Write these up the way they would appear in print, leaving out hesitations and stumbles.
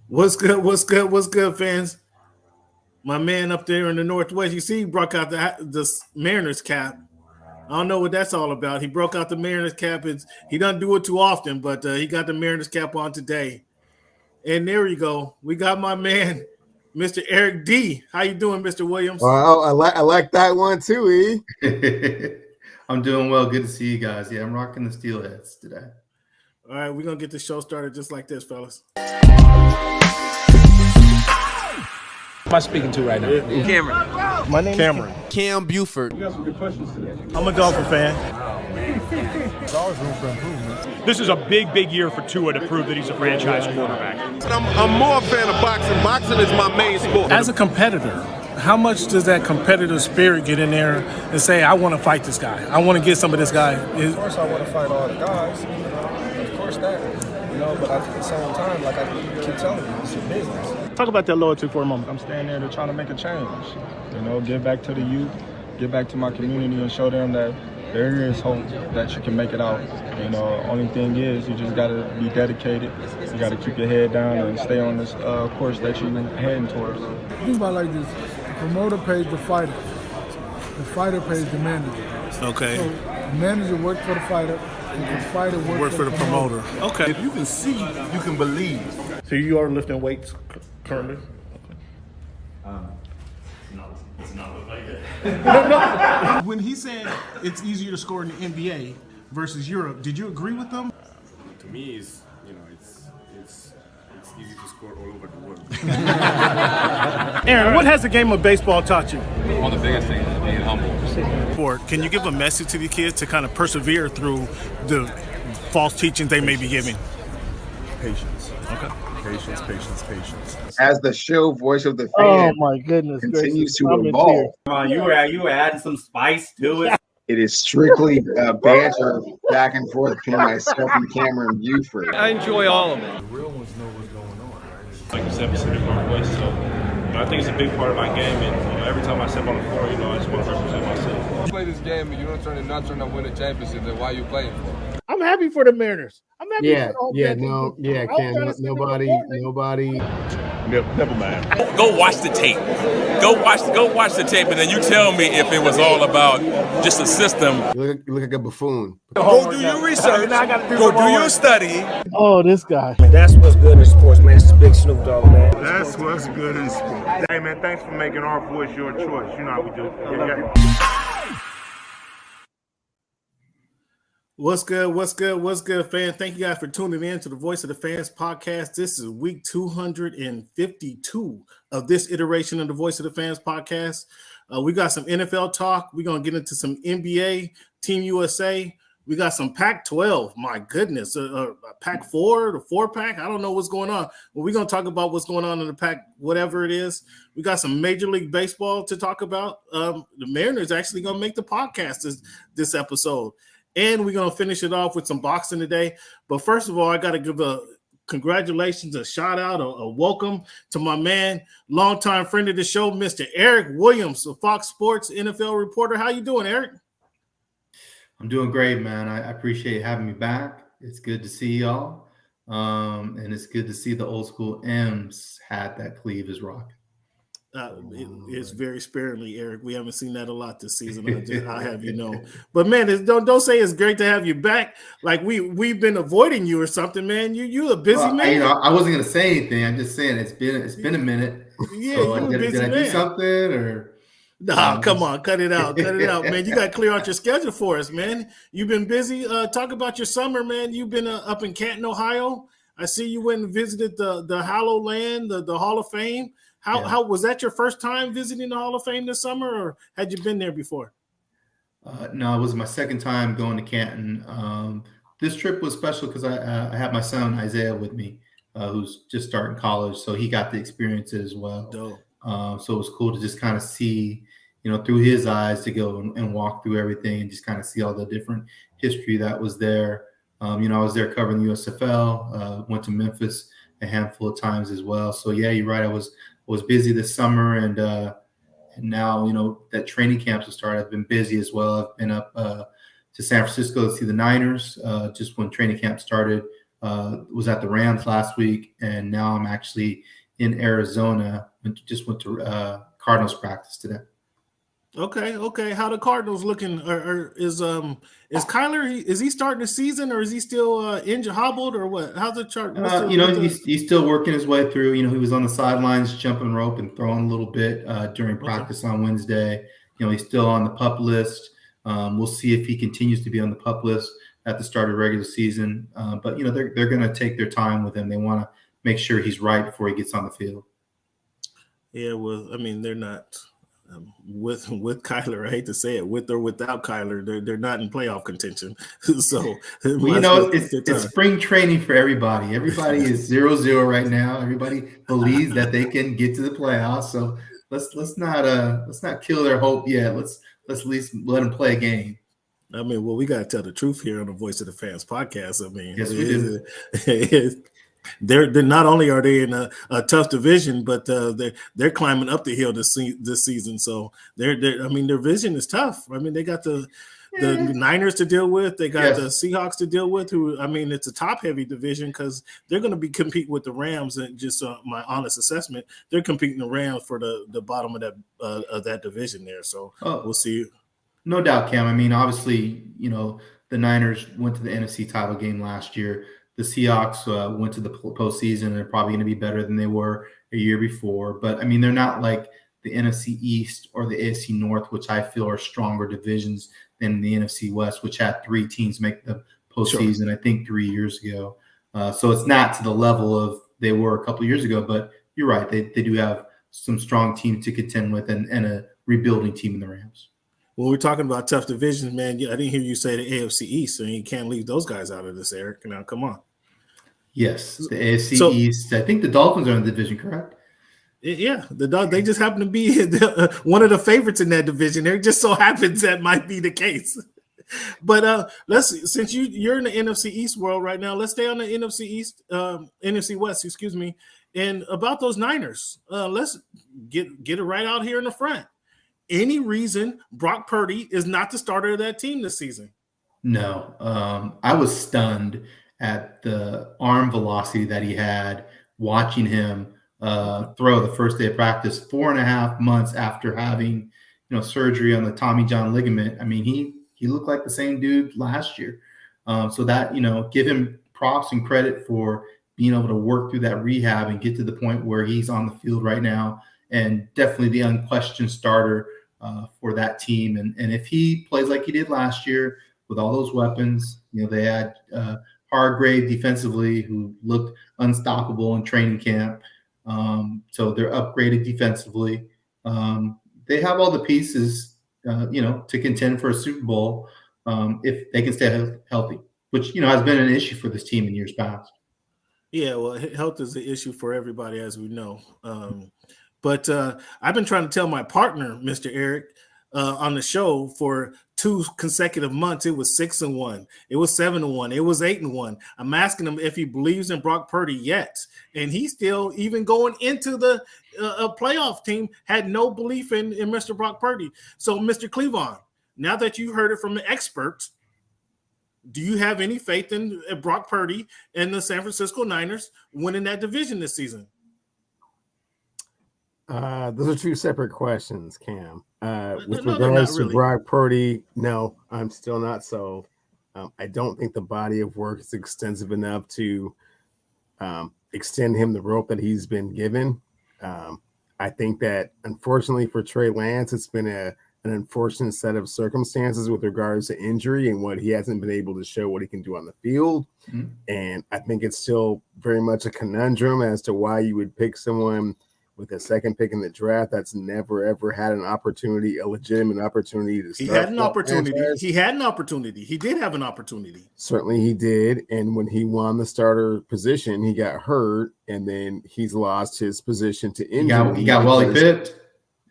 What's good? What's good? What's good, fans? My man up there in the Northwest, you see, he broke out the Mariners cap. I don't know what that's all about. He broke out the Mariners cap. He doesn't do it too often, but he got the Mariners cap on today. And there you go. We got my man, Mr. Eric D. How you doing, Mr. Williams? Well, I like that one too, E. I'm doing well. Good to see you guys. Yeah, I'm rocking the Steelheads today. All right, we're going to get the show started just like this, fellas. Am I speaking to right now? Cameron. My name Cameron. Cam Buford. I'm a Dolphin fan. This is a big year for Tua to prove that he's a franchise quarterback. I'm more a fan of boxing. Boxing is my main sport. As a competitor, how much does that competitive spirit get in there and say, I want to fight this guy. I want to get some of this guy. Of course, I want to fight all the guys. Of course that. But at the same time, like I keep telling you, it's a business. Talk about that loyalty for a moment. I'm standing there to try to make a change. Give back to the youth, give back to my community and show them that there is hope that you can make it out. Only thing is you just got to be dedicated. You got to keep your head down and stay on this course that you're heading towards. Think about it like this. The promoter pays the fighter. The fighter pays the manager. Okay. So the manager works for the fighter, and the fighter works for the promoter. Okay. If you can see, you can believe. So you are lifting weights currently? When he said it's easier to score in the NBA versus Europe, did you agree with them? To me, it's easy to score all over the world. Aaron, what has the game of baseball taught you? One of the biggest things is being humble. Can you give a message to the kids to kind of persevere through the false teachings they may be giving? Patience. Okay. Patience. As the show voice of the fan, Oh my goodness! continues to I'm in evolve. You were adding some spice to it. It is strictly banter back and forth between myself and Cameron Buford. I enjoy all of it. The real ones know what's going on, right? Like you said, Pacific Northwest. So, I think it's a big part of my game. And every time I step on the floor, I just want to represent myself. You play this game and you don't turn to win a championship, then why are you playing for? I'm happy for the Mariners. I'm happy Ken. Nobody. Never mind. Go watch the tape. Go watch the tape, and then you tell me if it was all about just a system. You look like a buffoon. Go do your research. Go do your study. Oh, this guy. That's what's good in sports, man. It's Big Snoop Dogg, man. That's what's good in sports. Hey, man, thanks for making our voice your choice. You know how we do. Yeah. What's good, fans? Thank you guys for tuning in to the Voice of the Fans podcast. This is week 252 of this iteration of the Voice of the Fans podcast. We got some NFL talk. We're going to get into some NBA, Team USA. We got some Pac-12. My goodness, Pac-4, the 4-pack. I don't know what's going on. But we're going to talk about what's going on in the Pac, whatever it is. We got some Major League Baseball to talk about. The Mariners actually going to make the podcast this episode. And we're going to finish it off with some boxing today. But first of all, I got to give a congratulations, a shout out, a welcome to my man, longtime friend of the show, Mr. Eric Williams of Fox Sports NFL reporter. How you doing, Eric? I'm doing great, man. I appreciate having me back. It's good to see y'all. And it's good to see the old school M's hat that Cleve is rocking. It's very sparingly, Eric. We haven't seen that a lot this season. I have you know, but man, don't say it's great to have you back. Like we've been avoiding you or something, man. You a busy man. I wasn't gonna say anything. I'm just saying it's been a minute. Yeah, so did I do something or? Nah, come on, cut it out, man. You got to clear out your schedule for us, man. You've been busy. Talk about your summer, man. You've been up in Canton, Ohio. I see you went and visited the Hallowed Land, the Hall of Fame. How was that your first time visiting the Hall of Fame this summer, or had you been there before? No, it was my second time going to Canton. This trip was special because I had my son Isaiah with me, who's just starting college, so he got to experience it as well. Dope. So it was cool to just kind of see, through his eyes, to go and walk through everything and just kind of see all the different history that was there. I was there covering the USFL, went to Memphis a handful of times as well. So yeah, you're right. I was busy this summer, and now that training camps have started. I've been busy as well. I've been up to San Francisco to see the Niners just when training camp started. Was at the Rams last week, and now I'm actually in Arizona. Just went to Cardinals practice today. Okay. How the Cardinals looking? Is Kyler? Is he starting the season, or is he still injured, hobbled, or what? How's the chart? He's still working his way through. He was on the sidelines jumping rope and throwing a little bit during practice on Wednesday. He's still on the PUP list. We'll see if he continues to be on the PUP list at the start of the regular season. But they're going to take their time with him. They want to make sure he's right before he gets on the field. Yeah, well, I mean, they're not. With Kyler, I hate to say it, with or without Kyler, they're not in playoff contention. So it's spring training for everybody. Everybody is 0-0 right now. Everybody believes that they can get to the playoffs. So let's not kill their hope yet. Let's at least let them play a game. I mean, well, we got to tell the truth here on the Voice of the Fans podcast. I mean, yes, we do. They're not only are they in a tough division, but they're climbing up the hill this season. So their vision is tough. I mean, they got the Niners to deal with. They got the Seahawks to deal with. It's a top heavy division because they're going to be competing with the Rams. And just my honest assessment, they're competing the Rams for the bottom of that division there. So we'll see. No doubt, Cam. I mean, obviously, the Niners went to the NFC title game last year. The Seahawks went to the postseason and they're probably going to be better than they were a year before. But, I mean, they're not like the NFC East or the AFC North, which I feel are stronger divisions than the NFC West, which had 3 teams make the postseason, I think 3 years ago. So it's not to the level of they were a couple of years ago. But you're right. They do have some strong teams to contend with and a rebuilding team in the Rams. When we're talking about tough divisions, man, I didn't hear you say the AFC East, and you can't leave those guys out of this, Eric. Now, come on. Yes, the AFC East. I think the Dolphins are in the division, correct? Yeah, they just happen to be one of the favorites in that division. There just so happens that might be the case. But since you're in the NFC East world right now, let's stay on the NFC West, excuse me. And about those Niners, let's get it right out here in the front. Any reason Brock Purdy is not the starter of that team this season? No, I was stunned at the arm velocity that he had watching him throw the first day of practice 4.5 months after having surgery on the Tommy John ligament. I mean, he looked like the same dude last year. So that, give him props and credit for being able to work through that rehab and get to the point where he's on the field right now, and definitely the unquestioned starter for that team. And if he plays like he did last year with all those weapons, they had Hargrave defensively, who looked unstoppable in training camp. So they're upgraded defensively. They have all the pieces, to contend for a Super Bowl if they can stay healthy, which, has been an issue for this team in years past. Yeah, well, health is an issue for everybody, as we know. But I've been trying to tell my partner, Mr. Eric, on the show for 2 consecutive months. It was 6-1. It was 7-1. It was 8-1. I'm asking him if he believes in Brock Purdy yet, and he still, even going into the playoff team, had no belief in Mr. Brock Purdy. So, Mr. Cleavon, now that you heard it from the experts, do you have any faith in Brock Purdy and the San Francisco Niners winning that division this season? Those are 2 separate questions, Cam. With regards to Brock Purdy, no, I'm still not sold. I don't think the body of work is extensive enough to extend him the rope that he's been given. I think that, unfortunately for Trey Lance, it's been an unfortunate set of circumstances with regards to injury and what he hasn't been able to show what he can do on the field. Mm-hmm. And I think it's still very much a conundrum as to why you would pick someone with a second pick in the draft that's never, ever had a legitimate opportunity to start. He had an opportunity. He did have an opportunity. Certainly he did. And when he won the starter position, he got hurt, and then he's lost his position to injury. He got well equipped.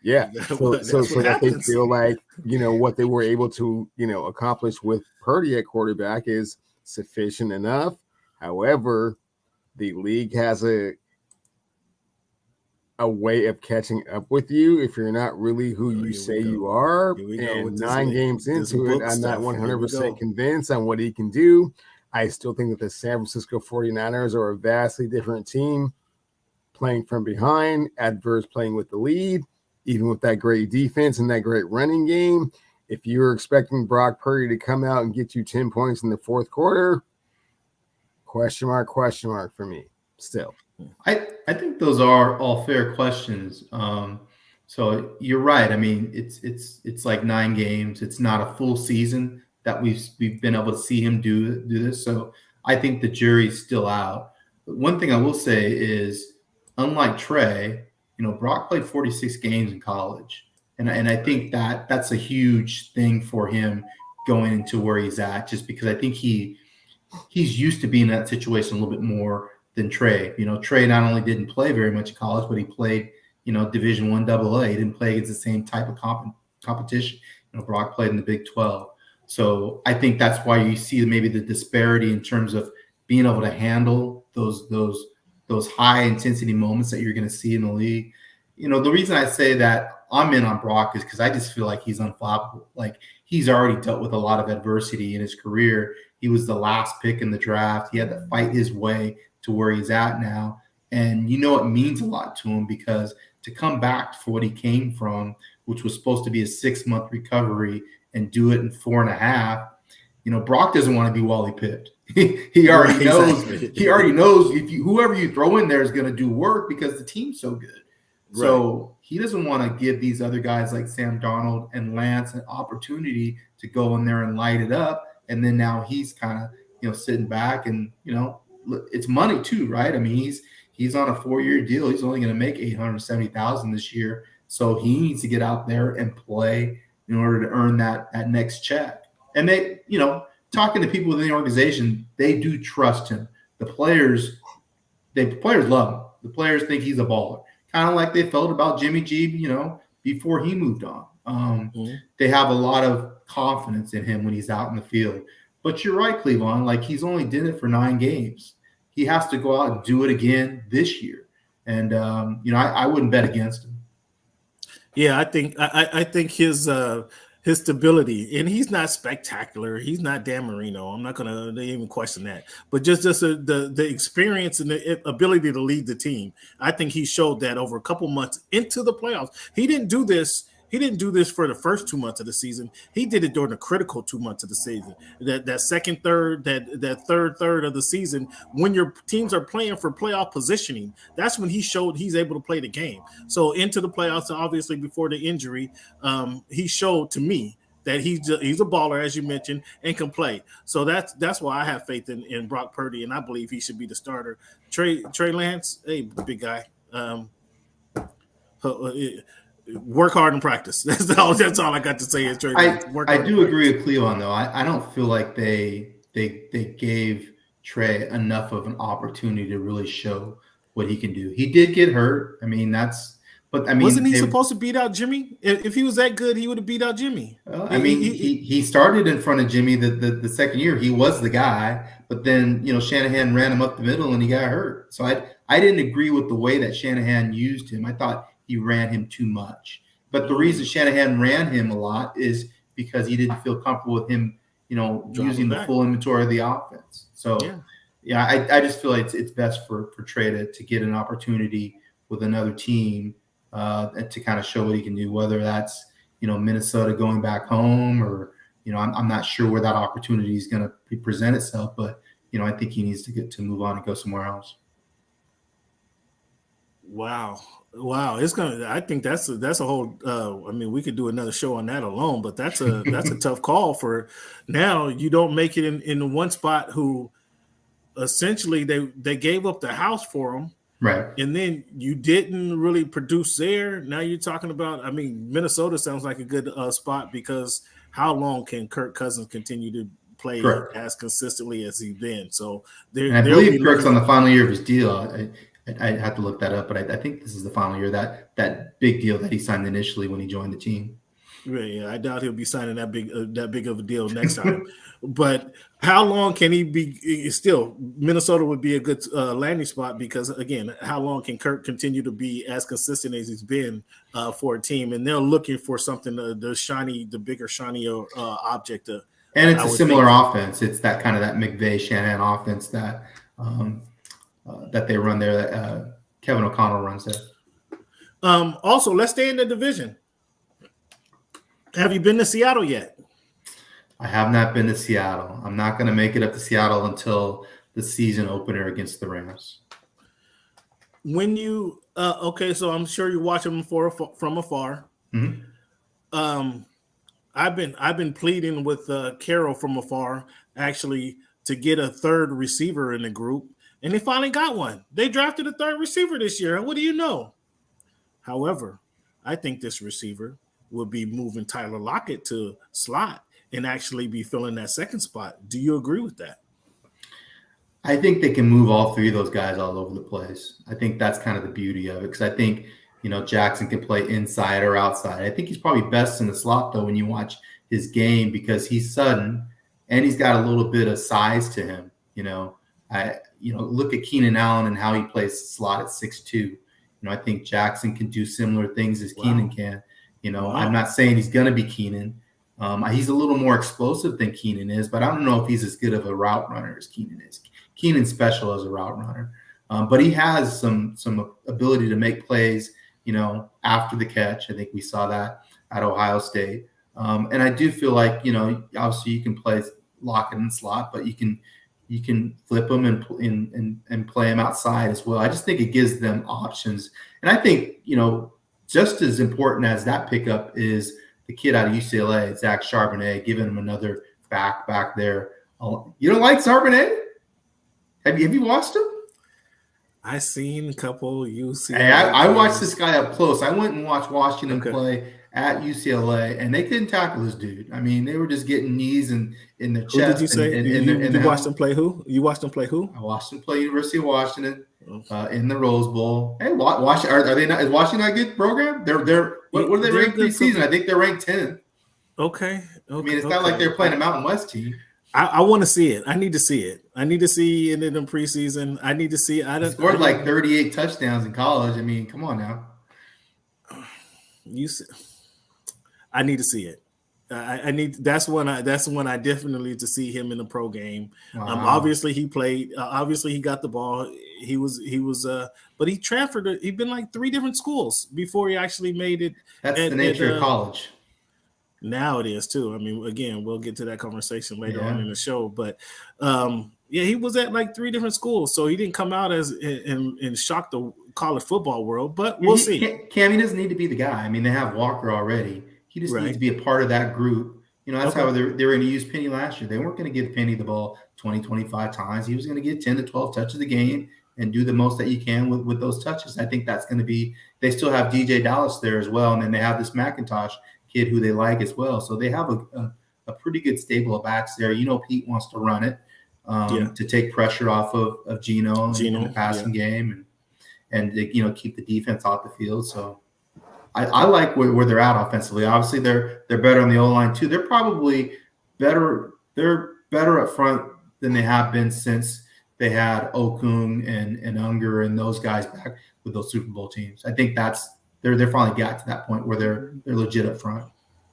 Yeah. So that they feel like, what they were able to, accomplish with Purdy at quarterback is sufficient enough. However, the league has a way of catching up with you if you're not really who you say you are. And 9 games into it, I'm not 100% convinced on what he can do. I still think that the San Francisco 49ers are a vastly different team, playing from behind, adverse playing with the lead, even with that great defense and that great running game. If you're expecting Brock Purdy to come out and get you 10 points in the fourth quarter, question mark for me still. I think those are all fair questions. So you're right. I mean, it's like 9 games. It's not a full season that we've been able to see him do this. So I think the jury's still out. But one thing I will say is, unlike Trey, Brock played 46 games in college. And I think that's a huge thing for him going into where he's at, just because I think he's used to being in that situation a little bit more than Trey. Trey not only didn't play very much in college, but he played, Division I AA. He didn't play against the same type of competition. Brock played in the Big 12. So I think that's why you see maybe the disparity in terms of being able to handle those high intensity moments that you're going to see in the league. The reason I say that I'm in on Brock is because I just feel like he's unflappable. Like, he's already dealt with a lot of adversity in his career. He was the last pick in the draft. He had to fight his way to where he's at now. And it means a lot to him, because to come back for what he came from, which was supposed to be a 6-month recovery, and do it in 4.5, Brock doesn't want to be Wally Pitt. He already knows. Exactly. He already knows whoever you throw in there is going to do work, because the team's so good. Right. So he doesn't want to give these other guys like Sam Darnold and Lance an opportunity to go in there and light it up. And then now he's kind of, sitting back, and, it's money too, right? I mean, he's on a 4-year deal. He's only going to make $870,000 this year. So he needs to get out there and play in order to earn that next check. And they, talking to people within the organization, they do trust him. The players love him. The players think he's a baller, kind of like they felt about Jimmy G, before he moved on. They have a lot of confidence in him when he's out in the field. But you're right, Cleavon. Like, he's only did it for 9 games. He has to go out and do it again this year. And I wouldn't bet against him. Yeah, I think his stability, and he's not spectacular. He's not Dan Marino. I'm not going to even question that. But just the experience and the ability to lead the team, I think he showed that over a couple months into the playoffs. He didn't do this for the first 2 months of the season. He did it during the critical 2 months of the season. That second third, that third of the season, when your teams are playing for playoff positioning, that's when he showed he's able to play the game. So into the playoffs, obviously before the injury, he showed to me that he's a baller, as you mentioned, and can play. So that's why I have faith in Brock Purdy, and I believe he should be the starter. Trey Lance, hey, big guy. Work hard in practice. That's all I got to say. Is I do agree with Cleveland, though. I don't feel like they gave Trey enough of an opportunity to really show what he can do. He did get hurt. Wasn't he supposed to beat out Jimmy? If he was that good, he would have beat out Jimmy. He started in front of Jimmy the second year. He was the guy, but then Shanahan ran him up the middle and he got hurt. So I didn't agree with the way that Shanahan used him. I thought he ran him too much. But the reason Shanahan ran him a lot is because he didn't feel comfortable with him, using the full inventory of the offense. So, I just feel like it's best for Trey to get an opportunity with another team to kind of show what he can do, whether that's, Minnesota going back home or, I'm not sure where that opportunity is going to present itself, but, I think he needs to get to move on and go somewhere else. Wow. I think that's a whole. We could do another show on that alone, but that's a tough call for now. You don't make it in one spot. Who essentially they gave up the house for him, right? And then you didn't really produce there. Now you're talking about. Minnesota sounds like a good spot, because how long can Kirk Cousins continue to play as consistently as he's been? So I believe Kirk's on the final year of his deal. I had to look that up, but I think this is the final year, that big deal that he signed initially when he joined the team. Yeah, I doubt he'll be signing that big of a deal next time. But how long can he be? Still, Minnesota would be a good landing spot, because again, how long can Kirk continue to be as consistent as he's been for a team? And they're looking for something, the bigger, shinier object. And it's a similar offense. It's that kind of that McVay Shanahan offense that that they run there. That Kevin O'Connell runs there. Also, let's stay in the division. Have you been to Seattle yet? I have not been to Seattle. I'm not going to make it up to Seattle until the season opener against the Rams. When you okay, so I'm sure you watch them from afar. Mm-hmm. I've been pleading with Carroll from afar actually to get a third receiver in the group, and they finally got one. They drafted a third receiver this year, and what do you know? However, I think this receiver will be moving Tyler Lockett to slot and actually be filling that second spot. Do you agree with that? I think they can move all three of those guys all over the place. I think that's kind of the beauty of it, because I think, you know, Jackson can play inside or outside. I think he's probably best in the slot, though, when you watch his game, because he's sudden and he's got a little bit of size to him. Look at Keenan Allen and how he plays slot at 6'2". I think Jackson can do similar things as Keenan can. I'm not saying he's going to be Keenan. He's a little more explosive than Keenan is, but I don't know if he's as good of a route runner as Keenan is. Keenan's special as a route runner, but he has some ability to make plays, after the catch. I think we saw that at Ohio State. And I do feel like, obviously you can play Lockett in the slot, but you can flip them and play them outside as well. I just think it gives them options. And I think, just as important as that pickup is the kid out of UCLA, Zach Charbonnet, giving him another back there. You don't like Charbonnet? Have you watched him? I seen a couple UCLA. Hey, I watched this guy up close. I went and watched Washington play at UCLA, and they couldn't tackle this dude. I mean, they were just getting knees in their chest. Who did you say? You watched them play who? You watched them play who? I watched them play University of Washington in the Rose Bowl. Hey, Washington, are they not? Is Washington not a good program? What are they ranked preseason? I think they're ranked 10. Okay. I mean, it's not like they're playing a Mountain West team. I want to see it. I need to see it. I need to see it in the preseason. I need to see. He scored like 38 touchdowns in college. I mean, come on now. I need to see it. I need. That's when I definitely need to see him in the pro game. Wow. Obviously he played. Obviously he got the ball. He was. But he transferred. He'd been like 3 different schools before he actually made it. That's the nature of college. Now it is too. I mean, again, we'll get to that conversation later on in the show. But he was at like 3 different schools, so he didn't come out as and shock the college football world. But we'll see. Cam, he doesn't need to be the guy. I mean, they have Walker already. He just needs to be a part of that group. That's how they were going to use Penny last year. They weren't going to give Penny the ball 20, 25 times. He was going to get 10 to 12 touches a game and do the most that you can with those touches. I think that's going to be – they still have DJ Dallas there as well, and then they have this McIntosh kid who they like as well. So they have a pretty good stable of backs there. Pete wants to run it to take pressure off of Geno in the passing game and keep the defense off the field. So I like where they're at offensively. Obviously, they're better on the O-line too. They're probably better. They're better up front than they have been since they had Okung and Unger and those guys back with those Super Bowl teams. I think they're finally got to that point where they're legit up front.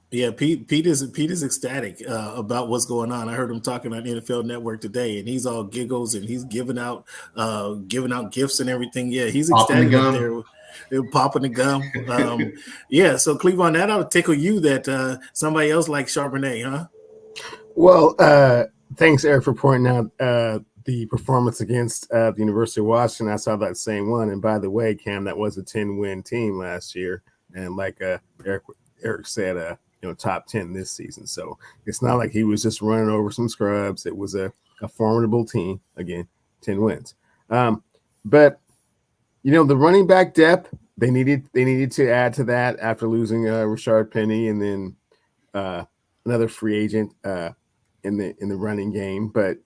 Yeah, Pete is ecstatic about what's going on. I heard him talking on NFL Network today, and he's all giggles and he's giving out gifts and everything. Yeah, he's ecstatic up there. They're popping the gum. So Cleavon, that ought to tickle you that somebody else like Charbonnet, huh? Well, thanks, Eric, for pointing out the performance against the University of Washington. I saw that same one. And by the way, Cam, that was a 10-win team last year. And like Eric said, top 10 this season. So it's not like he was just running over some scrubs. It was a formidable team. Again, 10 wins. But the running back depth, they needed to add to that after losing Rashard Penny and then another free agent in the running game. But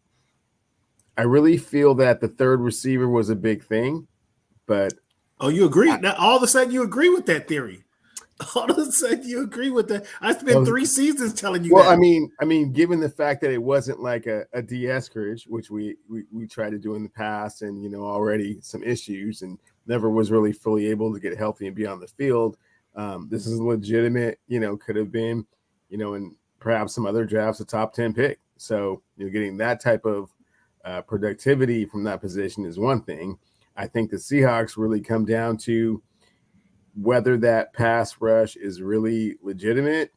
I really feel that the third receiver was a big thing. But you agree? Now all of a sudden you agree with that theory. All of a sudden you agree with that. I spent 3 seasons telling you that. Well, I mean, given the fact that it wasn't like a D. Eskridge, which we tried to do in the past, and already some issues, and never was really fully able to get healthy and be on the field. This is legitimate. Could have been, and perhaps some other drafts a top 10 pick. So you're getting that type of productivity from that position is one thing. I think the Seahawks really come down to whether that pass rush is really legitimate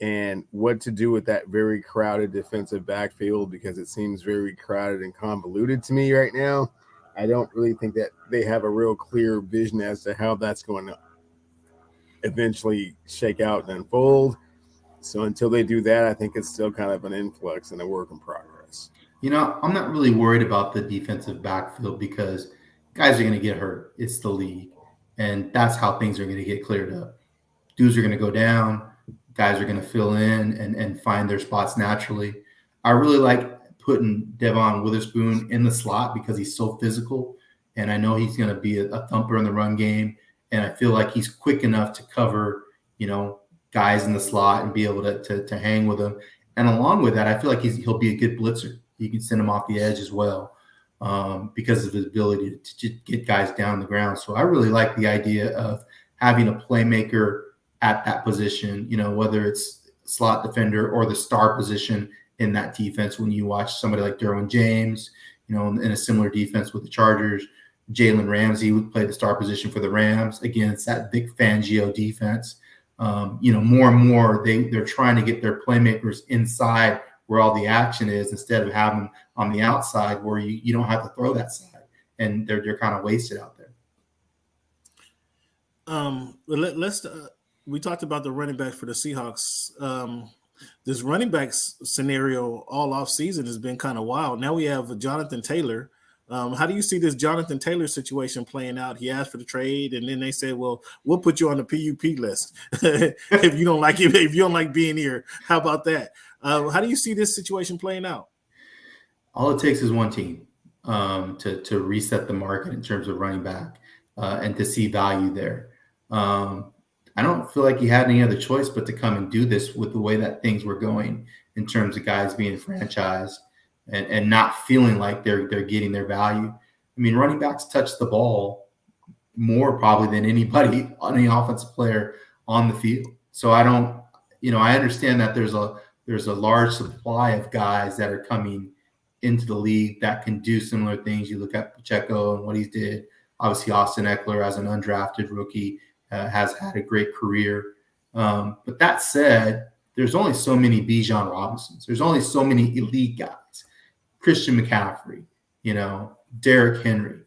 and what to do with that very crowded defensive backfield, because it seems very crowded and convoluted to me right now. I don't really think that they have a real clear vision as to how that's going to eventually shake out and unfold. So until they do that, I think it's still kind of an influx and a work in progress. You know, I'm not really worried about the defensive backfield because guys are going to get hurt. It's the league. And that's how things are going to get cleared up. Dudes are going to go down. Guys are going to fill in and find their spots naturally. I really like putting Devon Witherspoon in the slot because he's so physical. And I know he's going to be a thumper in the run game. And I feel like he's quick enough to cover, you know, guys in the slot and be able to hang with them. And along with that, I feel like he'll be a good blitzer. You can send him off the edge as well because of his ability to get guys down the ground. So I really like the idea of having a playmaker at that position, you know, whether it's slot defender or the star position in that defense. When you watch somebody like Derwin James, you know, in a similar defense with the Chargers, Jalen Ramsey would play the star position for the Rams. Again, it's that Vic Fangio defense. You know, more and more they're trying to get their playmakers inside where all the action is instead of having them on the outside where you don't have to throw that side, and they're kind of wasted out there. Let's we talked about the running back for the Seahawks. This running back scenario all off season has been kind of wild. Now we have Jonathan Taylor. How do you see this Jonathan Taylor situation playing out? He asked for the trade, and then they said, "Well, we'll put you on the PUP list if you don't like it. If you don't like being here, how about that?" How do you see this situation playing out? All it takes is one team to reset the market in terms of running back and to see value there. I don't feel like he had any other choice but to come and do this with the way that things were going in terms of guys being franchised and not feeling like they're getting their value. I mean, running backs touch the ball more probably than anybody, any offensive player on the field. So I don't, you know, I understand that there's a large supply of guys that are coming into the league that can do similar things. You look at Pacheco and what he did. Obviously, Austin Eckler as an undrafted rookie has had a great career. But that said, there's only so many Bijan Robinsons. There's only so many elite guys. Christian McCaffrey, you know, Derrick Henry.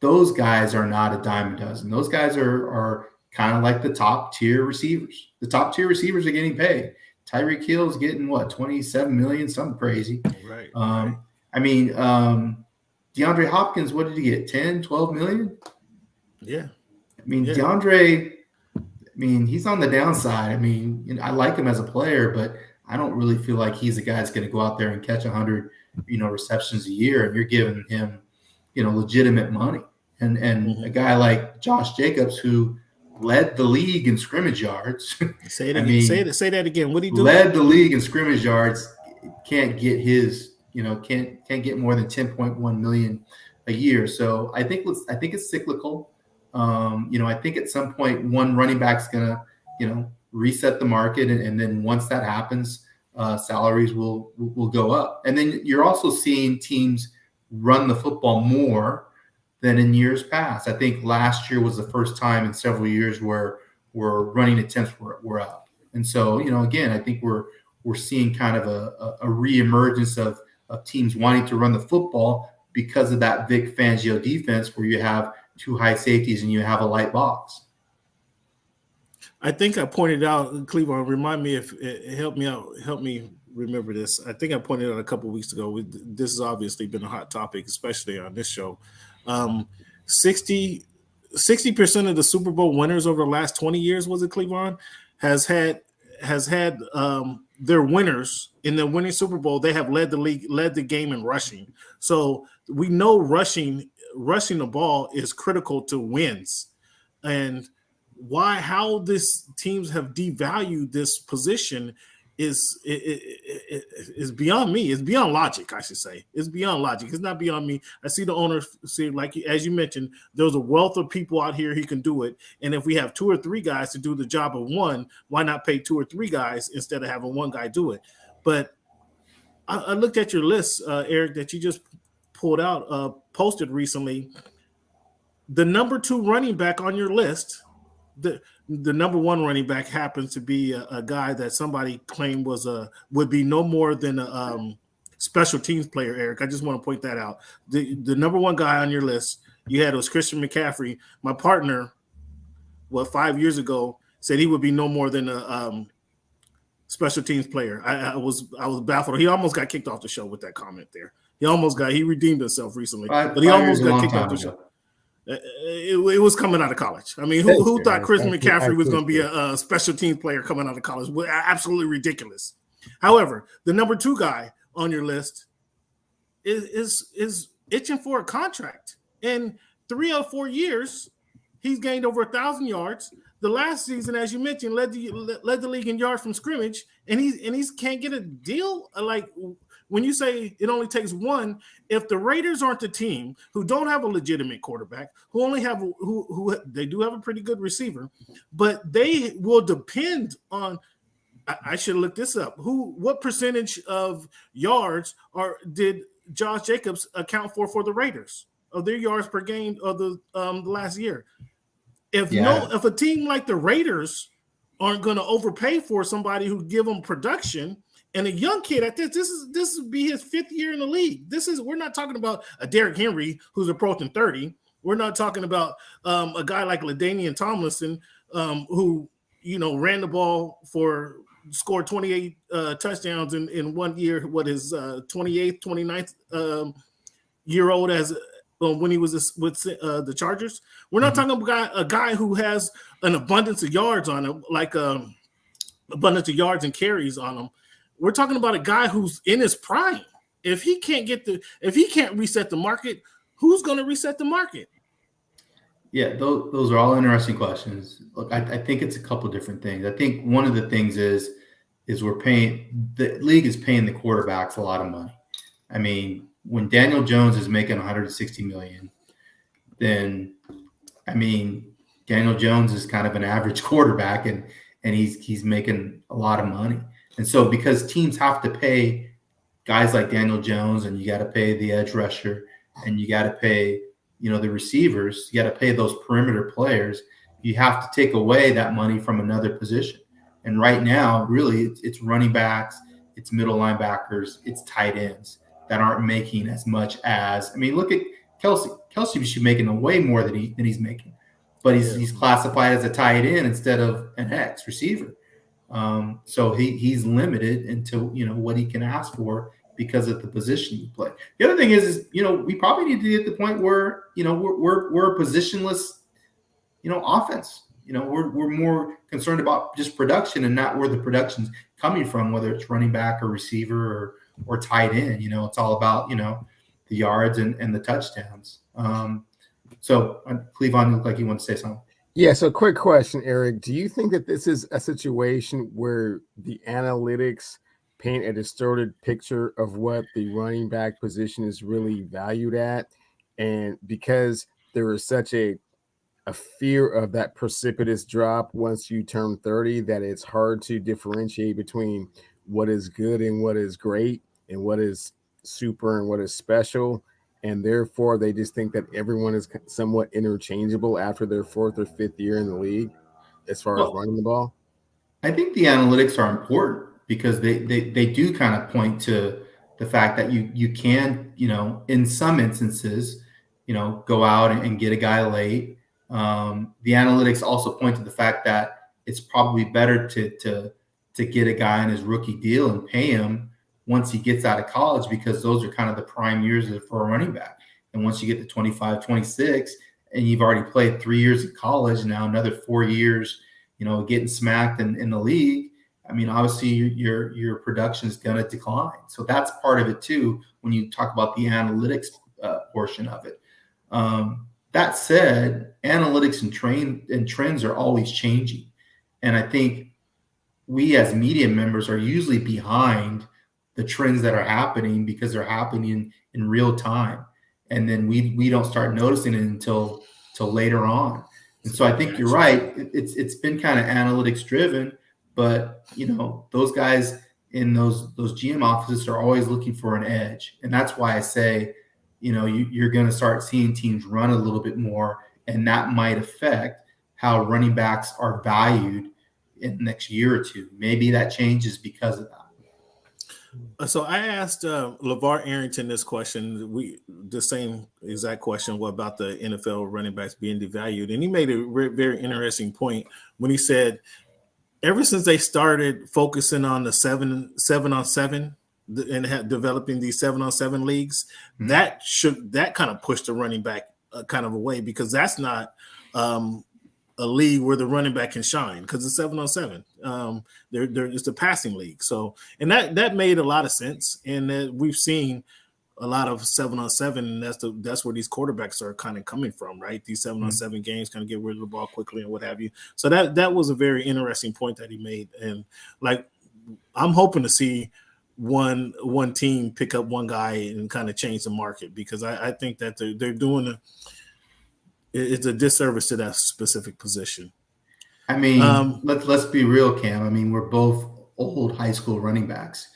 Those guys are not a dime a dozen. Those guys are kind of like the top tier receivers. The top tier receivers are getting paid. Tyreek Hill's getting what, 27 million, something crazy. Right. I mean, DeAndre Hopkins, what did he get? 10, 12 million? Yeah. I mean, yeah. DeAndre, I mean, he's on the downside. I mean, you know, I like him as a player, but I don't really feel like he's a guy that's going to go out there and catch 100, you know, receptions a year, and you're giving him, you know, legitimate money. And a guy like Josh Jacobs, who led the league in scrimmage yards. Say it again. Say that again. What did he do? Led the league in scrimmage yards. Can't get his, you know, can't get more than 10.1 million a year. So I think it's cyclical. You know, I think at some point one running back's gonna, you know, reset the market, and then once that happens, salaries will go up. And then you're also seeing teams run the football more than in years past. I think last year was the first time in several years where running attempts were up. And so, you know, again, I think we're seeing kind of a reemergence of teams wanting to run the football because of that Vic Fangio defense where you have two high safeties and you have a light box. I think I pointed out, Cleveland, remind me if it help me remember this. I think I pointed out a couple of weeks ago. This has obviously been a hot topic, especially on this show. 60% of the Super Bowl winners over the last 20 years, was it Cleveland, has had their winners in the winning Super Bowl. They have led the game in rushing. So we know rushing the ball is critical to wins. And how this teams have devalued this position is beyond me. It's beyond logic, I should say. It's beyond logic. It's not beyond me. I see the owners see, like as you mentioned, there's a wealth of people out here who can do it. And if we have 2 or 3 guys to do the job of one, why not pay 2 or 3 guys instead of having one guy do it? But I looked at your list, Eric, that you just pulled out, posted recently. The number 2 running back on your list, the number 1 running back happens to be a guy that somebody claimed would be no more than a special teams player, Eric. I just want to point that out. The number 1 guy on your list you had was Christian McCaffrey. My partner, 5 years ago, said he would be no more than a special teams player. I was baffled. He almost got kicked off the show with that comment there. He redeemed himself recently, but he almost got kicked off the show. It was coming out of college. I mean, who thought Chris McCaffrey was going to be a special teams player coming out of college? Absolutely ridiculous. However, the number 2 guy on your list is itching for a contract. In 3 or 4 years, he's gained over 1,000 yards. The last season, as you mentioned, led the league in yards from scrimmage, and he's can't get a deal. Like when you say it only takes 1, if the Raiders aren't the team who don't have a legitimate quarterback, who only have who they do have a pretty good receiver, but they will depend on. I should look this up. What percentage of yards did Josh Jacobs account for the Raiders of their yards per game of the last year? If a team like the Raiders aren't going to overpay for somebody who give them production and a young kid at this would be his 5th year in the league. We're not talking about a Derrick Henry who's approaching 30. We're not talking about a guy like LaDainian Tomlinson who ran the ball scored 28 touchdowns in 1 year. What is 28th, 29th year old as when he was with the Chargers. We're not talking about a guy who has an abundance of yards on him, like abundance of yards and carries on him. We're talking about a guy who's in his prime. If he can't reset the market, who's going to reset the market? Yeah, those are all interesting questions. Look, I think it's a couple different things. I think one of the things is the league is paying the quarterbacks a lot of money. I mean, when Daniel Jones is making $160 million, then Daniel Jones is kind of an average quarterback, and he's making a lot of money. And so because teams have to pay guys like Daniel Jones, and you got to pay the edge rusher, and you got to pay the receivers, you got to pay those perimeter players, you have to take away that money from another position. And right now, really, it's running backs, it's middle linebackers, it's tight ends that aren't making as much as. Look at Kelsey. Kelsey should be making way more than he's making, but he's classified as a tight end instead of an X receiver. So he's limited into what he can ask for because of the position you play. The other thing is we probably need to get to the point where we're a positionless offense. We're more concerned about just production and not where the production's coming from, whether it's running back or receiver or tight end. It's all about the yards and the touchdowns. So Cleavon looked like you want to say something. Yeah, so quick question, Eric. Do you think that this is a situation where the analytics paint a distorted picture of what the running back position is really valued at? And because there is such a fear of that precipitous drop once you turn 30, that it's hard to differentiate between what is good and what is great and what is super and what is special. And therefore, they just think that everyone is somewhat interchangeable after their 4th or 5th year in the league as far as running the ball? I think the analytics are important because they do kind of point to the fact that you can, in some instances, go out and get a guy late. The analytics also point to the fact that it's probably better to get a guy on his rookie deal and pay him once he gets out of college, because those are kind of the prime years for a running back. And once you get to 25, 26, and you've already played 3 years of college, now another 4 years, getting smacked in the league, obviously your production is going to decline. So that's part of it too, when you talk about the analytics portion of it. That said, analytics and trends are always changing. And I think we as media members are usually behind the trends that are happening because they're happening in real time. And then we don't start noticing it until later on. And so I think you're right. It's been kind of analytics driven, but those guys in those GM offices are always looking for an edge. And that's why I say, you're going to start seeing teams run a little bit more, and that might affect how running backs are valued in the next year or two. Maybe that changes because of that. So I asked LeVar Arrington this question, the same exact question, what about the NFL running backs being devalued? And he made a very interesting point when he said, ever since they started focusing on the 7-on-7 and developing these 7-on-7 leagues, that kind of pushed the running back kind of away, because that's not a league where the running back can shine, because it's 7-on-7. They're just a passing league. So, and that made a lot of sense. And we've seen a lot of 7-on-7, and that's where these quarterbacks are kind of coming from, right? These 7-on-7 games kind of get rid of the ball quickly and what have you. So that was a very interesting point that he made. And like, I'm hoping to see one team pick up one guy and kind of change the market, because I think that they're doing it's a disservice to that specific position. I mean, let's be real, Cam. I mean, we're both old high school running backs.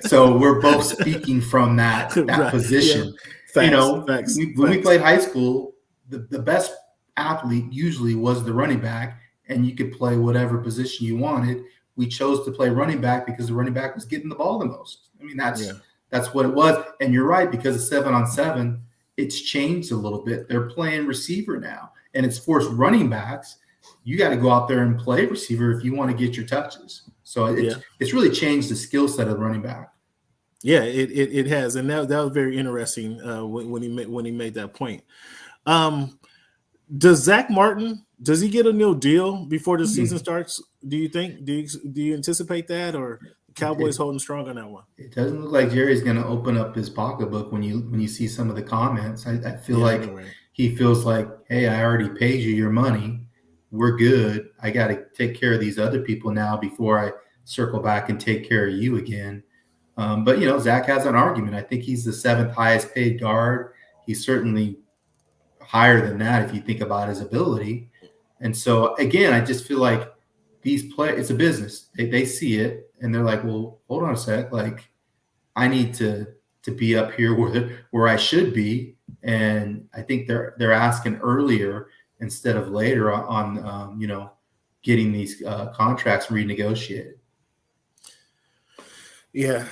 So we're both speaking from that right. position. Yeah. Facts, when we played high school, the best athlete usually was the running back, and you could play whatever position you wanted. We chose to play running back because the running back was getting the ball the most. I mean, that's what it was. And you're right, because of 7-on-7, it's changed a little bit. They're playing receiver now, and it's forced running backs. You got to go out there and play receiver if you want to get your touches. So it's really changed the skill set of the running back. Yeah, it has, and that was very interesting when he made that point. Does Zach Martin, does he get a new deal before the season starts? Do you think? Do you anticipate that, or the Cowboys holding strong on that one? It doesn't look like Jerry's going to open up his pocketbook when you see some of the comments. I feel like he feels like, hey, I already paid you your money. We're good. I got to take care of these other people now before I circle back and take care of you again. But Zach has an argument. I think he's the 7th highest paid guard. He's certainly higher than that if you think about his ability. And so again, I just feel like these players, it's a business. They see it and they're like, well, hold on a sec. Like, I need to be up here where I should be. And I think they're asking earlier instead of later on getting these contracts renegotiated. Yeah.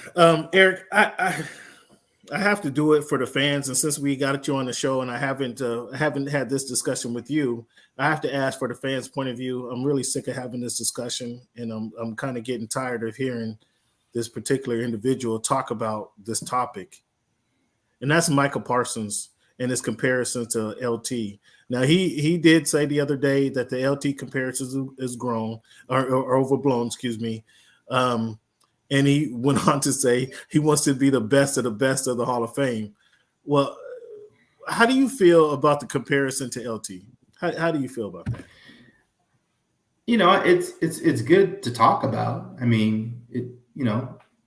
Eric, I have to do it for the fans. And since we got you on the show and I haven't had this discussion with you, I have to ask for the fans' point of view. I'm really sick of having this discussion, and I'm kind of getting tired of hearing this particular individual talk about this topic. And that's Micah Parsons and his comparison to LT. Now, he did say the other day that the LT comparison is grown or overblown, excuse me. And he went on to say he wants to be the best of the Hall of Fame. Well, how do you feel about the comparison to LT? How do you feel about that? It's good to talk about. I mean,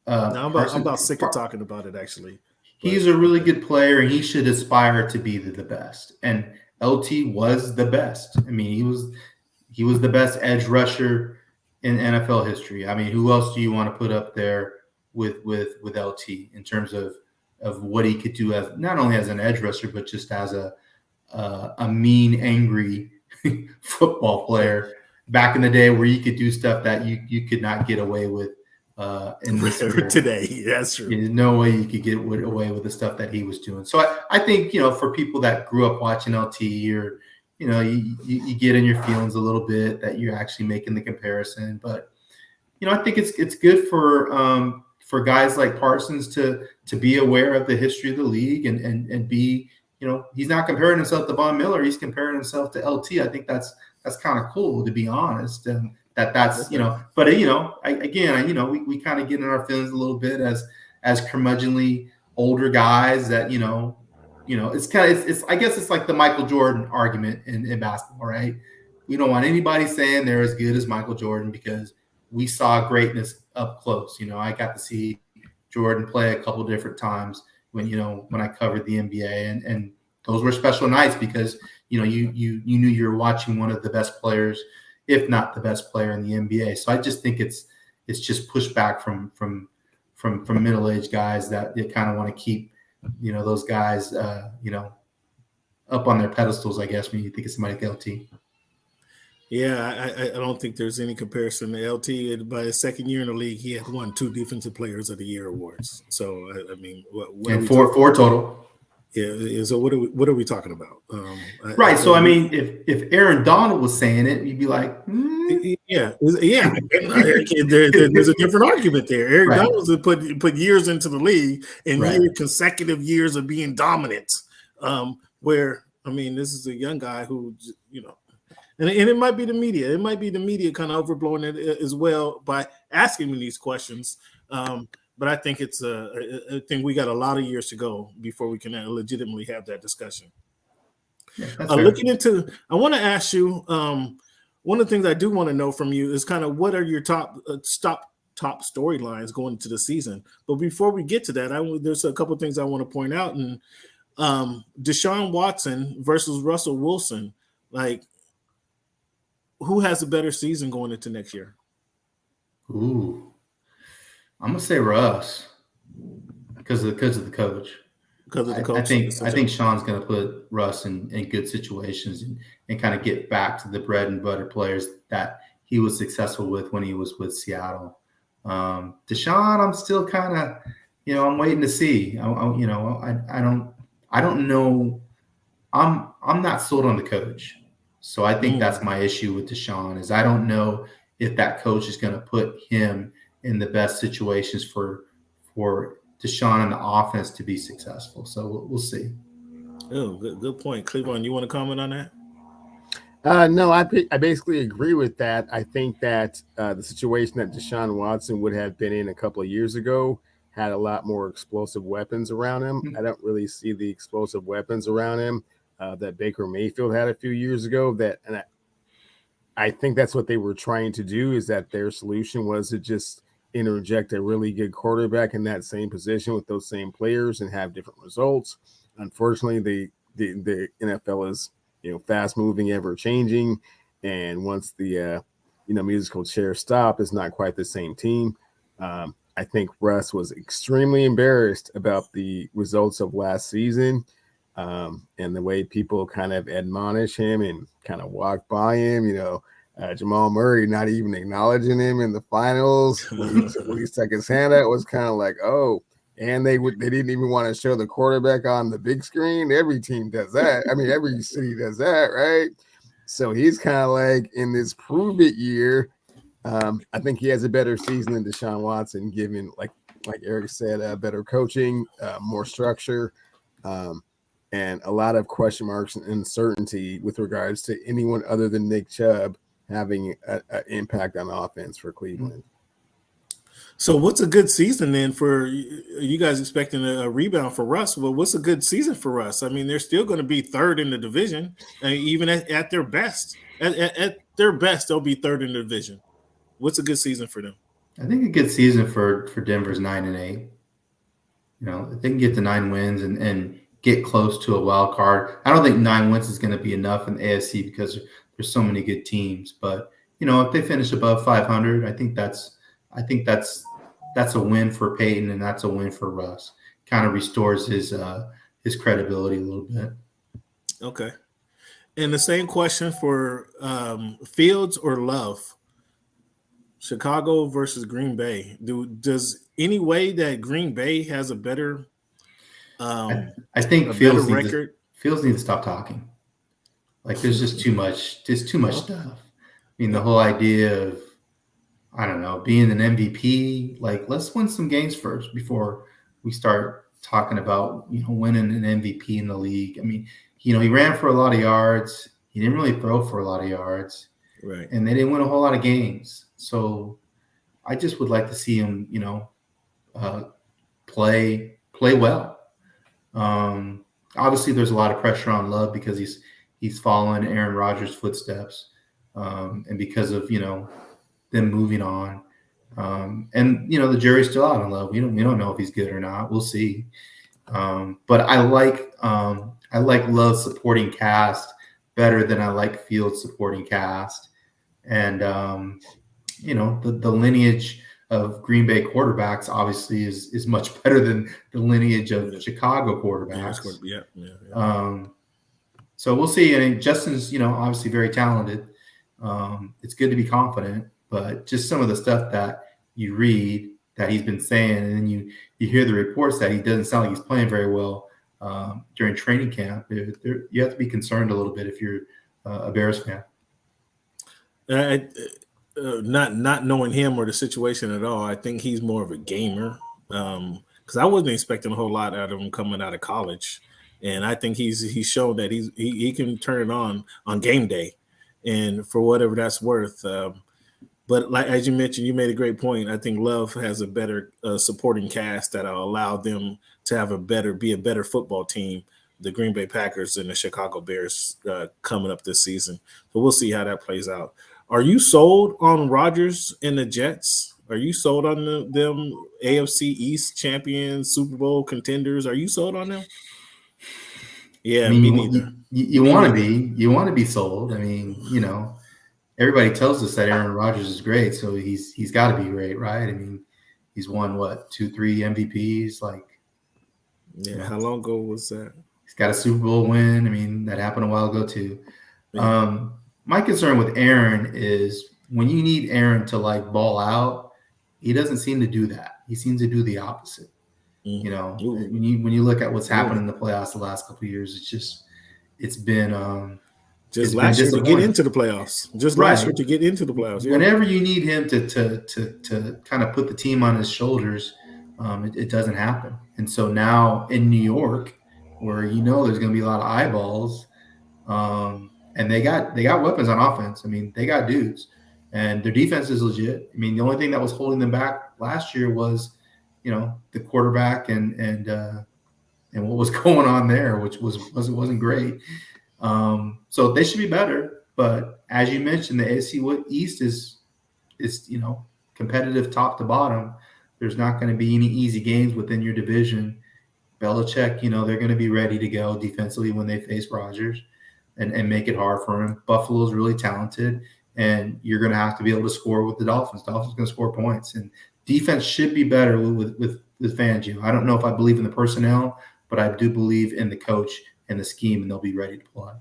I'm about sick of talking about it, actually. He's a really good player, and he should aspire to be the best. And LT was the best. I mean, he was the best edge rusher in NFL history. I mean, who else do you want to put up there with LT in terms of what he could do as not only as an edge rusher, but just as a mean, angry football player back in the day, where you could do stuff that you could not get away with in this era. Today. That's true. There's no way you could get away with the stuff that he was doing. So I think, for people that grew up watching LT, or you get in your feelings a little bit that you're actually making the comparison. But I think it's good for guys like Parsons to be aware of the history of the league and be, he's not comparing himself to Von Miller, he's comparing himself to LT. I think that's kind of cool, to be honest. And that's but we kind of get in our feelings a little bit as curmudgeonly older guys that it's I guess it's like the Michael Jordan argument in basketball, right? we don't want anybody saying they're as good as Michael Jordan because we saw greatness up close. I got to see Jordan play a couple different times when I covered the NBA, and those were special nights because you knew you were watching one of the best players, if not the best player in the NBA. So I just think it's just pushback from middle-aged guys that they kind of want to keep those guys up on their pedestals, I guess, when you think of somebody like LT. Yeah, I don't think there's any comparison to LT. By his second year in the league, he had won 2 Defensive Players of the Year awards. So I mean, and four total. Yeah. So what are we talking about? Right. So I mean, if Aaron Donald was saying it, you'd be like, yeah. There's a different argument there. Aaron Donald's put years into the league and consecutive years of being dominant. Where I mean, this is a young guy who And it might be the media. It might be the media kind of overblowing it as well by asking me these questions. But I think I think we got a lot of years to go before we can legitimately have that discussion. Yeah, I want to ask you, one of the things I do want to know from you is kind of what are your top storylines going into the season. But before we get to that, there's a couple of things I want to point out. And Deshaun Watson versus Russell Wilson, like, who has a better season going into next year? Ooh, I'm gonna say Russ because of the coach. Because of the coach. I think Sean's gonna put Russ in good situations and kind of get back to the bread and butter players that he was successful with when he was with Seattle. Deshaun, I'm still kind of, I'm waiting to see. I don't know. I'm not sold on the coach. So I think that's my issue with Deshaun is I don't know if that coach is going to put him in the best situations for Deshaun and the offense to be successful. So we'll see. Oh, good point. Cleveland, you want to comment on that? No, I basically agree with that. I think that the situation that Deshaun Watson would have been in a couple of years ago had a lot more explosive weapons around him. I don't really see the explosive weapons around him that Baker Mayfield had a few years ago. I think that's what they were trying to do, is that their solution was to just interject a really good quarterback in that same position with those same players and have different results. Unfortunately, the NFL is fast moving, ever changing, and once the musical chairs stop, it's not quite the same team. I think Russ was extremely embarrassed about the results of last season. And the way people kind of admonish him and kind of walk by him, Jamal Murray not even acknowledging him in the finals when he stuck his hand out was kind of like, oh, and they didn't even want to show the quarterback on the big screen. Every team does that. I mean, every city does that, right? So he's kind of like in this prove it year. I think he has a better season than Deshaun Watson, given like Eric said, better coaching, more structure. And a lot of question marks and uncertainty with regards to anyone other than Nick Chubb having an impact on offense for Cleveland. So what's a good season then for you guys expecting a rebound for Russ? Well, what's a good season for Russ? I mean, they're still going to be third in the division, and even at their best. At their best, they'll be third in the division. What's a good season for them? I think a good season for Denver's 9-8. If they can get to 9 wins and get close to a wild card. I don't think 9 wins is going to be enough in the AFC because there's so many good teams. But if they finish above 500, I think that's a win for Peyton and that's a win for Russ. Kind of restores his credibility a little bit. Okay. And the same question for Fields or Love. Chicago versus Green Bay. Does any way that Green Bay has a better I think Fields needs to stop talking. Like there's just too much stuff. I mean, the whole idea of, I don't know, being an MVP, like let's win some games first before we start talking about, winning an MVP in the league. I mean, he ran for a lot of yards. He didn't really throw for a lot of yards. Right. And they didn't win a whole lot of games. So I just would like to see him, play well. Obviously there's a lot of pressure on Love because he's following Aaron Rodgers' footsteps. and because of them moving on. And the jury's still out on Love. We don't know if he's good or not. We'll see. But I like Love's supporting cast better than I like Fields' supporting cast. And the lineage of Green Bay quarterbacks obviously is much better than the lineage of Chicago quarterbacks. So we'll see. I mean, Justin's obviously very talented. It's good to be confident, but just some of the stuff that you read that he's been saying, and then you hear the reports that he doesn't sound like he's playing very well during training camp. You have to be concerned a little bit if you're a Bears fan. Not knowing him or the situation at all, I think he's more of a gamer. Because I wasn't expecting a whole lot out of him coming out of college, and I think he's shown that he can turn it on game day, and for whatever that's worth. But like as you mentioned, you made a great point. I think Love has a better supporting cast that'll allow them to be a better football team, the Green Bay Packers and the Chicago Bears coming up this season. So we'll see how that plays out. Are you sold on Rodgers and the Jets? Are you sold on them AFC East champions, Super Bowl contenders? Are you sold on them? Yeah, me neither. You want to be. You want to be sold. I mean, everybody tells us that Aaron Rodgers is great, so he's got to be great, right? I mean, he's won 2-3 MVPs. How long ago was that? He's got a Super Bowl win. I mean, that happened a while ago too. Yeah. My concern with Aaron is when you need Aaron to ball out, he doesn't seem to do that. He seems to do the opposite. When you look at what's happened in the playoffs the last couple of years, it's been last year to get into the playoffs. Last year to get into the playoffs. Yeah. Whenever you need him to kind of put the team on his shoulders, it doesn't happen. And so now in New York, where there's going to be a lot of eyeballs, and they got weapons on offense. I mean, they got dudes, and their defense is legit. I mean, the only thing that was holding them back last year was, the quarterback and what was going on there, which wasn't great. So they should be better. But as you mentioned, the AFC East is competitive top to bottom. There's not going to be any easy games within your division. Belichick, they're going to be ready to go defensively when they face Rodgers and make it hard for him. Buffalo's really talented, and you're going to have to be able to score with the Dolphins. Dolphins going to score points, and defense should be better with Fangio. I don't know if I believe in the personnel, but I do believe in the coach and the scheme, and they'll be ready to play.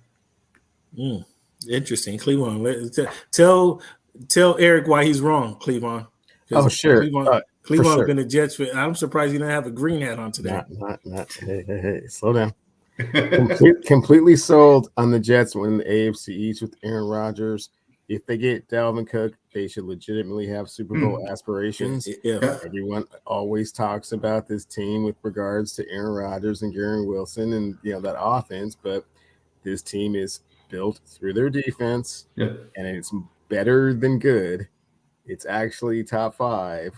Interesting. Cleveland. Tell Eric why he's wrong, Cleveland. Oh, sure. Cleveland's been a Jets fan. I'm surprised you didn't have a green hat on today. Not. Hey, slow down. Completely sold on the Jets winning the AFC East with Aaron Rodgers. If they get Dalvin Cook, they should legitimately have Super Bowl aspirations. Everyone always talks about this team with regards to Aaron Rodgers and Garrett Wilson and that offense, but this team is built through their defense, and it's better than good. It's actually top 5,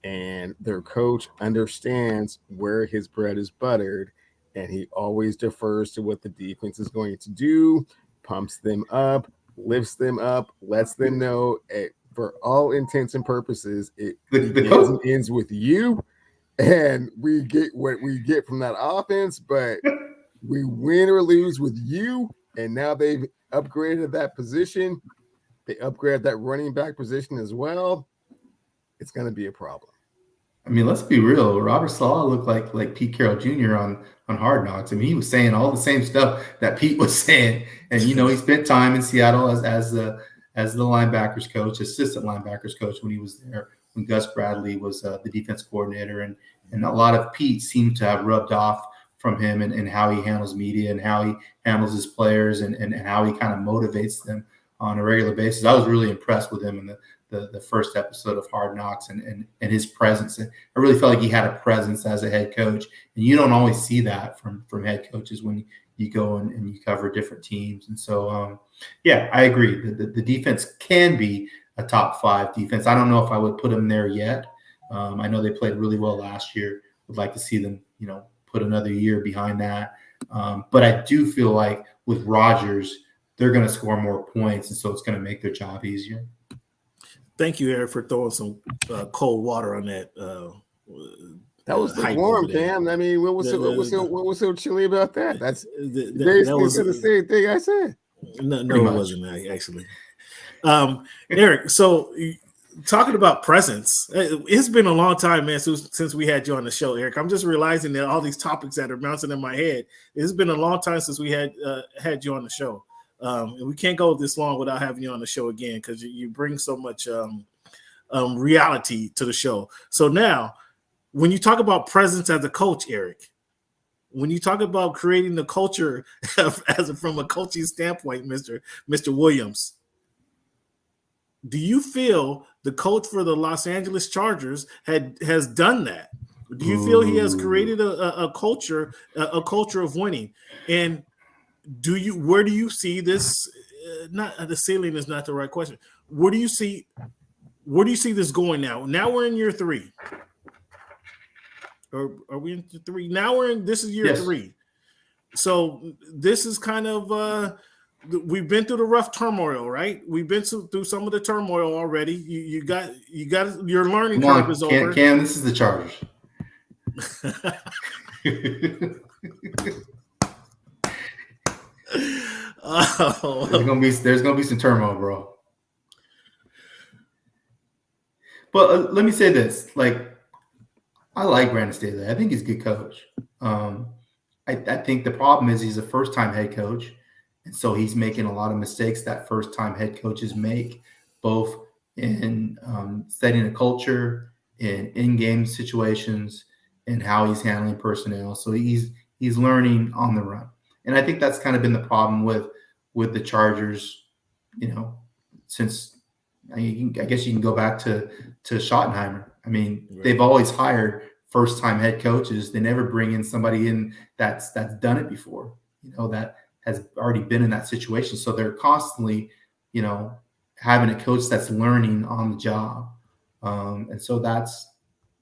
and their coach understands where his bread is buttered, and he always defers to what the defense is going to do, pumps them up, lifts them up, lets them know for all intents and purposes, it begins and ends with you, and we get what we get from that offense, but we win or lose with you, and now they've upgraded that position. They upgrade that running back position as well. It's going to be a problem. I mean, let's be real. Robert Saleh looked like Pete Carroll Jr. on Hard Knocks. I mean, he was saying all the same stuff that Pete was saying. And, he spent time in Seattle as the linebackers coach, assistant linebackers coach when he was there, when Gus Bradley was the defense coordinator. And a lot of Pete seemed to have rubbed off from him and how he handles media and how he handles his players and how he kind of motivates them on a regular basis. I was really impressed with him in the first episode of Hard Knocks and his presence. And I really felt like he had a presence as a head coach. And you don't always see that from head coaches when you go and you cover different teams. And so, I agree. The defense can be a top 5 defense. I don't know if I would put them there yet. I know they played really well last year. Would like to see them, put another year behind that. But I do feel like with Rodgers, they're going to score more points, and so it's going to make their job easier. Thank you, Eric, for throwing some cold water on that. That was warm, Cam. I mean, what was so chilly about that? That's basically said the same thing I said. No, it wasn't actually. Eric, so talking about presence, it's been a long time, man, since we had you on the show, Eric. I'm just realizing that all these topics that are bouncing in my head. It's been a long time since we had you on the show. And we can't go this long without having you on the show again because you bring so much reality to the show. So now, when you talk about presence as a coach, Eric, when you talk about creating the culture from a coaching standpoint, Mr. Williams, do you feel the coach for the Los Angeles Chargers has done that? Do you feel he has created a culture of winning? And where do you see this? Not the ceiling is not the right question. Where do you see this going now? Now we're in year 3. Or are we in 3? Now this is year 3. So this is kind of we've been through the rough turmoil, right? We've been through some of the turmoil already. You got your learning curve is over. Cam, this is the Chargers. There's gonna be some turmoil, bro. But let me say this: I like Brandon Staley. I think he's a good coach. I think the problem is he's a first-time head coach, and so he's making a lot of mistakes that first-time head coaches make, both in setting a culture, in-game situations, and how he's handling personnel. So he's learning on the run. And I think that's kind of been the problem with the Chargers, since I guess you can go back to Schottenheimer. I mean, They've always hired first-time head coaches. They never bring in somebody in that's done it before, that has already been in that situation. So they're constantly, having a coach that's learning on the job. And so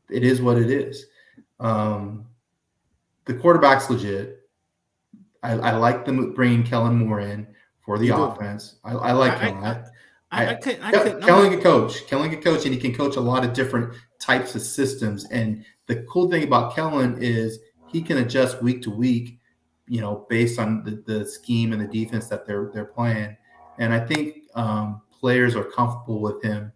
it is what it is. The quarterback's legit. I like them bringing Kellen Moore in for the offense. I like Kellen. Kellen can coach. Kellen can coach, and he can coach a lot of different types of systems. And the cool thing about Kellen is he can adjust week to week, based on the scheme and the defense that they're playing. And I think players are comfortable with him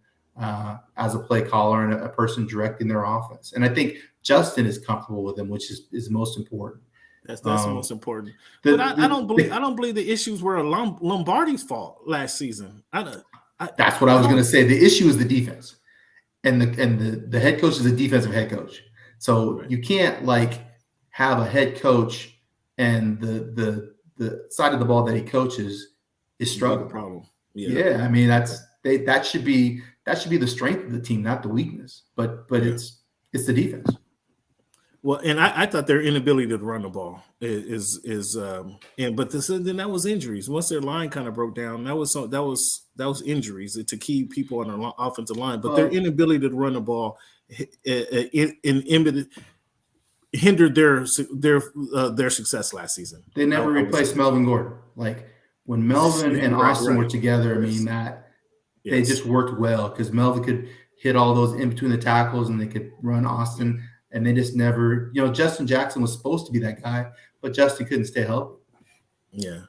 as a play caller and a person directing their offense. And I think Justin is comfortable with him, which is most important. That's the most important. But I don't believe the issues were Lombardi's fault last season. That's what I was going to say. The issue is the defense, and the head coach is a defensive head coach. So you can't have a head coach and the side of the ball that he coaches is struggling. Problem. Yeah. I mean that should be the strength of the team, not the weakness. But it's the defense. Well, and I thought their inability to run the ball then that was injuries. Once their line kind of broke down, that was injuries to key people on the offensive line. But their inability to run the ball hindered their success last season. They never replaced Melvin Gordon. When Melvin and Austin were together, I mean they just worked well because Melvin could hit all those in between the tackles and they could run Austin. And they just never, Justin Jackson was supposed to be that guy, but Justin couldn't stay healthy. Yeah.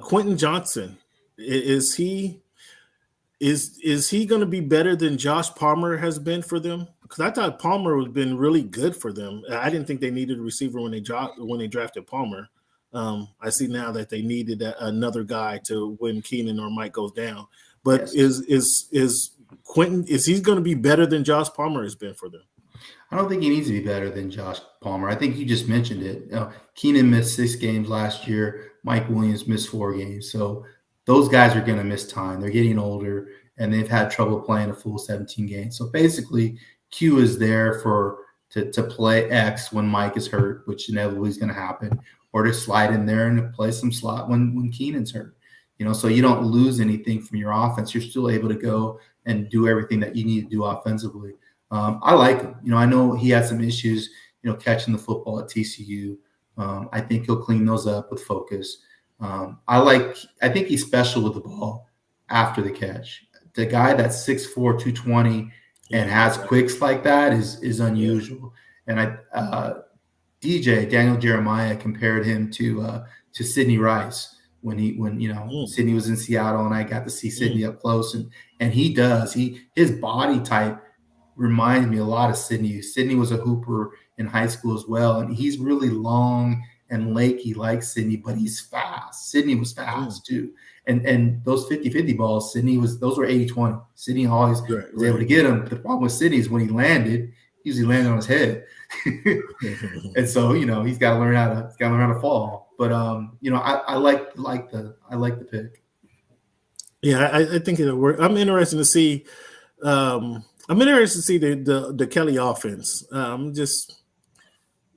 Quentin Johnson, is he going to be better than Josh Palmer has been for them? Because I thought Palmer has been really good for them. I didn't think they needed a receiver when they drafted Palmer. I see now that they needed another guy to when Keenan or Mike goes down. But yes. Is Quentin, is he going to be better than Josh Palmer has been for them? I don't think he needs to be better than Josh Palmer. I think you just mentioned it. Keenan missed 6 games last year. Mike Williams missed 4 games. So those guys are going to miss time. They're getting older, and they've had trouble playing a full 17 games. So basically, Q is there to play X when Mike is hurt, which inevitably is going to happen, or to slide in there and play some slot when Keenan's hurt. So you don't lose anything from your offense. You're still able to go and do everything that you need to do offensively. I like him. I know he had some issues, catching the football at TCU. I think he'll clean those up with focus. I think he's special with the ball after the catch. The guy that's 6'4", 220 and has quicks like that is unusual. And Daniel Jeremiah compared him to Sidney Rice when Sidney was in Seattle, and I got to see Sidney up close, and he does. His body type reminds me a lot of Sidney. Sidney was a hooper in high school as well, and he's really long and lanky like Sidney, but he's fast. Sidney was fast too. And those 50-50 balls, those were 80-20. Sidney always was able to get them. The problem with Sidney is when he landed, he usually landed on his head. And so, he's got to learn how to fall. But I like the pick. Yeah, I think it'll work. I'm interested to see the Kelly offense. Just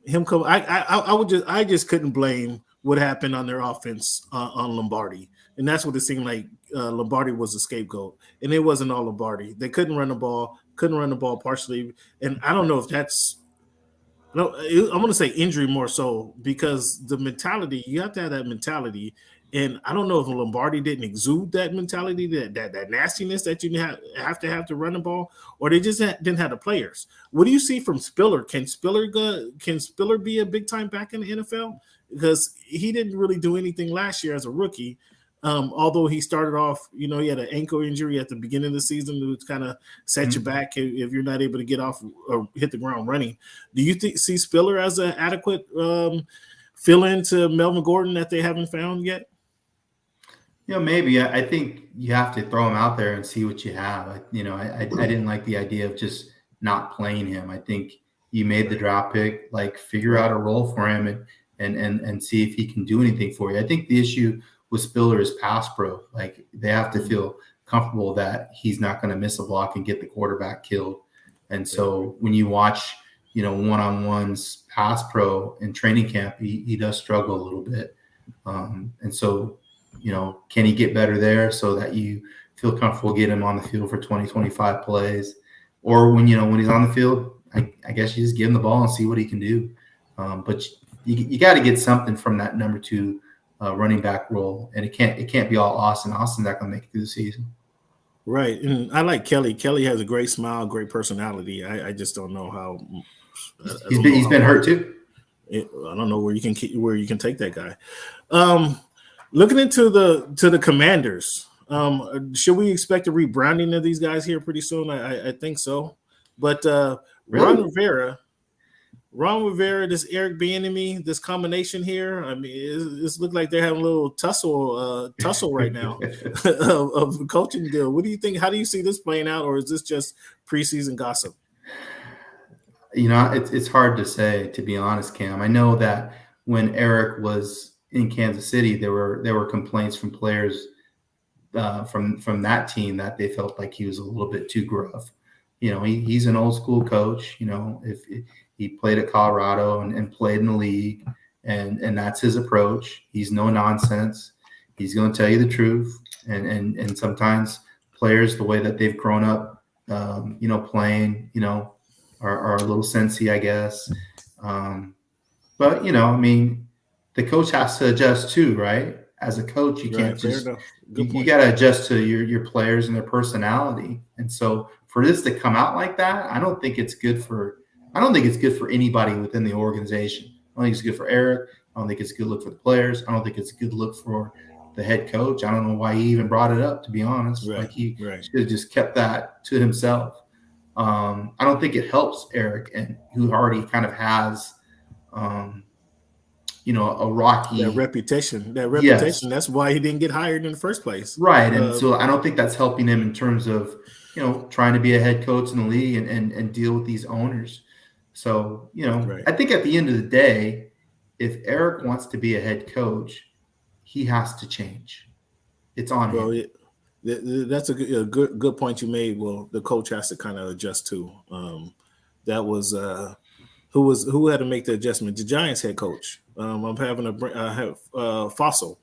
him come. I just couldn't blame what happened on their offense on Lombardi, and that's what it seemed like. Lombardi was a scapegoat, and it wasn't all Lombardi. They couldn't run the ball partially, and I don't know if that's. No, I'm going to say injury more so, because the mentality, you have to have that mentality. And I don't know if Lombardi didn't exude that mentality, that nastiness that you have to run the ball, or they just didn't have the players. What do you see from Spiller? Can Spiller be a big time back in the NFL? Because he didn't really do anything last year as a rookie. Although he started off, he had an ankle injury at the beginning of the season to kind of set you back if you're not able to get off or hit the ground running. Do you see Spiller as an adequate fill-in to Melvin Gordon that they haven't found yet? Maybe. I think you have to throw him out there and see what you have. I didn't like the idea of just not playing him. I think you made the draft pick, figure out a role for him and see if he can do anything for you. I think the issue with Spiller is pass pro. They have to feel comfortable that he's not going to miss a block and get the quarterback killed. And so when you watch, one-on-ones pass pro in training camp, he does struggle a little bit. And so, can he get better there so that you feel comfortable getting him on the field for 20, 25 plays? Or when he's on the field, I guess you just give him the ball and see what he can do. But you got to get something from that number 2 running back role, and it can't be all Austin. Austin's not going to make it through the season. Right, and I like Kelly. Kelly has a great smile, great personality. I just don't know how he's been hurt too. I don't know where you can take that guy. Looking into the Commanders, should we expect a rebranding of these guys here pretty soon? I think so, but Really? Ron Rivera, this Eric Bieniemy, this combination here. I mean, it's looked like they're having a little tussle right now of the coaching deal. What do you think? How do you see this playing out, or is this just preseason gossip? It's hard to say, to be honest, Cam. I know that when Eric was in Kansas City, there were complaints from players from that team that they felt like he was a little bit too gruff. He's an old school coach. If he played at Colorado and played in the league, and that's his approach. He's no nonsense. He's going to tell you the truth. And sometimes players, the way that they've grown up, playing, are a little sensey, I guess. But the coach has to adjust too, right? As a coach, you can't just you got to adjust to your players and their personality. And so for this to come out like that, I don't think it's good for anybody within the organization. I don't think it's good for Eric. I don't think it's a good look for the players. I don't think it's a good look for the head coach. I don't know why he even brought it up, to be honest. He should have just kept that to himself. I don't think it helps Eric, and who already kind of has a rocky reputation. Yes. That's why he didn't get hired in the first place. Right. And so I don't think that's helping him in terms of, trying to be a head coach in the league and deal with these owners. So, I think at the end of the day, if Eric wants to be a head coach, he has to change. It's on him. That's a good point you made. Well, the coach has to kind of adjust too. That was who had to make the adjustment? The Giants head coach. I'm having Fossil.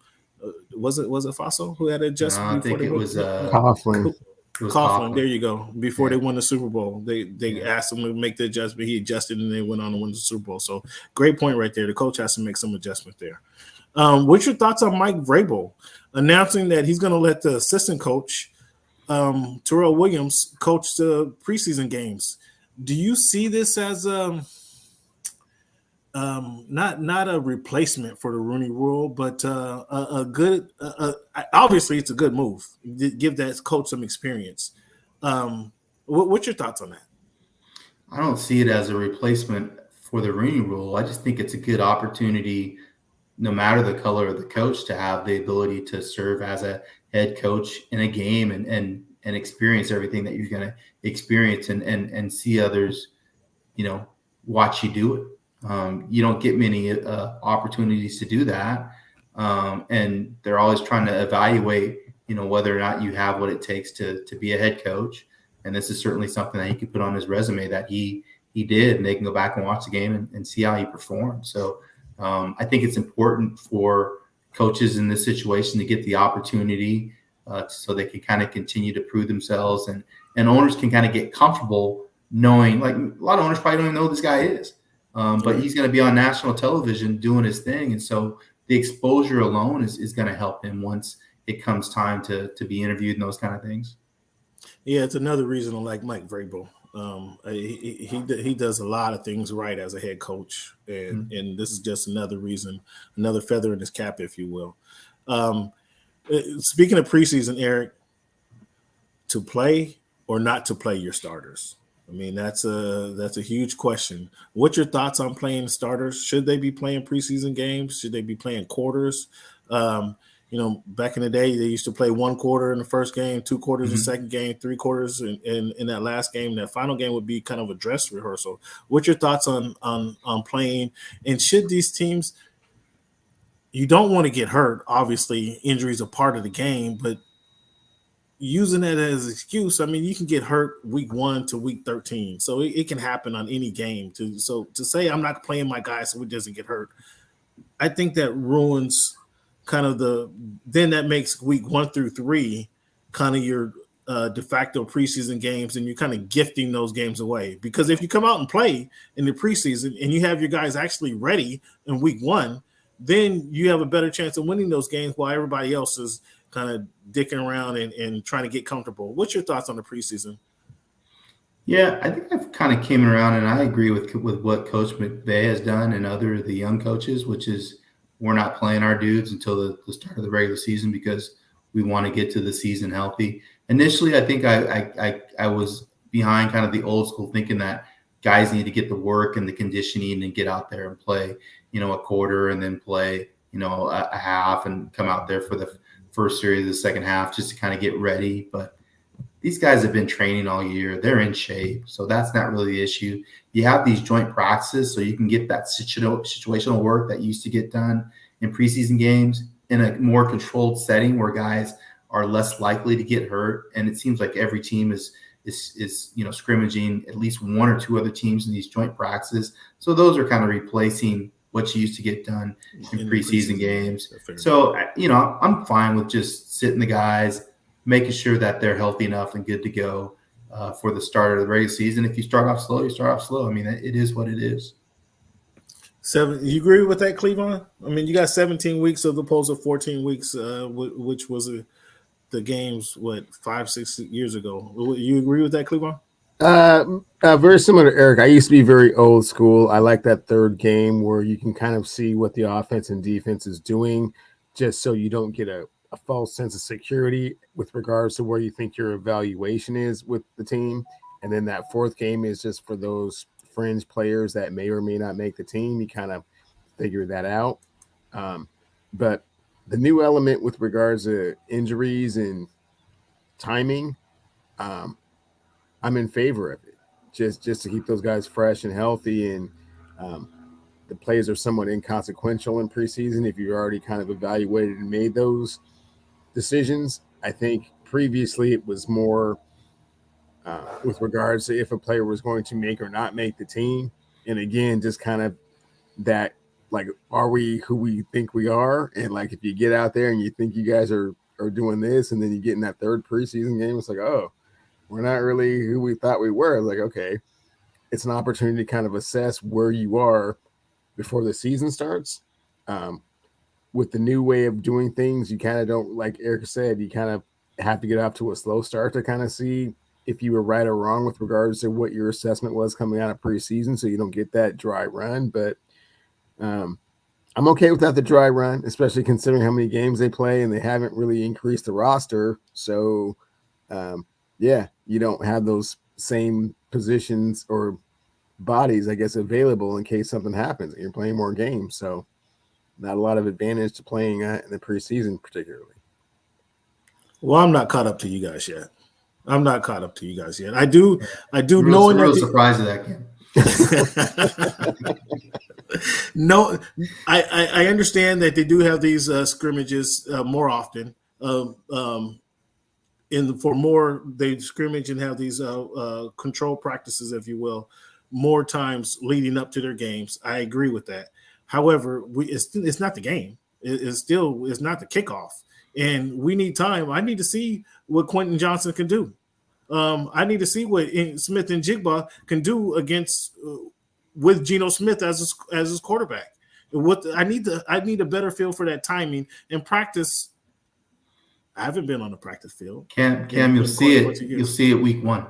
Was it Fossil who had to adjust? No, I think it was Coughlin. Coughlin. There you go. Before they won the Super Bowl, they asked him to make the adjustment. He adjusted, and they went on to win the Super Bowl. So great point right there. The coach has to make some adjustment there. What's your thoughts on Mike Vrabel announcing that he's going to let the assistant coach, Terrell Williams, coach the preseason games? Do you see this as not a replacement for the Rooney Rule, but a good? Obviously, it's a good move. Give that coach some experience. What's your thoughts on that? I don't see it as a replacement for the Rooney Rule. I just think it's a good opportunity, no matter the color of the coach, to have the ability to serve as a head coach in a game and experience everything that you're going to experience and see others, watch you do it. You don't get many opportunities to do that. And they're always trying to evaluate, whether or not you have what it takes to be a head coach. And this is certainly something that he could put on his resume that he did, and they can go back and watch the game and see how he performed. So I think it's important for coaches in this situation to get the opportunity so they can kind of continue to prove themselves, and owners can kind of get comfortable knowing, like, a lot of owners probably don't even know who this guy is, but he's going to be on national television doing his thing. And so the exposure alone is going to help him once it comes time to be interviewed and those kind of things. Yeah, it's another reason I like Mike Vrabel. He does a lot of things right as a head coach, and this is just another reason, another feather in his cap, if you will. Speaking of preseason, Eric, to play or not to play your starters? I mean, that's a huge question. What's your thoughts on playing starters? Should they be playing preseason games? Should they be playing quarters? Back in the day, they used to play one quarter in the first game, 2 quarters in the second game, 3 quarters in that last game. That final game would be kind of a dress rehearsal. What's your thoughts on playing? And should these teams – you don't want to get hurt. Obviously, injuries are part of the game, but using that as an excuse, I mean, you can get hurt week 1 to week 13. So it can happen on any game. So to say I'm not playing my guy so he doesn't get hurt, I think that ruins – kind of then that makes week 1 through 3 kind of your de facto preseason games, and you're kind of gifting those games away. Because if you come out and play in the preseason and you have your guys actually ready in week 1, then you have a better chance of winning those games while everybody else is kind of dicking around and trying to get comfortable. What's your thoughts on the preseason? Yeah, I think I've kind of came around, and I agree with what Coach McVay has done and other the young coaches, which is we're not playing our dudes until the start of the regular season because we want to get to the season healthy. Initially, I think I was behind kind of the old school thinking that guys need to get the work and the conditioning and get out there and play, a quarter and then play, a half and come out there for the first series of the second half just to kind of get ready. But these guys have been training all year. They're in shape. So that's not really the issue. You have these joint practices so you can get that situational work that used to get done in preseason games in a more controlled setting where guys are less likely to get hurt. And it seems like every team is scrimmaging at least 1 or 2 other teams in these joint practices. So those are kind of replacing what used to get done in preseason games. So, I'm fine with just sitting the guys, making sure that they're healthy enough and good to go for the start of the regular season. If you start off slow, you start off slow. I mean, it is what it is. You agree with that, Cleveland? I mean, you got 17 weeks as opposed to 14 weeks, which was the games, 5-6 years ago. You agree with that, Cleveland? Very similar to Eric. I used to be very old school. I like that third game where you can kind of see what the offense and defense is doing, just so you don't get a false sense of security with regards to where you think your evaluation is with the team. And then that fourth game is just for those fringe players that may or may not make the team. You kind of figure that out. But the new element with regards to injuries and timing, I'm in favor of it. Just to keep those guys fresh and healthy. And the plays are somewhat inconsequential in preseason if you've already kind of evaluated and made those decisions. I think previously it was more with regards to if a player was going to make or not make the team. And again, just kind of that, like, are we who we think we are? And like, if you get out there and you think you guys are doing this, and then you get in that third preseason game, it's like, oh, we're not really who we thought we were. It's like, okay, it's an opportunity to kind of assess where you are before the season starts. with the new way of doing things, you kind of don't, like Eric said, you kind of have to get off to a slow start to kind of see if you were right or wrong with regards to what your assessment was coming out of preseason, so you don't get that dry run. But I'm okay without the dry run, especially considering how many games they play and they haven't really increased the roster. So, yeah, you don't have those same positions or bodies, I guess, available in case something happens and you're playing more games. So not a lot of advantage to playing in the preseason particularly. Well, I'm not caught up to you guys yet. I do real, knowing real that surprised at that game. No, I understand that they do have these scrimmages more often. They scrimmage and have these control practices, if you will, more times leading up to their games. I agree with that. However, it's not the game. It's not the kickoff, and we need time. I need to see what Quentin Johnson can do. I need to see what Smith and Jigba can do against with Geno Smith as his quarterback. I need a better feel for that timing and practice. I haven't been on the practice field. Cam, you'll see it. You'll see it week 1.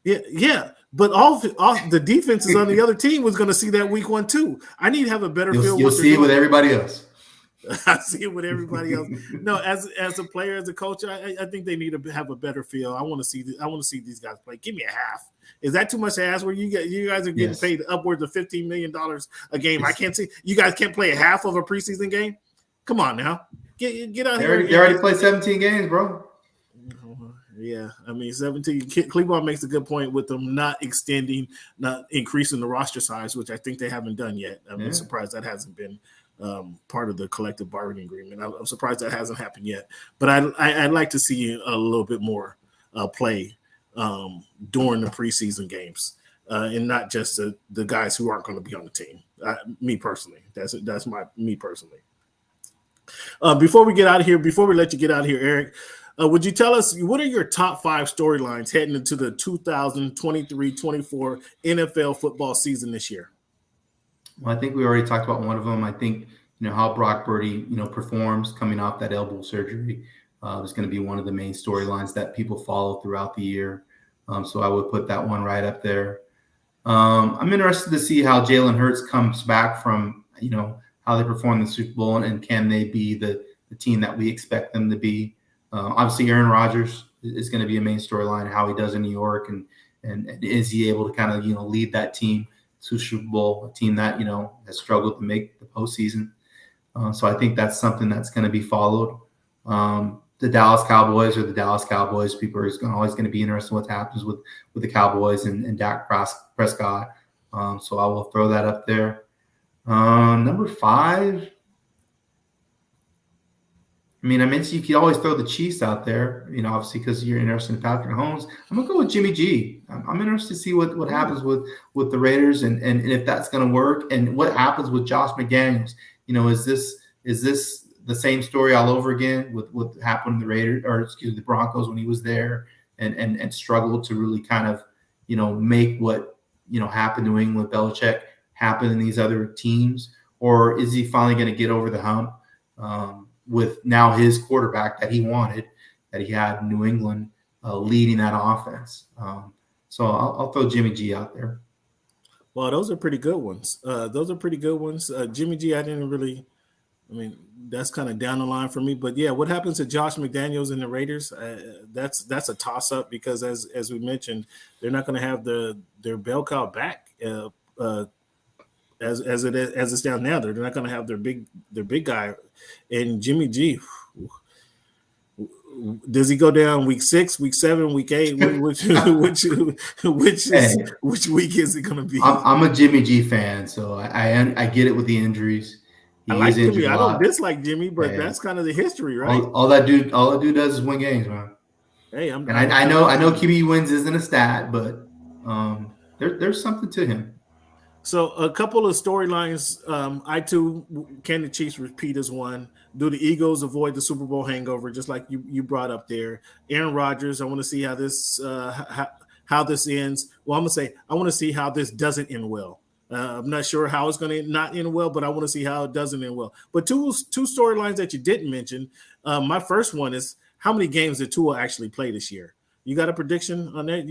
Yeah. But all the defenses on the other team was going to see that week 1 too. I need to have a better feel. You'll see it with everybody else. I see it with everybody else. No, as a player, as a coach, I think they need to have a better feel. I want to see these guys play. Give me a half. Is that too much to ask? Where you guys are getting paid upwards of $15 million a game? I can't see you guys can't play a half of a preseason game. Come on now, get out here. They already played 17 games, bro. Yeah, I mean 17. Cleveland makes a good point with them not increasing the roster size, which I think they haven't done yet. I'm surprised that hasn't been part of the collective bargaining agreement. I'm surprised that hasn't happened yet. But I'd like to see a little bit more play during the preseason games, and not just the guys who aren't going to be on the team. Me personally, that's me personally. Before we let you get out of here, Eric. Would you tell us what are your top 5 storylines heading into the 2023-24 NFL football season this year? Well, I think we already talked about one of them. I think how Brock Purdy performs coming off that elbow surgery is going to be one of the main storylines that people follow throughout the year. So I would put that one right up there. I'm interested to see how Jalen Hurts comes back from how they perform in the Super Bowl and can they be the team that we expect them to be. Obviously, Aaron Rodgers is going to be a main storyline, how he does in New York, and is he able to kind of lead that team to Super Bowl, a team that has struggled to make the postseason. So I think that's something that's going to be followed. The Dallas Cowboys are the Dallas Cowboys. People are always going to be interested in what happens with the Cowboys and Dak Prescott. So I will throw that up there. Number 5. I mean, I mentioned you can always throw the Chiefs out there, obviously because you're interested in Patrick Mahomes. I'm going to go with Jimmy G. I'm interested to see what happens with the Raiders and if that's going to work and what happens with Josh McDaniels. Is this the same story all over again with what happened to the Broncos when he was there and struggled to really kind of, make what, happened to New England, Belichick happen in these other teams? Or is he finally going to get over the hump? With now his quarterback that he wanted, that he had in New England, leading that offense. So I'll throw Jimmy G out there. Well, those are pretty good ones. Jimmy G, that's kind of down the line for me. But yeah, what happens to Josh McDaniels and the Raiders? That's a toss-up because as we mentioned, they're not going to have their bell cow back. As it's down now, they're not going to have their big guy, and Jimmy G. Does he go down week 6, week 7, week 8? Which week is it going to be? I'm a Jimmy G fan, so I get it with the injuries. I like Jimmy. I don't dislike Jimmy, but that's kind of the history, right? All that dude does is win games, man. Hey, I know QB wins isn't a stat, but there's something to him. So a couple of storylines. I too, can the Chiefs repeat as one? Do the Eagles avoid the Super Bowl hangover, just like you brought up there? Aaron Rodgers. I want to see how this ends. Well, I'm gonna say I want to see how this doesn't end well. I'm not sure how it's going to not end well, but I want to see how it doesn't end well. But two storylines that you didn't mention. My first one is how many games did Tua actually play this year? You got a prediction on that?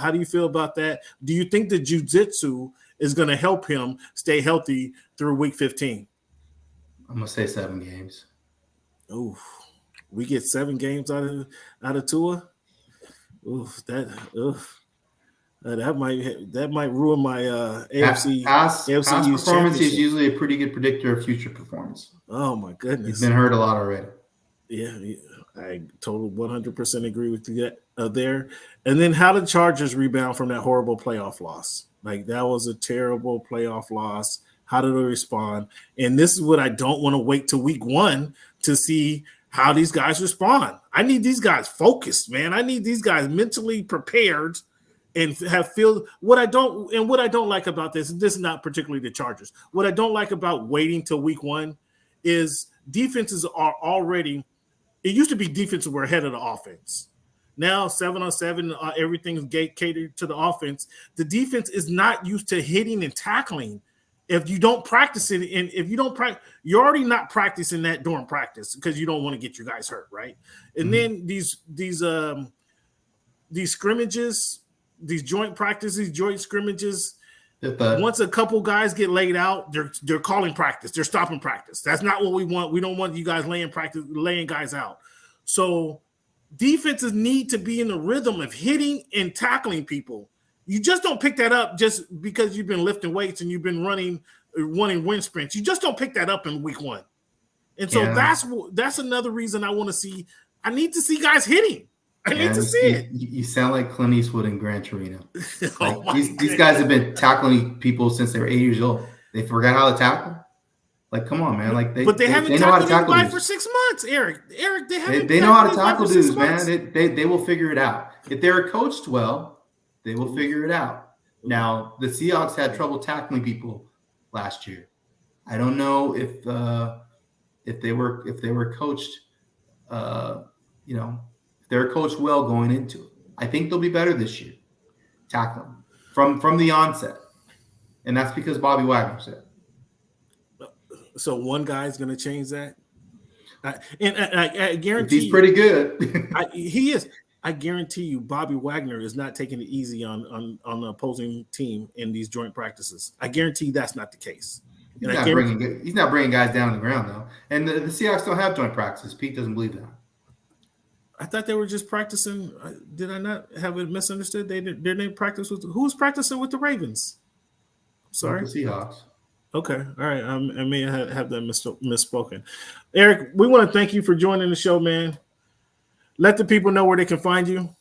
How do you feel about that? Do you think the jiu-jitsu is going to help him stay healthy through week 15? I'm gonna say 7 games. Oh, we get 7 games out of Tua. Oof, that might ruin my AFC. Past East performance is usually a pretty good predictor of future performance. Oh my goodness, he's been hurt a lot already. Yeah, I totally 100% agree with you there. And then how the Chargers rebound from that horrible playoff loss? Like, that was a terrible playoff loss. How do they respond? And this is what I don't want to wait till week 1 to see how these guys respond. I need these guys focused, man. I need these guys mentally prepared and what I don't like about this is not particularly the Chargers. What I don't like about waiting till week 1 is defenses are already. It used to be defenses were ahead of the offense. Now 7-on-7, everything's catered to the offense. The defense is not used to hitting and tackling. If you don't practice it, and if you don't practice, you're already not practicing that during practice because you don't want to get your guys hurt, right? And then these scrimmages, these joint practices, joint scrimmages. Once a couple guys get laid out, they're calling practice. They're stopping practice. That's not what we want. We don't want you guys laying guys out. So defenses need to be in the rhythm of hitting and tackling people. You just don't pick that up just because you've been lifting weights and you've been running wind sprints. You just don't pick that up in week 1. And so that's another reason I want to see. I need to see guys hitting. I need to see it. You sound like Clint Eastwood and Gran Torino. These guys have been tackling people since they were 8 years old. They forgot how to tackle. Like, come on, man. Like, they haven't know how to tackle anybody for 6 months, Eric. They know how to tackle dudes, man. They will figure it out. If they're coached well, they will figure it out. Now, the Seahawks had trouble tackling people last year. I don't know if they were coached, they're coached well going into it. I think they'll be better this year, tackling from the onset, and that's because Bobby Wagner said. So one guy's going to change that, and I guarantee he's pretty good. He is. I guarantee you, Bobby Wagner is not taking it easy on the opposing team in these joint practices. I guarantee that's not the case. He's not bringing guys down to the ground though, and the Seahawks don't have joint practices. Pete doesn't believe that. I thought they were just practicing. Did I not have it misunderstood? They practice with who's practicing with the Ravens? Sorry, the Seahawks. Okay, all right. I may have that misspoken. Eric, we want to thank you for joining the show, man. Let the people know where they can find you.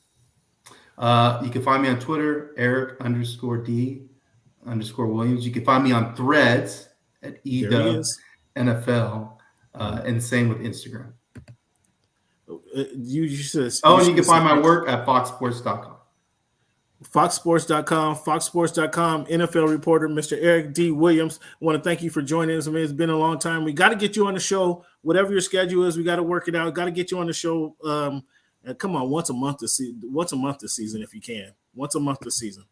You can find me on Twitter, Eric_D_Williams. You can find me on Threads at EWNFL, and same with Instagram. You should. And you can find my work at foxsports.com. Foxsports.com, NFL reporter, Mr. Eric D. Williams. I want to thank you for joining us. I mean, it's been a long time. We got to get you on the show. Whatever your schedule is, we got to work it out. Got to get you on the show. Come on, once a month this season if you can. Once a month this season.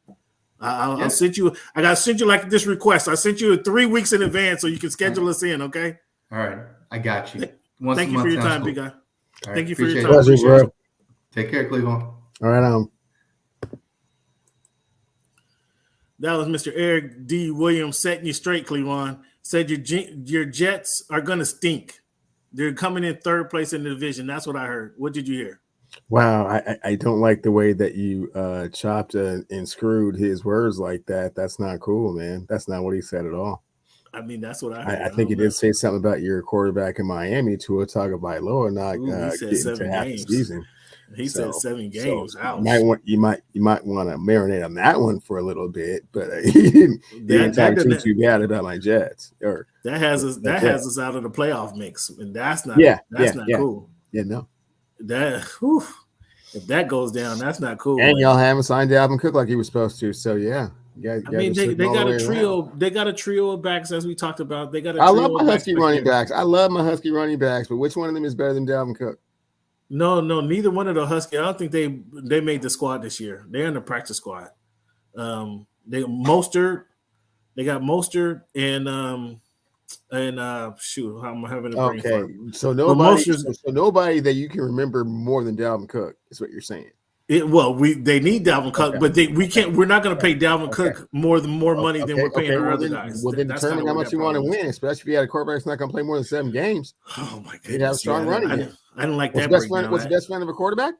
I'll send you. I got to send you like this request. I sent you 3 weeks in advance so you can schedule us in, okay? All right. I got you. Thank you for your time, big guy. Right, thank you for your time. Bro. Take care, Cleveland. All right. That was Mr. Eric D. Williams setting you straight, Cleveland. Said your Jets are going to stink. They're coming in 3rd place in the division. That's what I heard. What did you hear? Wow, I don't like the way that you chopped and screwed his words like that. That's not cool, man. That's not what he said at all. I mean, that's what I heard. I think he did say something about your quarterback in Miami, Tua Tagovailoa, not getting to half the season. He said 7 games. So you might want to marinate on that one for a little bit, but he didn't talk too bad about my Jets. Or that has us out of the playoff mix, and that's not cool. Yeah, no. If that goes down, that's not cool. And y'all haven't signed Dalvin Cook like he was supposed to, so yeah. I mean, they got a trio. Around. They got a trio of backs, as we talked about. They got. I love my Husky running backs. I love my Husky running backs, but which one of them is better than Dalvin Cook? No, neither one of the Husky. I don't think they made the squad this year. They're in the practice squad. They Mostert. They got Mostert and shoot, I'm having a brain fart. So nobody that you can remember more than Dalvin Cook is what you're saying. They need Dalvin Cook, but we're not going to pay Dalvin Cook more money than we're paying our other guys. Well, then determine how much you want to win, especially if you had a quarterback that's not going to play more than 7 games. Oh my goodness! You have a strong running game. I didn't like that. What's the best friend of a quarterback?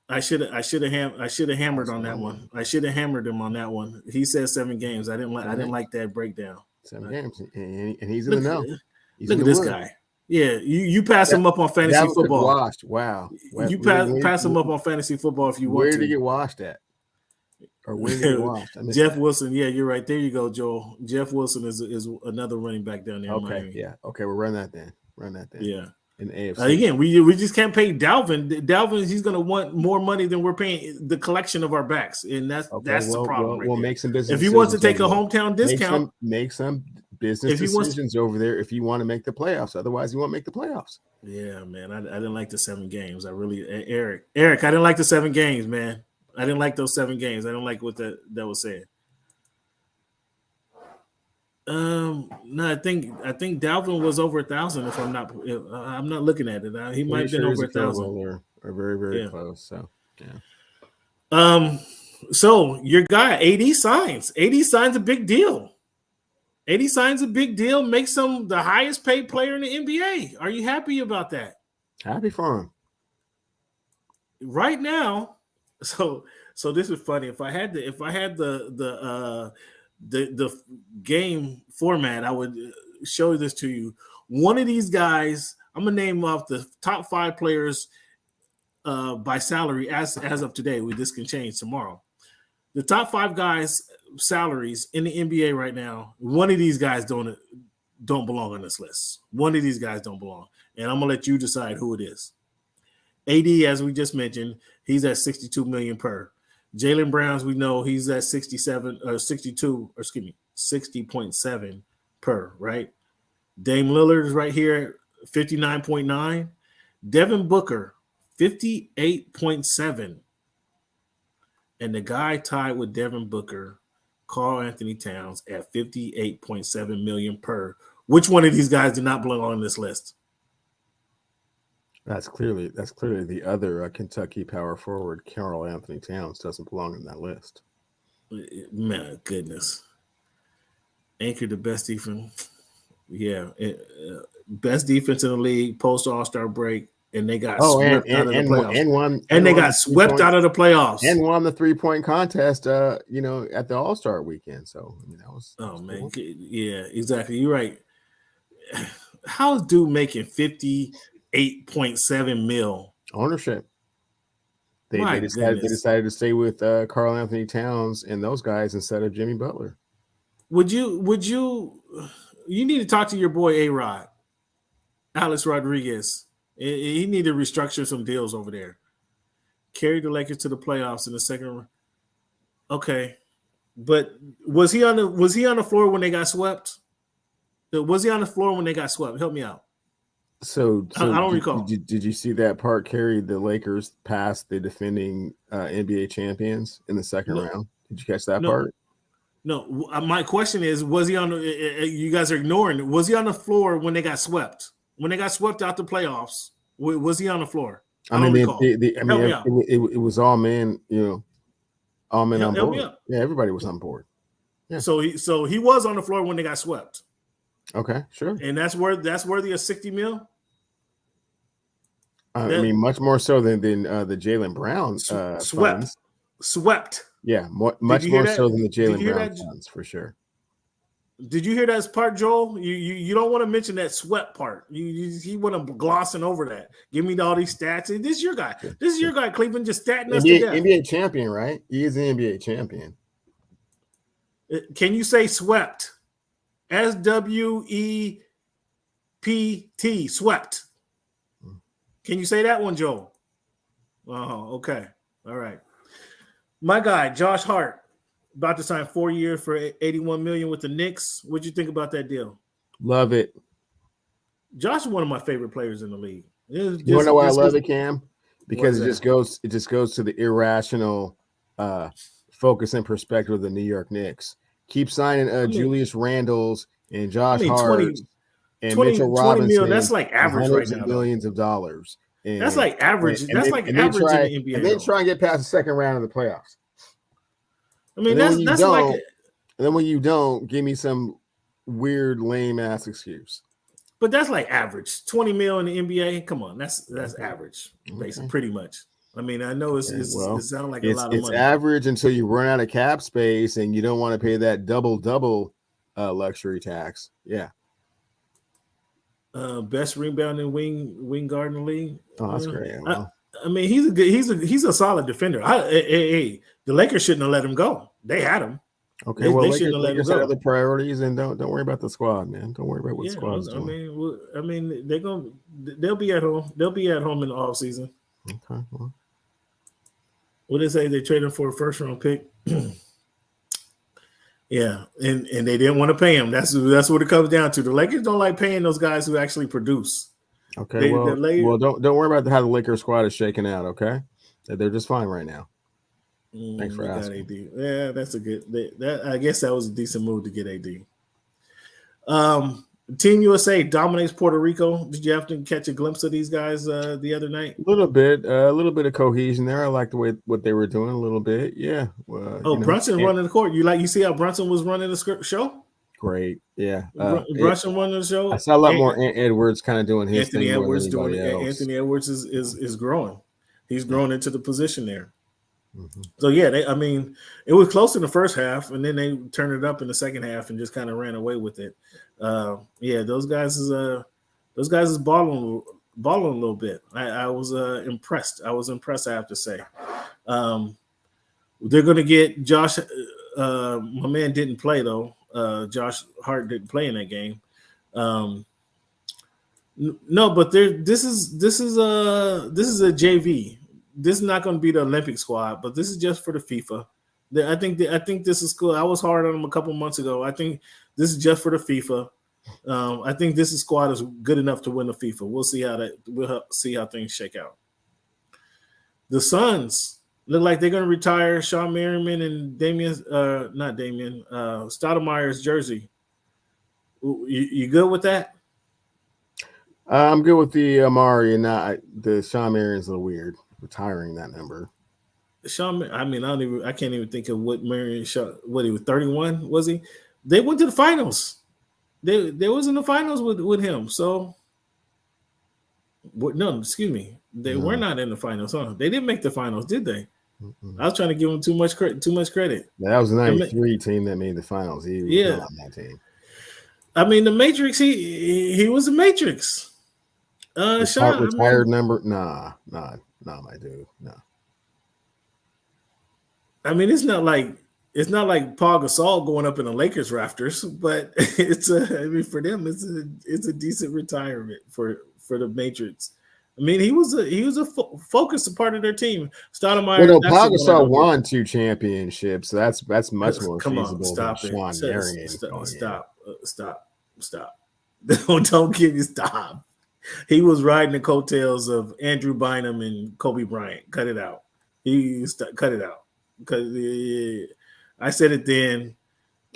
I should have hammered on that one. I should have hammered him on that one. He said 7 games. I didn't like that breakdown. 7 games, and he's in the know. Look at this guy. Yeah, you pass him up on fantasy football. Washed. Wow. You pass him up on fantasy football if you want to. Where did he get washed at? Or where did he get washed? Jeff Wilson. Yeah, you're right. There you go, Joel. Jeff Wilson is another running back down there. Okay, yeah. Okay, we'll run that then. Yeah. In the AFC. Again, we just can't pay Dalvin. Dalvin, he's going to want more money than we're paying the collection of our backs, and that's the problem. We'll make some business. If he wants to take a hometown discount, make some business decisions over there. If you want to make the playoffs, otherwise you won't make the playoffs. Yeah, man, I didn't like the 7 games. Eric, I didn't like the 7 games, man. I didn't like those 7 games. I didn't like what that was saying. No, I think Dalvin was over 1,000. If I'm not looking at it, he might have been over 1,000. Or very, very close. So yeah. So your guy AD signs. AD signs a big deal. AD signs a big deal. Makes him the highest paid player in the NBA. Are you happy about that? Happy for him. Right now. So this is funny. If I had the game format, I would show this to you. One of these guys, I'm gonna name off the top 5 players by salary as of today. This can change tomorrow. The top 5 guys' salaries in the NBA right now. One of these guys don't belong on this list. One of these guys don't belong, and I'm gonna let you decide who it is. AD, as we just mentioned, he's at $62 million per. Jaylen Brown, we know he's at 60.7 per, right? Dame Lillard is right here at 59.9. Devin Booker, 58.7. And the guy tied with Devin Booker, Karl Anthony Towns, at 58.7 million per. Which one of these guys did not belong on this list? That's clearly the other Kentucky power forward, Karl Anthony Towns, doesn't belong in that list. Man, goodness. Anchored the best defense. Yeah. Best defense in the league, post All-Star break, and they got swept out of the playoffs. They got swept out of the playoffs. And won the 3-point contest, at the All-Star weekend. So, that was man. Cool. Yeah, exactly. You're right. How's dude making 58.7 mil ownership? They decided to stay with Karl Anthony Towns and those guys instead of Jimmy Butler. You need to talk to your boy A-Rod, Alex Rodriguez. He need to restructure some deals over there. Carry the Lakers to the playoffs in the second round. Okay, but was he on the floor when they got swept? Was he on the floor when they got swept? Help me out. So I don't recall. Did you see that part carried the Lakers past the defending NBA champions in the second round? Did you catch that part? No. My question is, was he on? You guys are ignoring. Was he on the floor when they got swept? When they got swept out the playoffs, was he on the floor? It was all men. All men on board. Yeah, everybody was on board. Yeah. So he was on the floor when they got swept. Okay, sure. And that's worthy of 60 mil. Much more so than the Jaylen Brown swept. Yeah, much more so than the Jaylen Brown funds, for sure. Did you hear that part, Joel? You don't want to mention that sweat part. You want to glossing over that. Give me all these stats. This is your guy. This is your guy, Cleveland, just statting us to death. NBA champion, right? He is the NBA champion. Can you say swept? SWEPT, swept. Can you say that one, Joel? Oh, okay. All right. My guy, Josh Hart, about to sign 4 years for $81 million with the Knicks. What'd you think about that deal? Love it. Josh is one of my favorite players in the league. You want to know why I love it, Cam? Because it just goes to the irrational focus and perspective of the New York Knicks. Keep signing Julius Randles and Josh 20 Hart and 20 Mitchell 20 Robinson. mil, that's like average right hundreds now, of millions of dollars. And, that's like average. That's like average try, in the NBA. And then try and get past the second round of the playoffs. I mean, that's like. And then when you don't, give me some weird, lame ass excuse. But that's like average. 20 mil in the NBA. Come on, that's average, basically, pretty much. I mean, I know it sounds like a lot of money. It's average until you run out of cap space and you don't want to pay that double luxury tax. Yeah. Best rebounding wing guard in the league. Oh, that's great. Well, I mean, he's a solid defender. The Lakers shouldn't have let him go. They had him. Okay, Lakers had other priorities, and don't worry about the squad, man. Don't worry about what the squad's doing. I mean, they'll be at home. They'll be at home in the off season. Okay. Well. What did they say? They traded for a first round pick. Yeah, and they didn't want to pay him. That's what it comes down to. The Lakers don't like paying those guys who actually produce. Okay, don't worry about how the Lakers squad is shaking out. Okay, they're just fine right now. Thanks for asking. AD. Yeah, that's a good. I guess that was a decent move to get AD. Team USA dominates Puerto Rico. Did you have to catch a glimpse of these guys the other night? A little bit of cohesion there. I like the way what they were doing a little bit. Yeah. Brunson running the court. You see how Brunson was running the show? Great. Yeah. Brunson running the show. I saw a lot more Edwards kind of doing his Anthony thing. Edwards doing it. Anthony Edwards is growing. He's growing into the position there. Mm-hmm. So yeah, it was close in the first half, and then they turned it up in the second half and just kind of ran away with it. Those guys is balling a little bit. I was impressed. I have to say. They're going to get Josh. My man didn't play though. Josh Hart didn't play in that game. No, but this is a JV. This is not going to be the Olympic squad, but this is just for the FIFA. I think this is cool. I was hard on them a couple months ago. I think this is just for the FIFA. I think this squad is good enough to win the FIFA. We'll see how things shake out. The Suns look like they're going to retire Sean Merriman and Stoudemire's jersey. You good with that? I'm good with the Amari and not the Sean Marion's a little weird. Retiring that number. Sean, I can't even think of what Marion shot. What, he was 31? Was he? They went to the finals. They was in the finals with him. So, no, excuse me. They were not in the finals, huh? They didn't make the finals, did they? I was trying to give them too much credit. That was the 93 team that made the finals. He was on that team. I mean, the Matrix. He was a Matrix. Sean, retired number? Nah, my dude. No. I mean, it's not like Paul Gasol going up in the Lakers rafters, but for them, it's a decent retirement for the Matrix. I mean, he was a focused part of their team. Stoudemire. Well, no, Paul Gasol won 2 championships. So that's much more feasible than Sean Marion. Stop. Don't give me stop. He was riding the coattails of Andrew Bynum and Kobe Bryant. Cut it out. Cut it out. Because I said it then.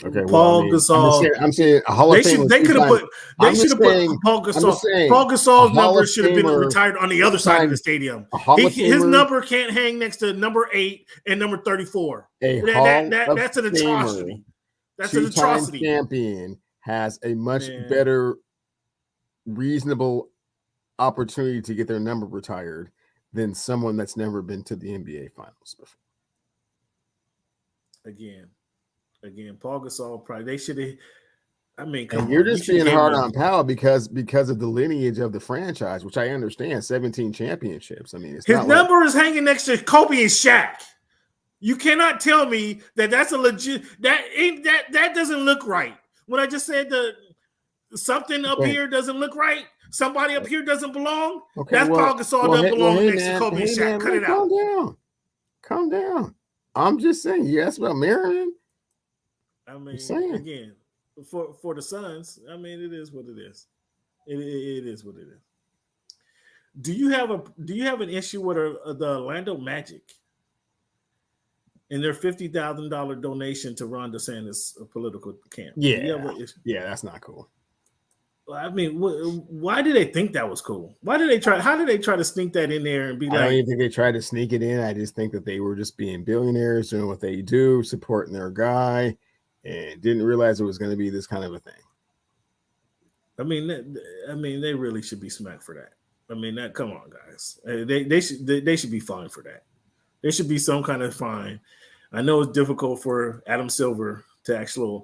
Okay, Paul Gasol. I'm saying a Hall of Fame. They should have put Paul Gasol. Paul Gasol's number should have been retired on the other side of the stadium. His number can't hang next to number 8 and number 34. That's an atrocity. That's an atrocity. Champion has a much better, reasonable opportunity to get their number retired than someone that's never been to the NBA Finals before. Again, Paul Gasol probably they should have. I mean, and you're just being hard on Powell because of the lineage of the franchise, which I understand. 17 championships. I mean, his number is hanging next to Kobe and Shaq. You cannot tell me that that's a legit. That doesn't look right. When I just said something up here doesn't look right. Somebody up here doesn't belong. Okay, that's Paul Gasol doesn't belong next to Kobe and Shaq. Cut it out. Calm down. I'm just saying. You asked about Marion. I mean, again, for the Suns, I mean, it is what it is. It is what it is. Do you have an issue with the Orlando Magic? and their $50,000 donation to Ron DeSantis political camp. Yeah, that's not cool. I mean, why do they think that was cool? Why did they try? How did they try to sneak that in there and be like? I don't even think they tried to sneak it in. I just think that they were just being billionaires, doing what they do, supporting their guy, and didn't realize it was going to be this kind of a thing. I mean, they really should be smacked for that. I mean, come on, guys. They should be fined for that. There should be some kind of fine. I know it's difficult for Adam Silver to actually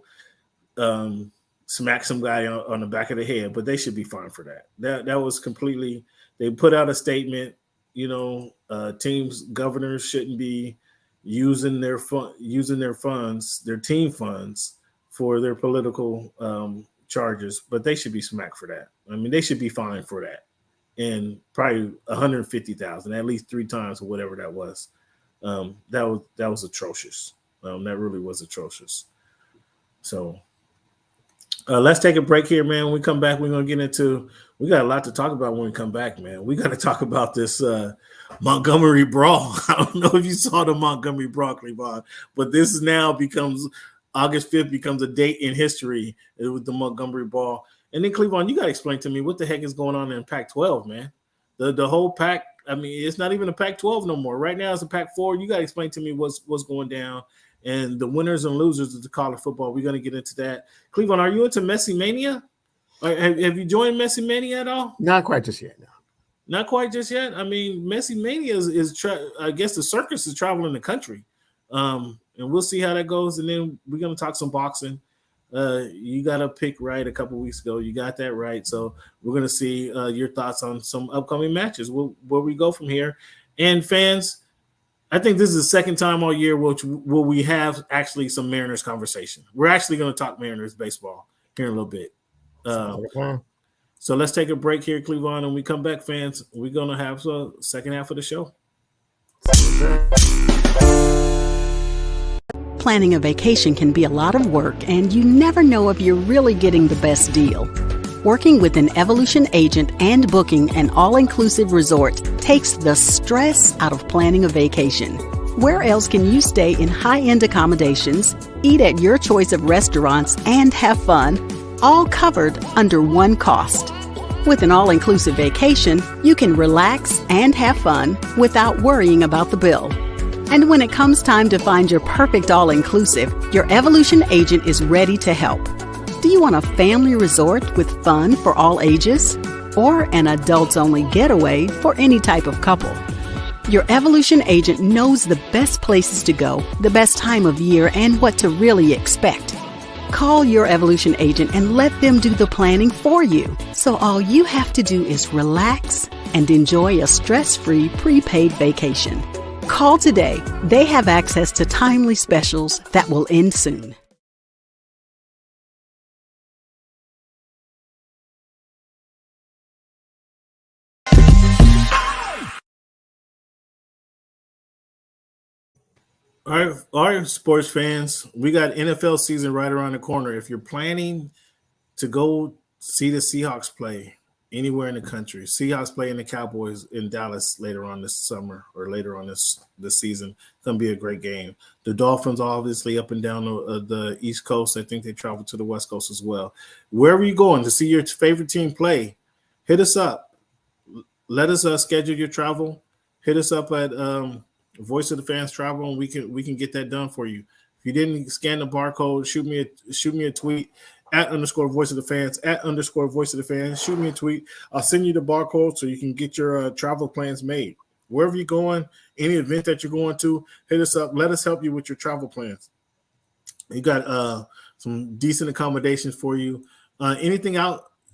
smack some guy on the back of the head, but they should be fined for that. That was completely. They put out a statement. Teams, governors shouldn't be using their funds, their team funds, for their political charges, but they should be smacked for that. I mean, they should be fined for that, and probably $150,000, at least 3 times or whatever that was. That was atrocious. That really was atrocious. So let's take a break here, man. When we come back, we're gonna get into. We got a lot to talk about when we come back, man. We got to talk about this Montgomery brawl. I don't know if you saw the Montgomery brawl, Cleavon, but this now becomes August 5th becomes a date in history with the Montgomery brawl. And then Cleavon, you got to explain to me what the heck is going on in Pac-12, man. The whole Pac. I mean, it's not even a Pac-12 no more. Right now, it's a Pac-4. You got to explain to me what's going down and the winners and losers of the college football. We're going to get into that. Cleavon, are you into Messi Mania? Have you joined Messi Mania at all? Not quite just yet, no. Not quite just yet. I mean, Messi Mania is I guess the circus is traveling the country, and we'll see how that goes. And then we're going to talk some boxing. You got a pick right a couple weeks ago. You got that right. So we're going to see your thoughts on some upcoming matches. Where we go from here. And fans, I think this is the second time all year where we have actually some Mariners conversation. We're actually going to talk Mariners baseball here in a little bit. So let's take a break here, Cleavon, and when we come back, fans, we're going to have the second half of the show. Planning a vacation can be a lot of work, and you never know if you're really getting the best deal. Working with an Evolution agent and booking an all-inclusive resort takes the stress out of planning a vacation. Where else can you stay in high-end accommodations, eat at your choice of restaurants, and have fun, all covered under one cost? With an all-inclusive vacation, you can relax and have fun without worrying about the bill. And when it comes time to find your perfect all-inclusive, your Evolution agent is ready to help. Do you want a family resort with fun for all ages? Or an adults-only getaway for any type of couple? Your Evolution agent knows the best places to go, the best time of year, and what to really expect. Call your Evolution agent and let them do the planning for you. So all you have to do is relax and enjoy a stress-free prepaid vacation. Call today. They have access to timely specials that will end soon. All right, sports fans, we got NFL season right around the corner. If you're planning to go see the Seahawks play anywhere in the country, Seahawks playing the Cowboys in Dallas later on this summer or later on this season, it's going to be a great game. The Dolphins obviously up and down the East Coast. I think they travel to the West Coast as well. Wherever you're going to see your favorite team play, hit us up. Let us schedule your travel. Hit us up at Voice of the Fans Travel, and we can get that done for you. If you didn't scan the barcode, shoot me a tweet at _Voice of the Fans, at _Voice of the Fans. Shoot me a tweet. I'll send you the barcode so you can get your travel plans made. Wherever you're going, any event that you're going to, hit us up. Let us help you with your travel plans. You got some decent accommodations for you. Anything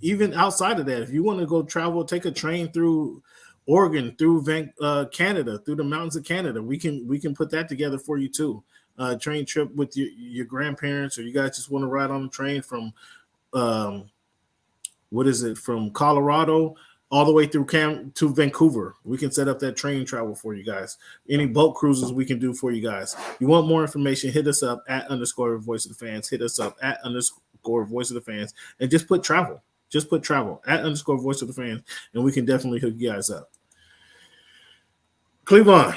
even outside of that, if you want to go travel, take a train through Oregon, through Canada, through the mountains of Canada. We can put that together for you too. Train trip with your grandparents, or you guys just want to ride on the train from from Colorado all the way through to Vancouver. We can set up that train travel for you guys. Any boat cruises we can do for you guys. You want more information, hit us up at _Voice of the Fans. Hit us up at _Voice of the Fans, and just put travel. Just put travel at _Voice of the Fans, and we can definitely hook you guys up. Cleavon,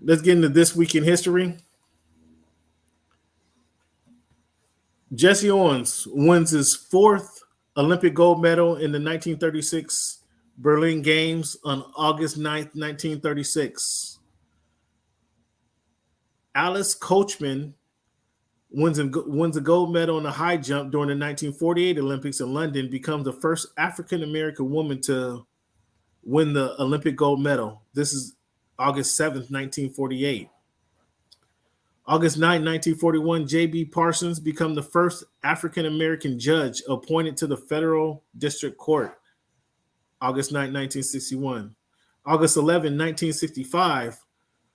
let's get into this week in history. Jesse Owens wins his 4th Olympic gold medal in the 1936 Berlin Games on August 9th, 1936. Alice Coachman wins a gold medal in the high jump during the 1948 Olympics in London, becomes the first African-American woman to win the Olympic gold medal. This is August 7th, 1948. August 9, 1941, J.B. Parsons became the first African-American judge appointed to the Federal District Court. August 9, 1961. August 11, 1965,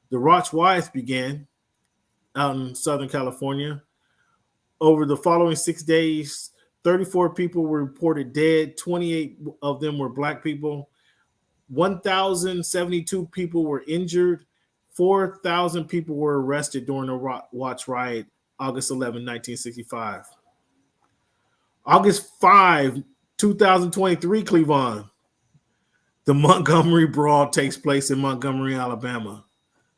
the Roch Riots began out in Southern California. Over the following 6 days, 34 people were reported dead. 28 of them were Black people. 1,072 people were injured. 4,000 people were arrested during the Roch Riot, August 11, 1965. August 5, 2023, Cleveland. The Montgomery Brawl takes place in Montgomery, Alabama.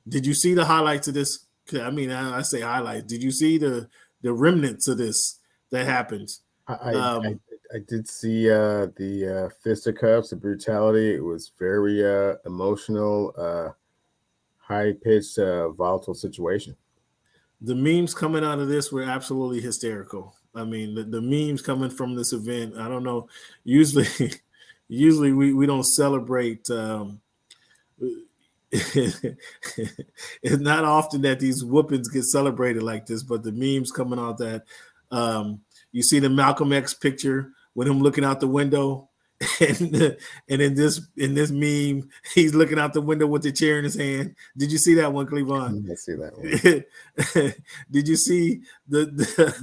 Did you see the highlights of this? I mean, I say highlights. Did you see the remnants of this that happened? I did see the fisticuffs, the brutality. It was very emotional, high-pitched, volatile situation. The memes coming out of this were absolutely hysterical. I mean, the memes coming from this event, I don't know. Usually we don't celebrate. It's not often that these whoopings get celebrated like this, but the memes coming out that you see the Malcolm X picture with him looking out the window, and in this meme, he's looking out the window with the chair in his hand. Did you see that one, Cleveland? I see that one. Did you see the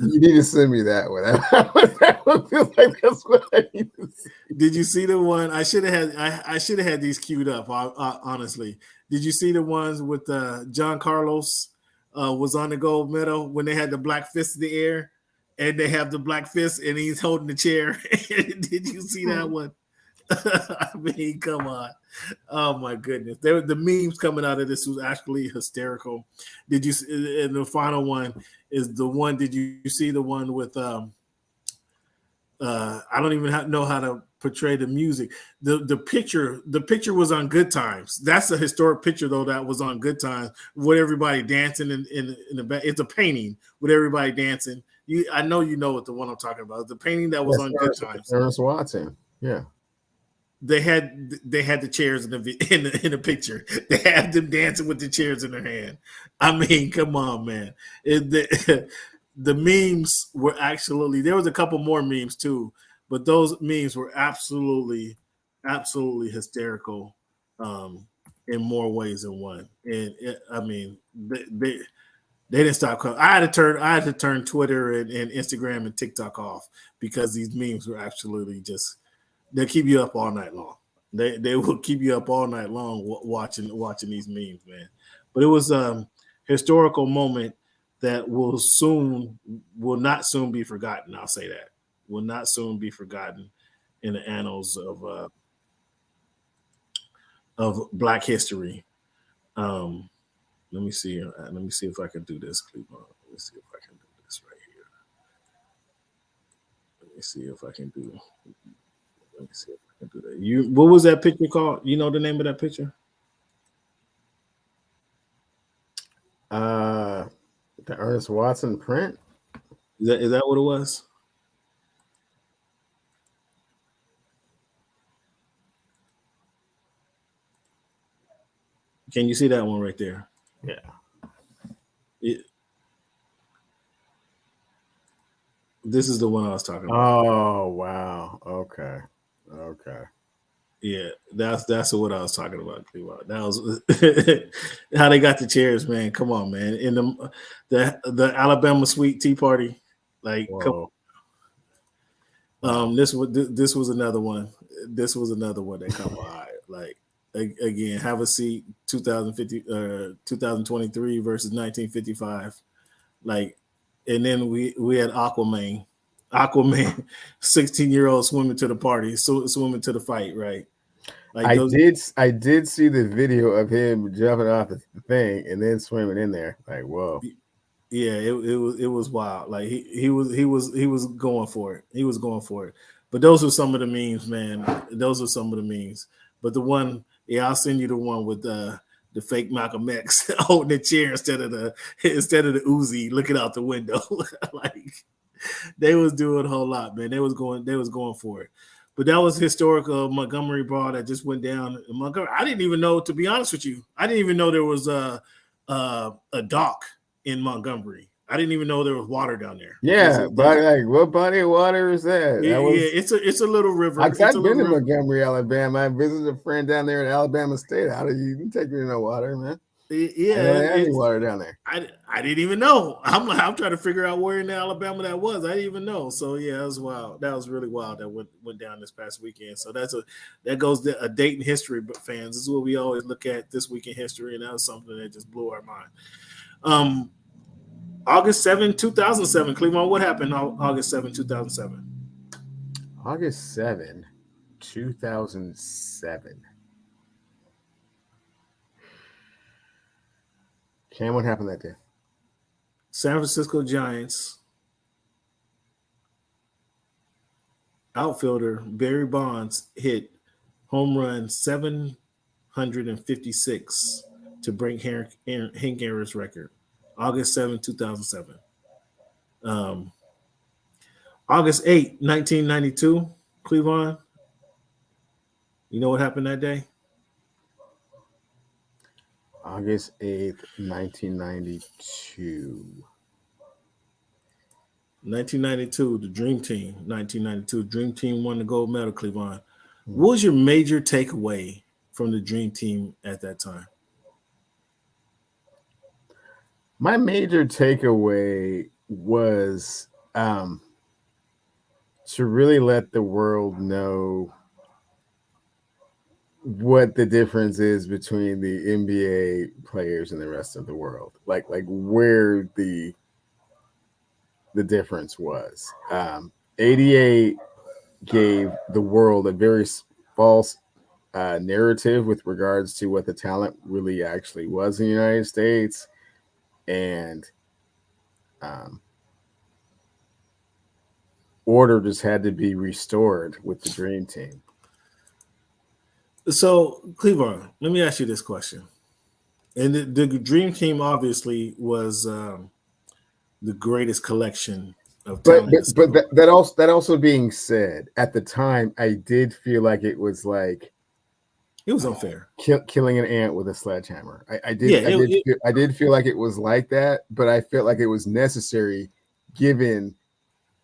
You need to send me that one. That one feels like that's what I need to see. Did you see the one? I should have had these queued up. Honestly, did you see the ones with John Carlos was on the gold medal when they had the black fist in the air, and they have the black fist and he's holding the chair? Did you see that one? I mean, come on! Oh my goodness, the memes coming out of this was actually hysterical. Did you? And the final one is the one. Did you see the one with? I don't even know how to portray the music. The picture was on Good Times. That's a historic picture though. That was on Good Times with everybody dancing in the back. It's a painting with everybody dancing. I know you know what the one I'm talking about. The painting that was on Good Times. Ernest Watson. Yeah. They had the chairs in the picture. They had them dancing with the chairs in their hand. I mean, come on, man. The memes were actually, there was a couple more memes too, but those memes were absolutely hysterical in more ways than one. And I mean, they didn't stop. I had to turn Twitter and Instagram and TikTok off because these memes were absolutely just. They'll keep you up all night long. They will keep you up all night long watching these memes, man. But it was a historical moment that will not soon be forgotten. I'll say that will not soon be forgotten in the annals of Black history. Let me see if I can do this, Cleveland. Let me see if I can do this right here. Let me see if I can do. Let me see if I can do that. What was that picture called? You know the name of that picture? The Ernest Watson print. Is that what it was? Can you see that one right there? Yeah. This is the one I was talking about. Oh wow. Okay. Yeah, that's what I was talking about. That was how they got the chairs, man. Come on, man. In the Alabama Sweet Tea Party, like, come on. This was another one. This was another one that caught my eye. Like, again, have a seat. 2023 versus 1955. Like, and then we had Aquaman, 16-year-old swimming to the party, swimming to the fight, right? Like I did see the video of him jumping off the thing and then swimming in there. Like, whoa. Yeah, it was wild. Like he was going for it. He was going for it. But those are some of the memes, man. Those are some of the memes. But the one, I'll send you the one with the fake Malcolm X holding the chair instead of the Uzi looking out the window. Like they was doing a whole lot, man. They was going for it. But that was historical Montgomery Brawl that just went down in Montgomery. I didn't even know, to be honest with you, I didn't even know there was a dock in Montgomery. I didn't even know there was water down there. Yeah, but like, what body of water is that? It's a little river. I've been to Montgomery, Alabama. I visited a friend down there in Alabama State. How do you take me to no water, man? Yeah, any water down there. I didn't even know. I'm trying to figure out where in Alabama that was. I didn't even know. So yeah, that was wild. That was really wild. That went down this past weekend. So that goes to a date in history, but fans, this is what we always look at this week in history, and that was something that just blew our mind. August 7, 2007. Cleveland, what happened on August 7, 2007? August 7, 2007. Cam, what happened that day? San Francisco Giants outfielder Barry Bonds hit home run 756 to break Hank Aaron's record. August 7, 2007. August 8, 1992, Cleveland. You know what happened that day? August 8th, 1992. 1992, the Dream Team. 1992, Dream Team won the gold medal, Cleveland. What was your major takeaway from the Dream Team at that time? My major takeaway was to really let the world know what the difference is between the NBA players and the rest of the world. Like where the difference was. 88 gave the world a very false narrative with regards to what the talent really actually was in the United States. And order just had to be restored with the Dream Team. So, Cleveland, let me ask you this question. And the Dream Team obviously was the greatest collection of talent. But that also being said, at the time, I did feel like it was like it was unfair. Killing an ant with a sledgehammer. I did feel like it was like that, but I felt like it was necessary given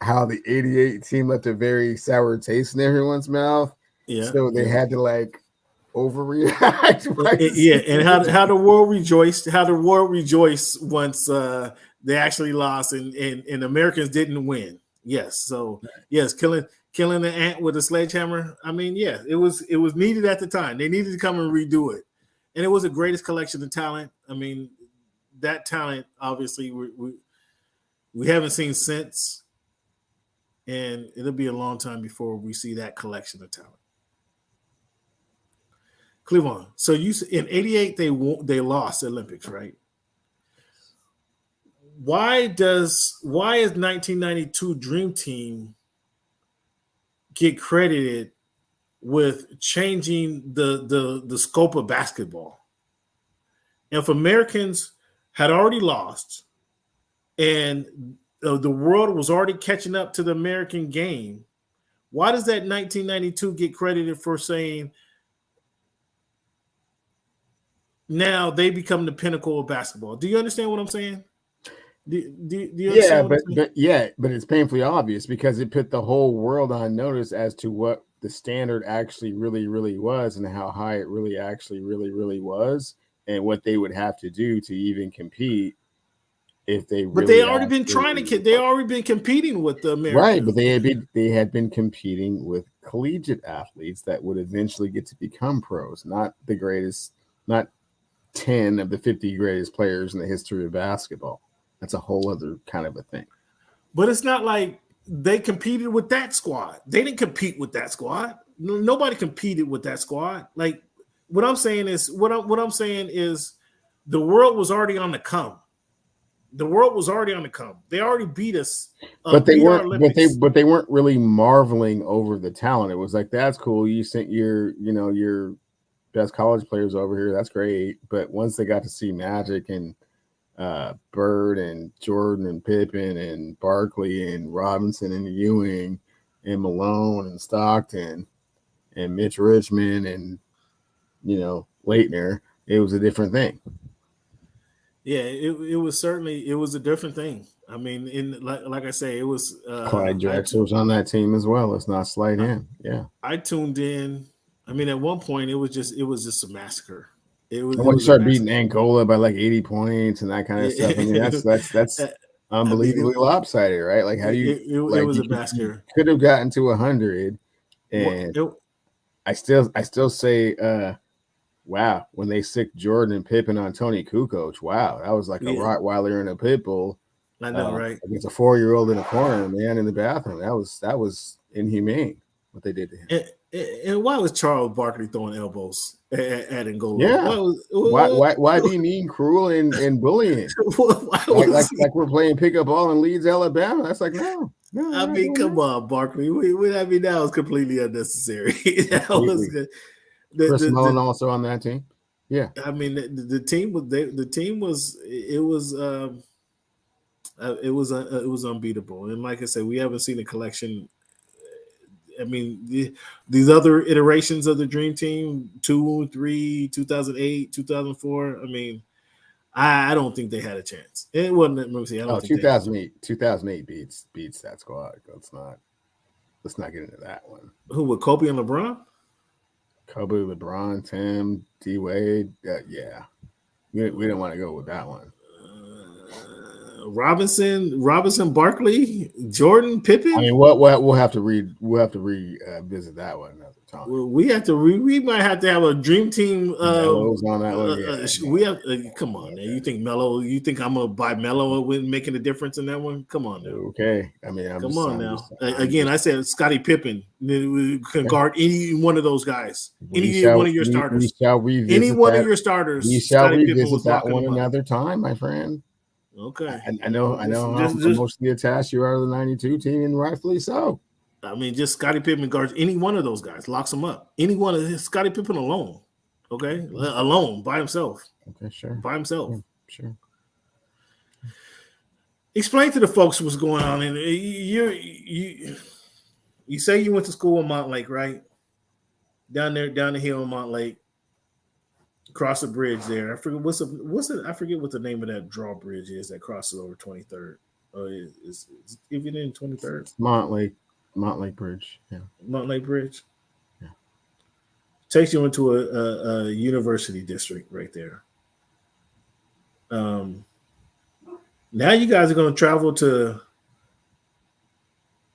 how the 88 team left a very sour taste in everyone's mouth. Yeah. So they had to like overreact. And how the world rejoiced. How the world rejoiced once they actually lost and Americans didn't win. Yes. So yes, killing the ant with a sledgehammer. I mean, yeah, it was needed at the time. They needed to come and redo it, and it was the greatest collection of talent. I mean, that talent obviously we haven't seen since, and it'll be a long time before we see that collection of talent. Cleveland. So in '88 they lost the Olympics, right? Why is 1992 Dream Team get credited with changing the scope of basketball? If Americans had already lost and the world was already catching up to the American game, why does that 1992 get credited for saying now they become the pinnacle of basketball? Do you understand what I'm saying? Do you understand but it's painfully obvious because it put the whole world on notice as to what the standard actually really, really was and how high it really actually really, really was and what they would have to do to even compete if they really. But they already been they already been competing with the Americans. Right, but they had been competing with collegiate athletes that would eventually get to become pros, not the greatest, not 10 of the 50 greatest players in the history of basketball. That's a whole other kind of a thing. But it's not like they competed with that squad. They didn't compete with that squad. nobody competed with that squad. Like what I'm saying is the world was already on the come. The world was already on the come. They already beat us. But they weren't. But they weren't really marveling over the talent. It was like, that's cool. You sent your best college players over here. That's great. But once they got to see Magic and Bird and Jordan and Pippen and Barkley and Robinson and Ewing and Malone and Stockton and Mitch Richmond and Leitner, it was a different thing. Yeah, it was certainly a different thing. I mean, like I say, it was Clyde Drexler was on that team as well. Let's not slight him. Yeah, I tuned in. I mean, at one point it was just a massacre. When you start beating Angola by like 80 points and that kind of stuff, I mean, that's unbelievably lopsided, right? Like, how do you? It was a massacre. Could have gotten to 100, and I still say, wow, when they sicked Jordan and Pippen on Tony Kukoc, wow, that was like a Rottweiler and a pit bull. I know, right? Against a 4-year-old in a corner, man, in the bathroom. That was inhumane what they did to him. And why was Charles Barkley throwing elbows at Angola? Yeah. Why be mean, cruel, and bullying? like we're playing pickup ball in Leeds, Alabama. That's like, no. I mean, come on, Barkley. That was completely unnecessary. That was good. Chris Mullin also on that team. Yeah. I mean, the team was unbeatable. And like I said, we haven't seen a collection. I mean, these other iterations of the Dream Team, 2, 3, 2008, 2004. I mean, I don't think they had a chance. It wasn't. Let me see. I don't think 2008 beats that squad. Let's not get into that one. Who, with Kobe and LeBron? Kobe, LeBron, Tim, D Wade. Yeah, we didn't want to go with that one. Robinson, Barkley, Jordan, Pippen. I mean, we'll have to revisit that one another time. Well, we might have to have a Dream Team. Melo's on that one. We have. Come on, man. You think Melo? You think I'm gonna buy Melo with making a difference in that one? Come on now. Okay. I mean, Again, I said Scottie Pippen can guard any one of those guys. One of your starters. We shall revisit any one of your starters. We shall revisit that one another time, my friend. Okay. I know how emotionally attached you are to the 92 team, and rightfully so. I mean, just Scottie Pippen guards any one of those guys, locks them up. Any one of Scottie Pippen alone. Okay? Alone, by himself. Okay, sure. By himself. Yeah, sure. Explain to the folks what's going on. And you say you went to school in Montlake, right? Down the hill in Montlake. Cross the bridge there. I forget I forget what the name of that drawbridge is that crosses over 23rd. Is it in 23rd? Montlake Bridge. Yeah. Montlake Bridge. Yeah. Takes you into a university district right there. Now you guys are going to travel to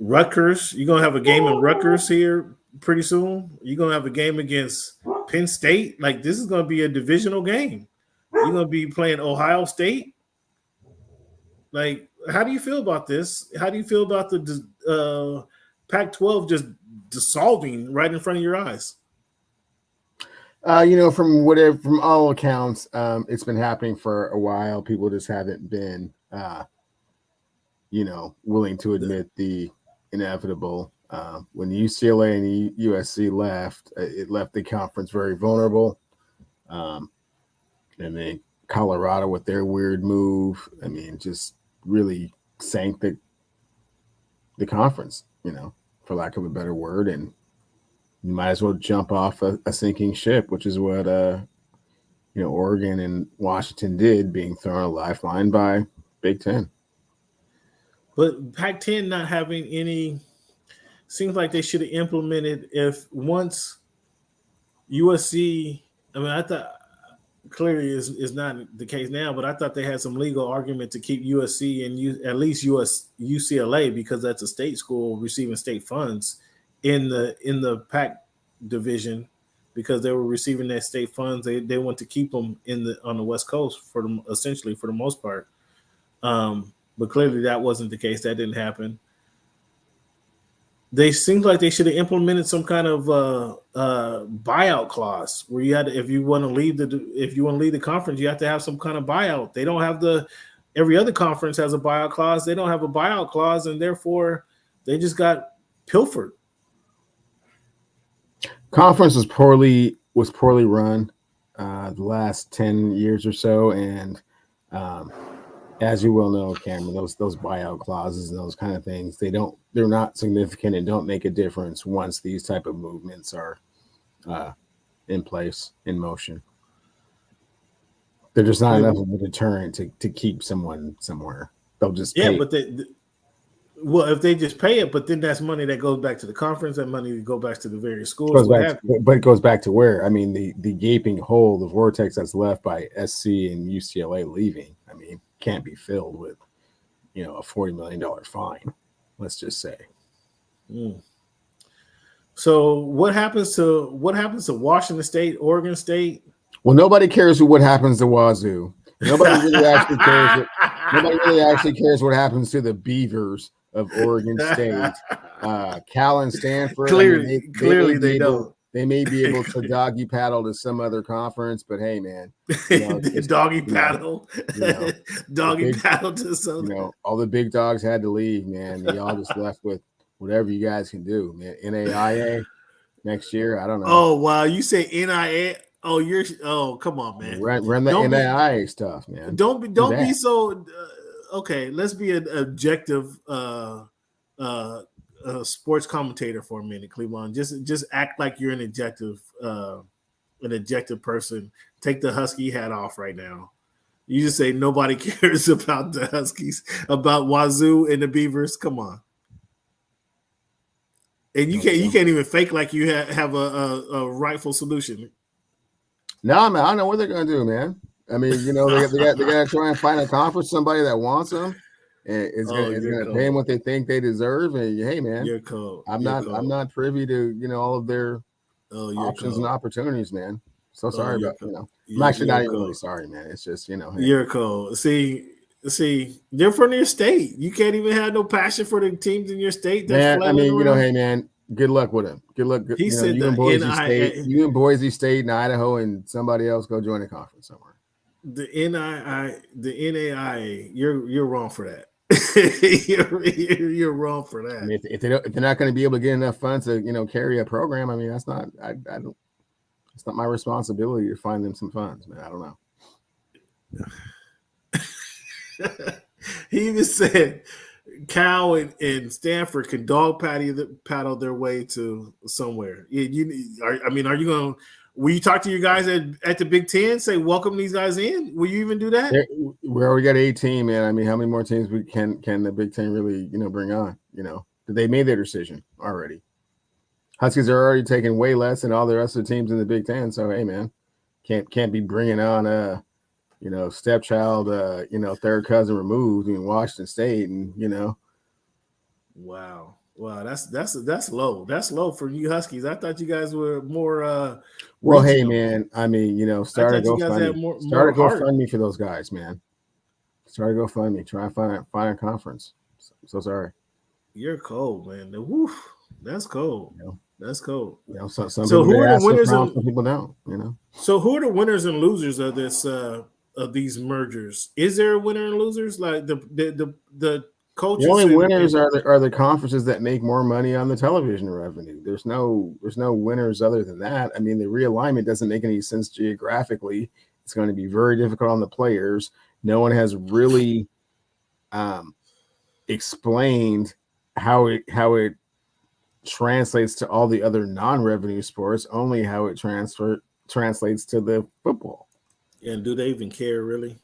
Rutgers. You're going to have a game in Rutgers here pretty soon. You're going to have a game against Penn State. Like, this is going to be a divisional game. You're going to be playing Ohio State. Like, how do you feel about this? How do you feel about the Pac-12 just dissolving right in front of your eyes? From all accounts, it's been happening for a while. People just haven't been, willing to admit the inevitable. When UCLA and USC left, it left the conference very vulnerable. And then Colorado with their weird move, I mean, just really sank the conference, for lack of a better word. And you might as well jump off a sinking ship, which is what Oregon and Washington did, being thrown a lifeline by Big Ten. But Pac-10 not having any, seems like they should have implemented if once USC, I mean, I thought clearly is not the case now, but I thought they had some legal argument to keep USC and at least UCLA, because that's a state school receiving state funds in the Pac division, because they were receiving that state funds. They want to keep them on the West Coast for the most part. But clearly that wasn't the case. That didn't happen. they seem like they should have implemented some kind of buyout clause where you had to, if you want to leave the conference, you have to have some kind of buyout. They don't have every other conference has a buyout clause. They don't have a buyout clause, and therefore they just got pilfered. Conference was poorly run the last 10 years or so, and as you well know, Cameron, those buyout clauses and those kind of things, they're not significant and don't make a difference once these type of movements are in place, in motion. They're just not enough of a deterrent to keep someone somewhere. They'll just pay. But if they just pay it, but then that's money that goes back to the conference, that money that goes back to the various schools. But it goes back to where? I mean, the gaping hole, the vortex that's left by SC and UCLA leaving, I mean, can't be filled with, a $40 million fine. Let's just say. So what happens to Washington State, Oregon State? Well, nobody cares what happens to Wazoo. Nobody really actually cares. Nobody really actually cares what happens to the Beavers of Oregon State. Cal and Stanford. Clearly, they don't. They may be able to doggy paddle to some other conference, but hey, man, doggy paddle to some. All the big dogs had to leave, man. Y'all just left with whatever you guys can do, man. NAIA next year, I don't know. Oh wow, you say NIA? Oh, come on, man. Run the NAIA stuff, man. Don't be so. Okay, let's be an objective sports commentator for a minute, Cleveland. Just act like you're an objective person. Take the Husky hat off right now. You just say nobody cares about the Huskies, about Wazoo and the Beavers. Come on. And you can't even fake like you have a rightful solution. No, man, I don't know what they're gonna do, man. I mean, they gotta try and find a conference, somebody that wants them, and it's gonna pay them what they think they deserve. And hey, man, you're cold. I'm not privy to all of their options and opportunities, man. So sorry about I'm actually not even really sorry, man. It's just hey. You're cold. See, they're from your state. You can't even have no passion for the teams in your state. Man, I mean, hey, man. Good luck with him. Good luck. He said you and Boise State and Idaho and somebody else go join a conference somewhere. The NAIA, you're wrong for that. you're wrong for that. I mean, if they're not going to be able to get enough funds to carry a program, I mean, that's not. I don't. It's not my responsibility to find them some funds, man. I don't know. He even said Cal and Stanford can dog paddle their way to somewhere. Are you going to? Will you talk to your guys at the Big Ten? Say welcome these guys in. Will you even do that? We already got 18, man. I mean, how many more teams can the Big Ten really bring on? They made their decision already. Huskies are already taking way less than all the rest of the teams in the Big Ten. So hey, man, can't be bringing on stepchild, third cousin removed in Washington State, and Wow, that's low. That's low for you Huskies. I thought you guys were more. Well, hey, man. I mean, start a GoFundMe for those guys, man. Start a GoFundMe. Try and find a conference. So sorry. You're cold, man. That's cold. That's cold. So who are the winners? Some people don't. So who are the winners and losers of this? Of these mergers, is there a winner and losers? Like the coaches. The only winners are the conferences that make more money on the television revenue. There's no winners other than that. I mean, the realignment doesn't make any sense geographically. It's going to be very difficult on the players. No one has really explained how it translates to all the other non-revenue sports. Only how it translates to the football. And do they even care, really?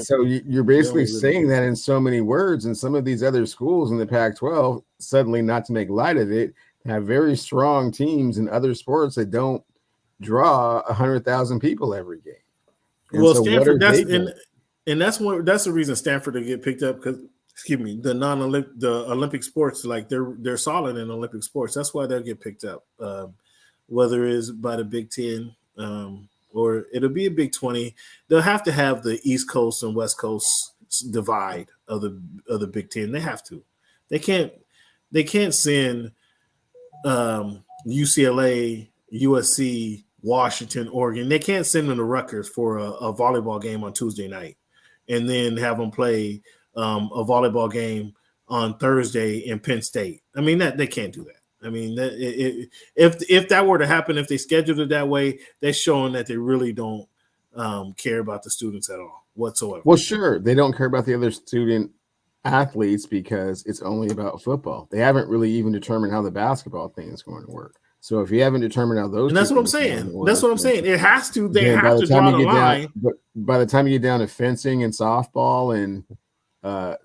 So you're basically saying that in so many words, and some of these other schools in the Pac-12, suddenly, not to make light of it, have very strong teams in other sports that don't draw 100,000 people every game. And well, so Stanford, that's the reason Stanford will get picked up, because the Olympic sports, like they're solid in Olympic sports. That's why they'll get picked up, whether it is by the Big Ten. Or it'll be a Big 20. They'll have to have the East Coast and West Coast divide of the Big Ten. They have to. They can't. they can't send UCLA, USC, Washington, Oregon. They can't send them to Rutgers for a volleyball game on Tuesday night, and then have them play a volleyball game on Thursday in Penn State. I mean, that they can't do that. I mean, if that were to happen, if they scheduled it that way, they're showing that they really don't care about the students at all whatsoever. Well, sure, they don't care about the other student athletes because it's only about football. They haven't really even determined how the basketball thing is going to work. So if you haven't determined how those, and that's what I'm saying. That's what I'm saying. It has to. They have to draw the line. But by the time you get down to fencing and softball and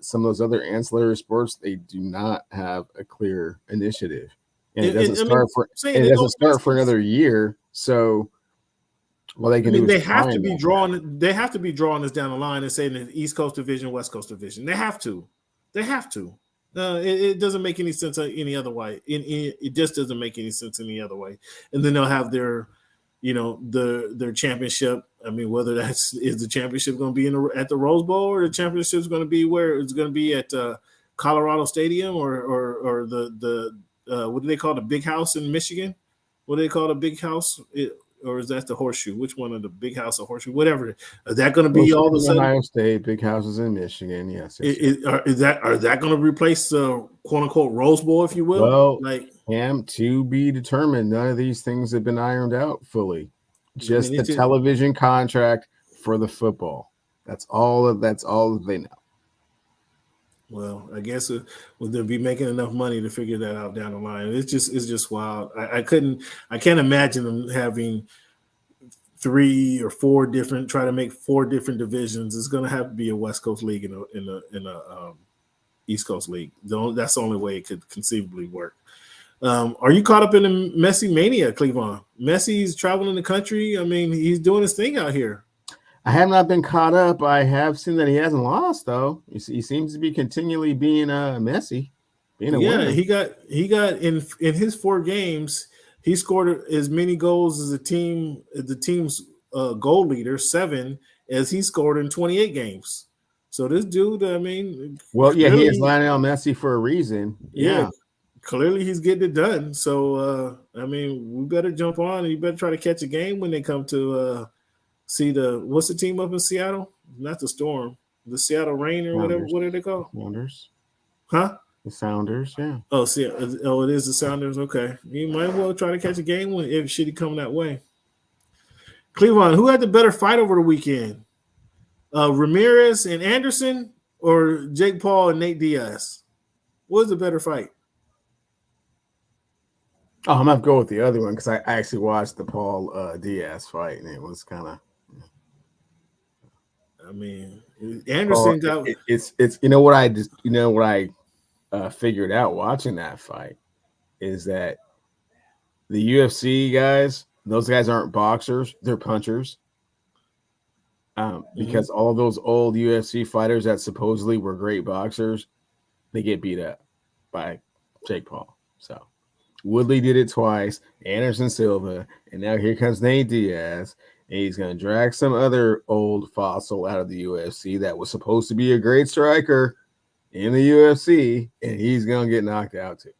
some of those other ancillary sports, they do not have a clear initiative. And it doesn't start for another year. So, well, they can. They have to be drawing. They have to be drawing this down the line and saying the East Coast Division, West Coast Division. They have to. They have to. It doesn't make any sense any other way. It just doesn't make any sense any other way. And then they'll have their, their championship. I mean, whether is the championship going to be at the Rose Bowl, or the championship is going to be where it's going to be at Colorado Stadium, or the what do they call the Big House in Michigan? What do they call the Big House? Or is that the Horseshoe? Which one of the Big House or Horseshoe? Whatever. Is that going to be all of a sudden? Ohio State, Big Houses in Michigan. Yes. Are that going to replace the quote unquote Rose Bowl, if you will? Well, to be determined. None of these things have been ironed out fully. Just the television contract for the football. That's all they know. Well, I guess will they be making enough money to figure that out down the line? It's just wild. I can't imagine them having 3 or 4 different, try to make 4 different divisions. It's going to have to be a West Coast league in a East Coast league. That's the only way it could conceivably work. Are you caught up in the Messi mania, Cleavon? Messi's traveling the country. I mean, he's doing his thing out here. I have not been caught up. I have seen that he hasn't lost, though. He seems to be continually being Messi, being a winner. He got in his 4 games. He scored as many goals as the team's goal leader, 7, as he scored in 28 games. So this dude, I mean, he is Lionel Messi for a reason. Yeah, clearly he's getting it done. So I mean, we better jump on, and you better try to catch a game when they come to. See what's the team up in Seattle? Not the Storm, the Seattle Rain or whatever. What are they called? Sounders. Huh? The Sounders, yeah. Oh, it is the Sounders. Okay, you might well try to catch a game if shitty come that way. Cleveland, who had the better fight over the weekend? Ramirez and Anderson, or Jake Paul and Nate Diaz? What was the better fight? Oh, I'm gonna go with the other one because I actually watched the Paul Diaz fight, and it was kind of. I mean, Anderson got it's what I figured out watching that fight is that the UFC guys, those guys aren't boxers, they're punchers. Because all of those old UFC fighters that supposedly were great boxers, they get beat up by Jake Paul. So Woodley did it twice, Anderson Silva, and now here comes Nate Diaz. And he's going to drag some other old fossil out of the UFC that was supposed to be a great striker in the UFC, and he's going to get knocked out too.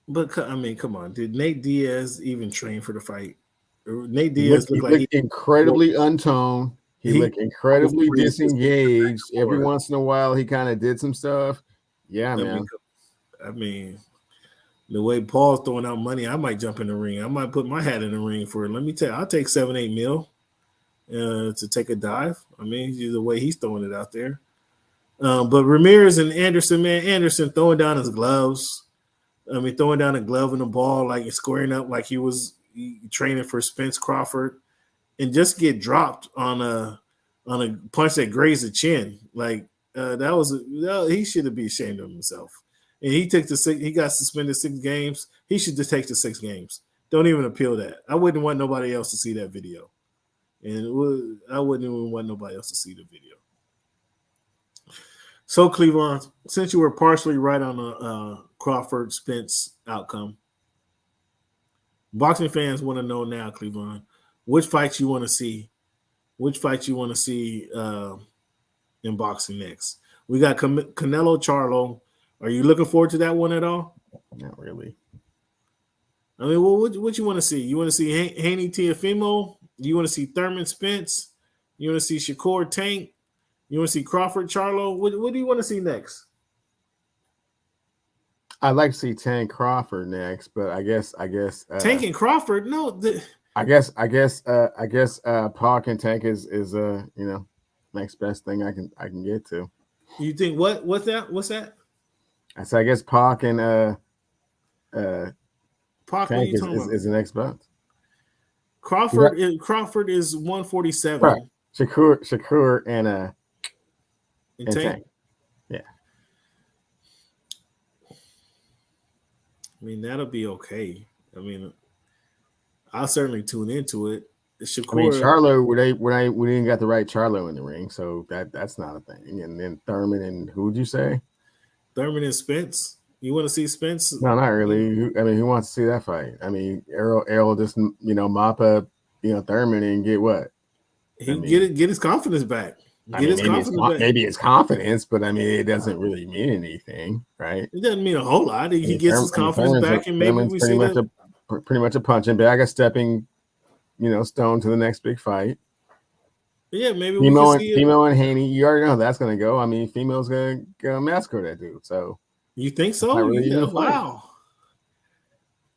But, I mean, come on. Did Nate Diaz even train for the fight? Nate Diaz looked incredibly untoned. He looked incredibly disengaged. Every once in a while, he kind of did some stuff. Yeah, man. I mean, the way Paul's throwing out money, I might jump in the ring. I might put my hat in the ring for it. Let me tell you, I'll take 7-8 mil. To take a dive. I mean, the way he's throwing it out there. But Ramirez and Anderson, man, Anderson throwing down his gloves. I mean, throwing down a glove and a ball, like squaring up like he was training for Spence Crawford, and just get dropped on a punch that grazed the chin. Like he should be ashamed of himself. And he got suspended 6 games. He should just take the 6 games. Don't even appeal that. I wouldn't want nobody else to see that video. And I wouldn't even want nobody else to see the video. So, Cleveland, since you were partially right on the Crawford-Spence outcome, boxing fans want to know now, Cleveland, which fights you want to see. Which fights you want to see in boxing next? We got Canelo Charlo. Are you looking forward to that one at all? Not really. I mean, well, what you want to see? You want to see Haney Teofimo? You want to see Thurman Spence? You want to see Shakur Tank? You want to see Crawford Charlo? What do you want to see next? I'd like to see Tank Crawford next, but I guess Tank and Crawford. No, I guess Pac and Tank is next best thing I can get to. You think what's that? I said I guess Pac and Pac Tank is the next best. Crawford is 147. Right. Shakur and Tank. Yeah. I mean, that'll be okay. I mean, I'll certainly tune into it. Shakur, I mean, Charlo, we didn't got the right Charlo in the ring, so that's not a thing. And then Thurman and who'd you say? Thurman and Spence. You want to see Spence? No, not really. I mean, who wants to see that fight? I mean, Errol just mop up, Thurman and get what? Get his confidence back. Maybe it's confidence, but I mean, it doesn't really mean anything, right? It doesn't mean a whole lot. He gets his confidence back, and maybe we see that. Pretty much a punching bag, a stepping, stone to the next big fight. Yeah, maybe Fimo and Haney. You already know how that's going to go. I mean, Femo's going to massacre that dude. So you think so? Really wow.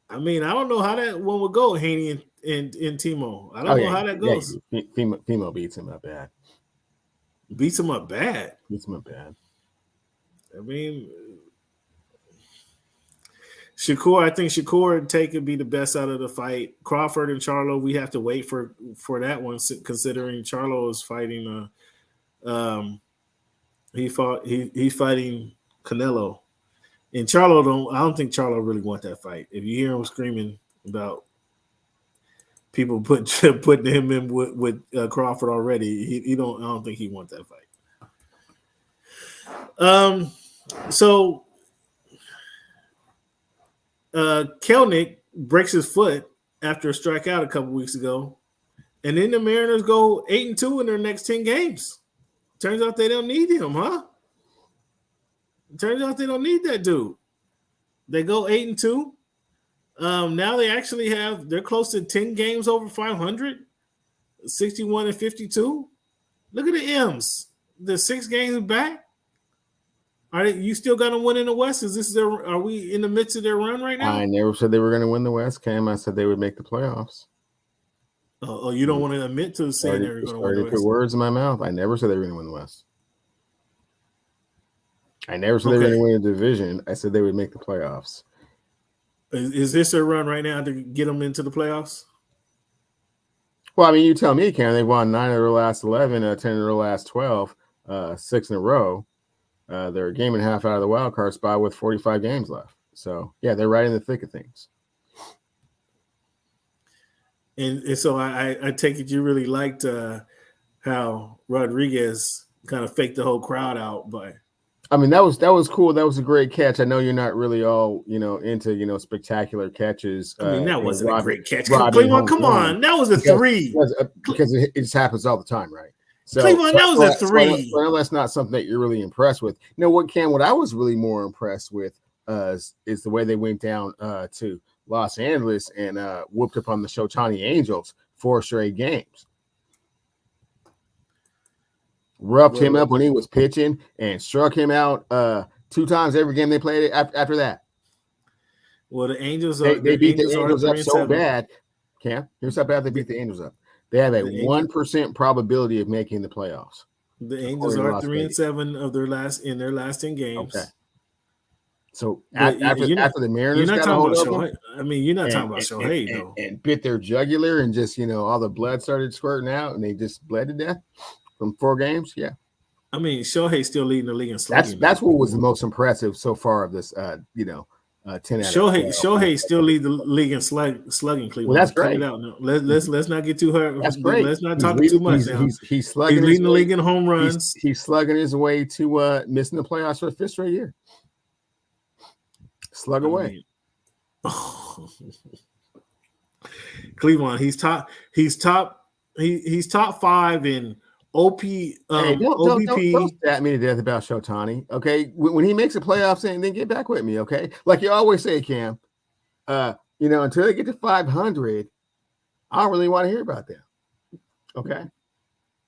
I mean, I don't know how that one would go, Haney and Timo. I don't know how that goes. Yeah, Fimo beats him up bad. Beats him up bad. I mean, I think Shakur and Tank could be the best out of the fight. Crawford and Charlo, we have to wait for that one, considering Charlo is fighting he's fighting Canelo. And I don't think Charlo really want that fight. If you hear him screaming about people putting him in with Crawford already, I don't think he wants that fight. So Kelnick breaks his foot after a strikeout a couple weeks ago, and then the Mariners go 8-2 in their next 10 games. Turns out they don't need him, huh? Turns out they don't need that dude. They go 8-2. Now they're close to 10 games over 500, 61-52. Look at the M's. The 6 games back. You still got them winning the West? Are we in the midst of their run right now? I never said they were going to win the West, Cam. I said they would make the playoffs. Oh, you don't want to admit to saying they're going to win the West? Put words in my mouth. I never said they were going to win the West. I never said they were going to win a division. I said they would make the playoffs. Is this their run right now to get them into the playoffs? Well, I mean, you tell me, Cam. They've won 9 of their last 11, 10 of their last 12, 6 in a row. They're a game and a half out of the wild card spot with 45 games left. So, yeah, they're right in the thick of things. And so I take it you really liked how Rodriguez kind of faked the whole crowd out by. I mean, that was cool. That was a great catch. I know you're not really all into spectacular catches. I mean, that wasn't a great catch. Cleveland, come on, that was a 3. Because it just happens all the time, right? So Cleveland, that was a 3. Well, that's not something that you're really impressed with. You know what, Cam? What I was really more impressed with is the way they went down to Los Angeles and whooped up on the Shotani Angels 4 straight games. Roughed him up when he was pitching and struck him out 2 times every game they played after that. Well, the Angels they beat the Angels up so bad. Cam, here's how bad they beat the Angels up. They have a 1% probability of making the playoffs. The Angels are 3-7 of their last 10 games. Okay. So after the Mariners, you're not talking about Shohei. I mean, you're not talking about Shohei though. And bit their jugular and just all the blood started squirting out and they just bled to death from 4 games. Yeah. I mean, Shohei's still leading the league in slugging. That's what was the most impressive so far of this. 10 Shohei still lead the league in slugging. Cleveland. Well, that's great. Let's not get too hurt. That's great. Let's not talk too much now. He's slugging. He's leading the league in home runs. He's slugging his way to missing the playoffs for the 5th straight year. Slug away. Cleveland. He's top 5 in OP, Hey, OBP. don't stat me to death about Shotani. Okay, when he makes a playoff, then get back with me. Okay, like you always say, Cam. Until they get to 500, I don't really want to hear about them. Okay,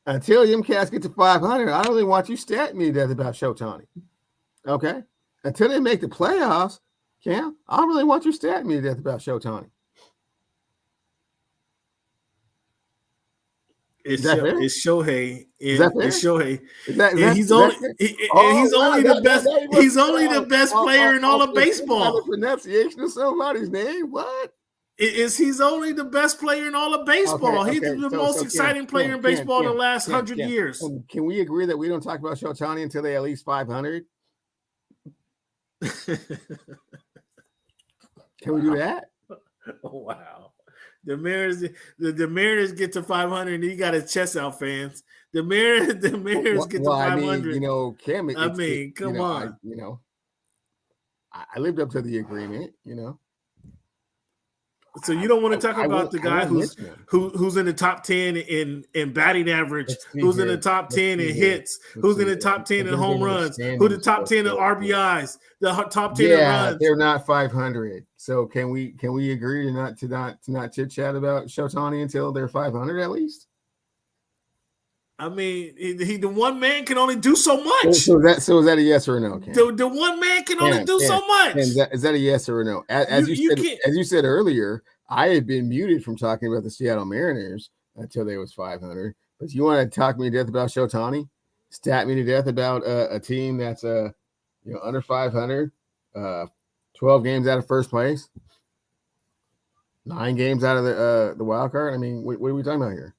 until them cats get to 500, I don't really want you statting me to death about Shotani. Okay, until they make the playoffs, Cam, I don't really want you statting me to death about Shotani. It's Shohei. It's Shohei. He's only the best. He's only the best player in all of baseball. The pronunciation of somebody's name. What? He's only the best player in all of baseball. He's the most exciting player in baseball in the last 100 years. Can we agree that we don't talk about Shotani until they at least 500? Can we do that? Oh, wow. The Mariners get to 500 and he got his chest out, fans. The Mariners get to 500. Cam, come on. I lived up to the agreement, So you don't want to talk about the guy who's in the top 10 in batting average, who's in the top 10 in hits, who's in the top 10 in home runs, who's the top 10 in RBIs, the top 10 in runs. They're not 500. So can we agree to not chit chat about Shotani until they're 500 at least? I mean, the one man can only do so much. So is that a yes or a no? Cam? The one man can only do so much. Is that a yes or a no? As you said earlier, I had been muted from talking about the Seattle Mariners until they was 500. But you want to talk me to death about Shotani? Stat me to death about a team that's under 500, 12 games out of first place, 9 games out of the wild card. I mean, what are we talking about here?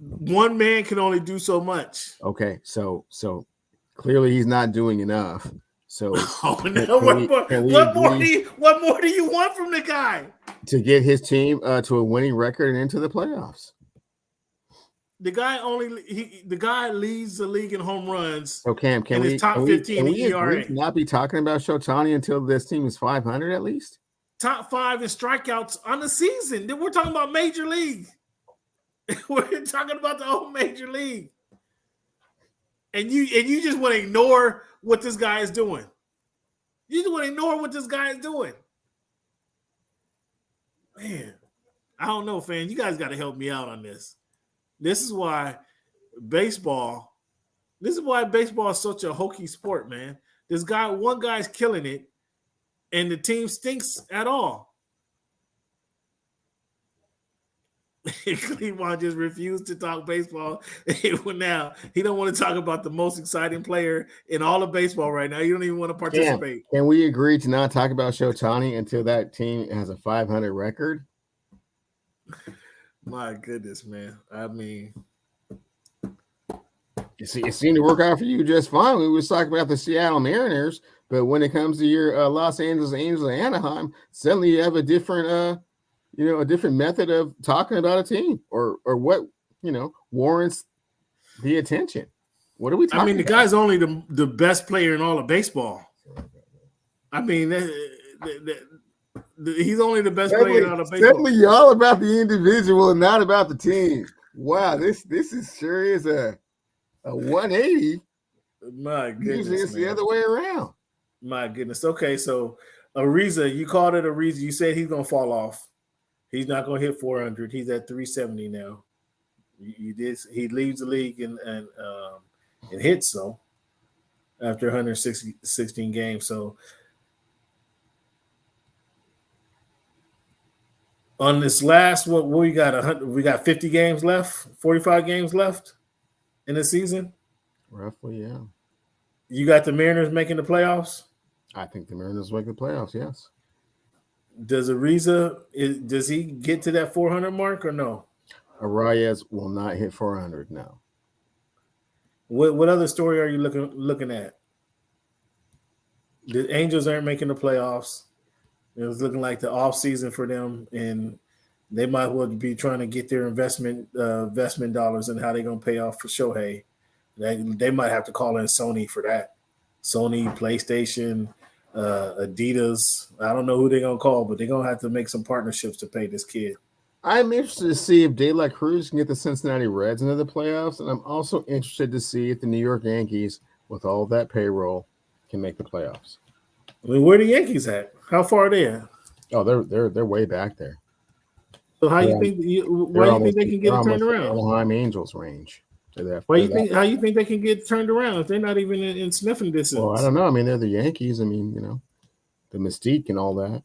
One man can only do so much. Okay, so clearly he's not doing enough. So what more do you want from the guy? To get his team to a winning record and into the playoffs. The guy leads the league in home runs. So Cam, can we top 15 in ERA? Not be talking about Shotani until this team is 500 at least? Top 5 in strikeouts on the season. Then we're talking about major league. We're talking about the whole major league. And you just want to ignore what this guy is doing. You just want to ignore what this guy is doing. Man, I don't know, fan. You guys got to help me out on this. This is why baseball is such a hokey sport, man. One guy's killing it, and the team stinks at all. Cleveland just refused to talk baseball. Now he don't want to talk about the most exciting player in all of baseball right now. You don't even want to participate. Can we agree to not talk about Shotani until that team has a 500 record? My goodness, man. I mean, it seemed to work out for you just fine. We was talking about the Seattle Mariners, but when it comes to your Los Angeles Angels and Anaheim, suddenly you have a different a different method of talking about a team or what, warrants the attention. What are we talking about? The guy's only the best player in all of baseball. I mean, he's only the best player in all of baseball. Suddenly you're all about the individual and not about the team. Wow, this is sure is a 180. My goodness. Usually it's the other way around. My goodness. Okay, so Ariza, you called it Ariza. You said he's going to fall off. He's not going to hit 400. He's at 370 now. He leaves the league in hits though after 116 games. So on this last, what we got? We got 50 games left, 45 games left in the season. Roughly, yeah. You got the Mariners making the playoffs? I think the Mariners make the playoffs. Yes. Does Ariza does he get to that 400 mark or no? Arraez will not hit 400 now. What other story are you looking at? The Angels aren't making the playoffs. It was looking like the off season for them, and they might well be trying to get their investment dollars and how they're going to pay off for Shohei. They might have to call in Sony for that. Sony, PlayStation, Adidas. I don't know who they're going to call, but they're going to have to make some partnerships to pay this kid. I'm interested to see if De La Cruz can get the Cincinnati Reds into the playoffs, and I'm also interested to see if the New York Yankees, with all of that payroll, can make the playoffs. I mean, where are the Yankees at? How far are they at? Oh, they're way back there. So how you think? Why do you think they can get it turned around? Anaheim Angels range. Why you think? How you think they can get turned around if they're not even in sniffing distance? Well, I don't know. I mean, they're the Yankees. I mean, you know, the mystique and all that.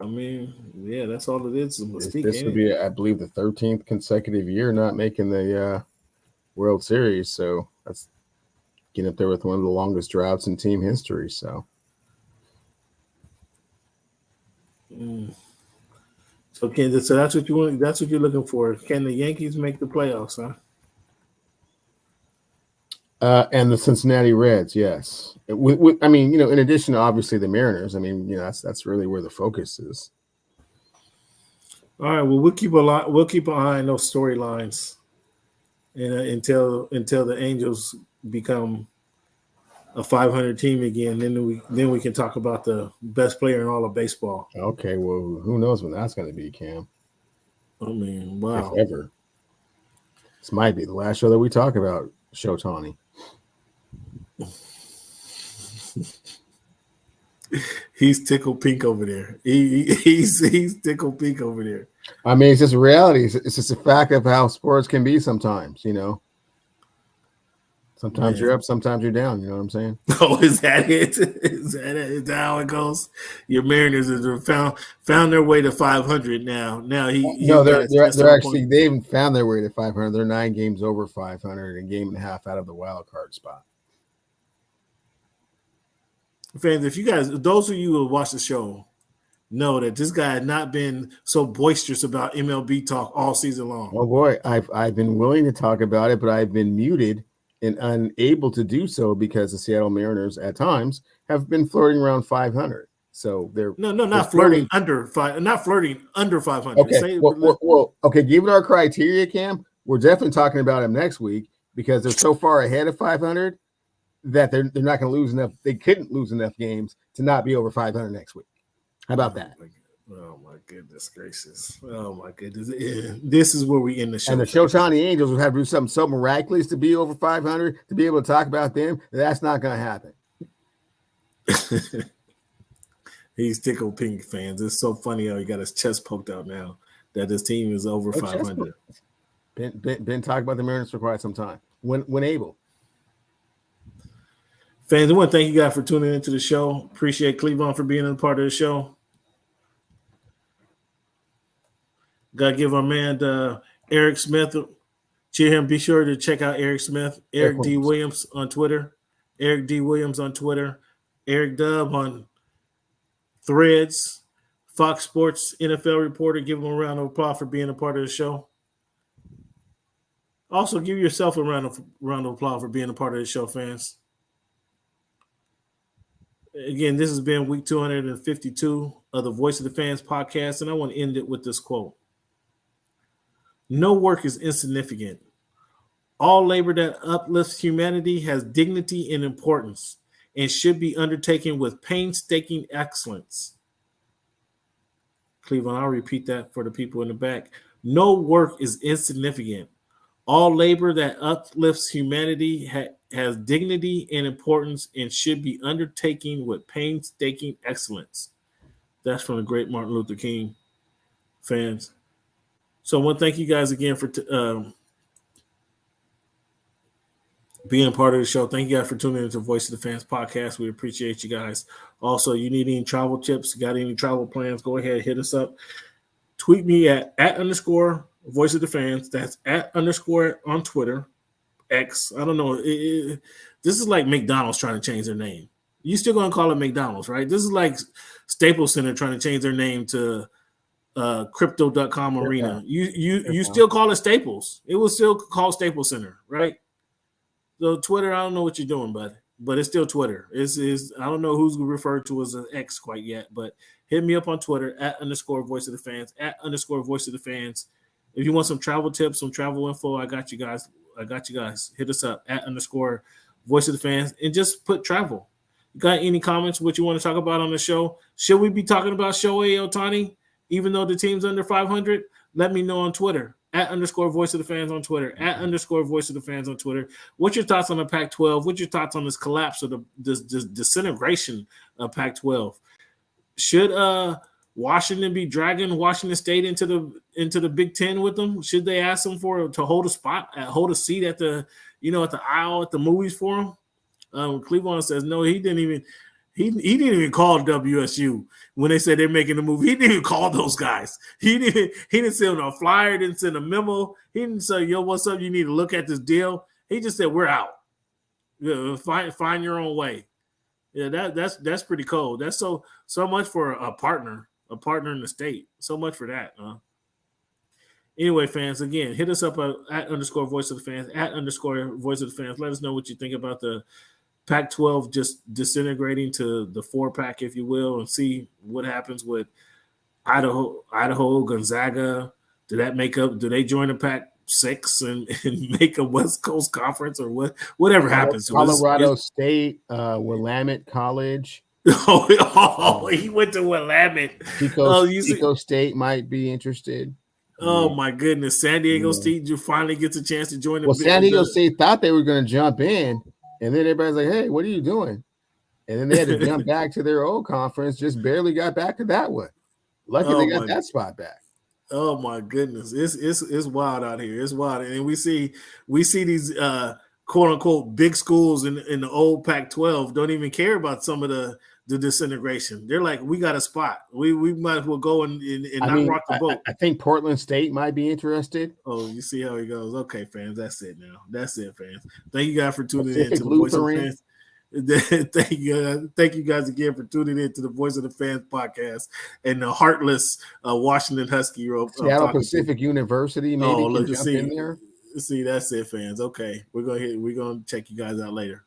I mean, yeah, that's all it is. Mystique, this would be, I believe, the 13th consecutive year not making the World Series. So that's getting up there with one of the longest droughts in team history. So. So that's what you want. That's what you're looking for. Can the Yankees make the playoffs? Huh? And the Cincinnati Reds, yes. I mean, you know, in addition to obviously the Mariners, I mean, you know, that's really where the focus is. All right. Well, we'll keep an eye on those storylines, and until the Angels become a 500 team again, then we can talk about the best player in all of baseball. Okay. Well, who knows when that's going to be, Cam? I mean, wow. If ever. This might be the last show that we talk about Shotani. He's tickled pink over there. He's tickled pink over there. I mean, it's just reality. It's just a fact of how sports can be sometimes, you know. Sometimes you're up, sometimes you're down. You know what I'm saying? Oh, is that it? Is that how it goes? Your Mariners have found their way to 500 now. Now they're actually they haven't found their way to 500. They're 9 games over 500, and a game and a half out of the wild card spot. Fans, those of you who watch the show, know that this guy had not been so boisterous about MLB talk all season long. Oh boy, I've been willing to talk about it, but I've been muted and unable to do so because the Seattle Mariners at times have been flirting around 500. So they're not flirting under 500. Okay, well, okay. Given our criteria, Cam, we're definitely talking about them next week because they're so far ahead of 500 that they're not going to lose enough. They couldn't lose enough games to not be over 500 next week. How about that? Oh my goodness gracious! Oh my goodness! This is where we end the show. And the Shotani Angels would have to do something so miraculous to be over 500 to be able to talk about them. That's not going to happen. He's tickled pink, fans. It's so funny how he got his chest poked out now that his team is over 500. Been talking about the Mariners for quite some time. When able. Fans, I want to thank you guys for tuning into the show. Appreciate Cleveland for being a part of the show. Got to give our man Eric Smith, cheer him. Be sure to check out Eric Smith, Eric D. Williams on Twitter, Eric D. Williams on Twitter, Eric Dub on Threads, Fox Sports NFL reporter. Give him a round of applause for being a part of the show. Also, give yourself a round of applause for being a part of the show, fans. Again, this has been week 252 of the Voice of the Fans podcast, and I want to end it with this quote. No work is insignificant. All labor that uplifts humanity has dignity and importance and should be undertaken with painstaking excellence. Cleveland, I'll repeat that for the people in the back. No work is insignificant. All labor that uplifts humanity has dignity and importance and should be undertaken with painstaking excellence. That's from the great Martin Luther King, fans. So I want to thank you guys again for being part of the show. Thank you guys for tuning into Voice of the Fans podcast. We appreciate you guys. Also, you need any travel tips, got any travel plans, go ahead, hit us up. Tweet me at _ Voice of the Fans. That's @ on Twitter, X. I don't know. This is like McDonald's trying to change their name. You still going to call it McDonald's, right? This is like Staples Center trying to change their name to Crypto.com Arena. You still call it Staples. It was still called Staples Center, right? So Twitter, I don't know what you're doing, but it's still Twitter. Is I don't know who's referred to as an X quite yet, but hit me up on Twitter @ Voice of the Fans, @ Voice of the Fans. If you want some travel tips, some travel info, I got you guys. Hit us up @ Voice of the Fans and just put travel. You got any comments, what you want to talk about on the show? Should we be talking about Shohei Ohtani, even though the team's under 500? let me know on Twitter @_voice of the fans on Twitter, @_voice of the fans on Twitter. What's your thoughts on the Pac-12? What's your thoughts on this collapse of this disintegration of Pac-12? Should Washington be dragging Washington State into the Big Ten with them? Should they ask them to hold a seat at the aisle at the movies for them? Cleveland says no. He didn't even call WSU when they said they're making the movie. He didn't even call those guys. He didn't send a flyer, didn't send a memo. He didn't say, yo, what's up? You need to look at this deal. He just said, we're out. Find your own way. Yeah, that's pretty cold. That's so much for a partner in the state. So much for that. Anyway, fans, again, hit us up at @_voice of the fans, @_voice of the fans. Let us know what you think about the Pac-12 just disintegrating to the 4-pack, if you will, and see what happens with Idaho, Gonzaga. Do they join the Pac-6 and make a West Coast conference, or whatever happens? Colorado State, Willamette College. He went to Willamette. Chico State might be interested. Oh my goodness! San Diego State finally gets a chance to join. San Diego State thought they were going to jump in, and then everybody's like, "Hey, what are you doing?" And then they had to jump back to their old conference. Just barely got back to that one. Lucky they got that spot back. Oh my goodness! It's wild out here. It's wild, and we see these quote unquote big schools in the old Pac-12 don't even care about some of the disintegration. They're like, we got a spot. We might as well go and not rock the boat. I think Portland State might be interested. Oh, you see how he goes. Okay, fans, that's it now. That's it, fans. Thank you guys for tuning in to the Voice of the Fans. Thank you guys again for tuning in to the Voice of the Fans podcast and the heartless Washington Husky. Seattle Pacific University maybe can jump in there. See, that's it, fans. Okay, we're gonna check you guys out later.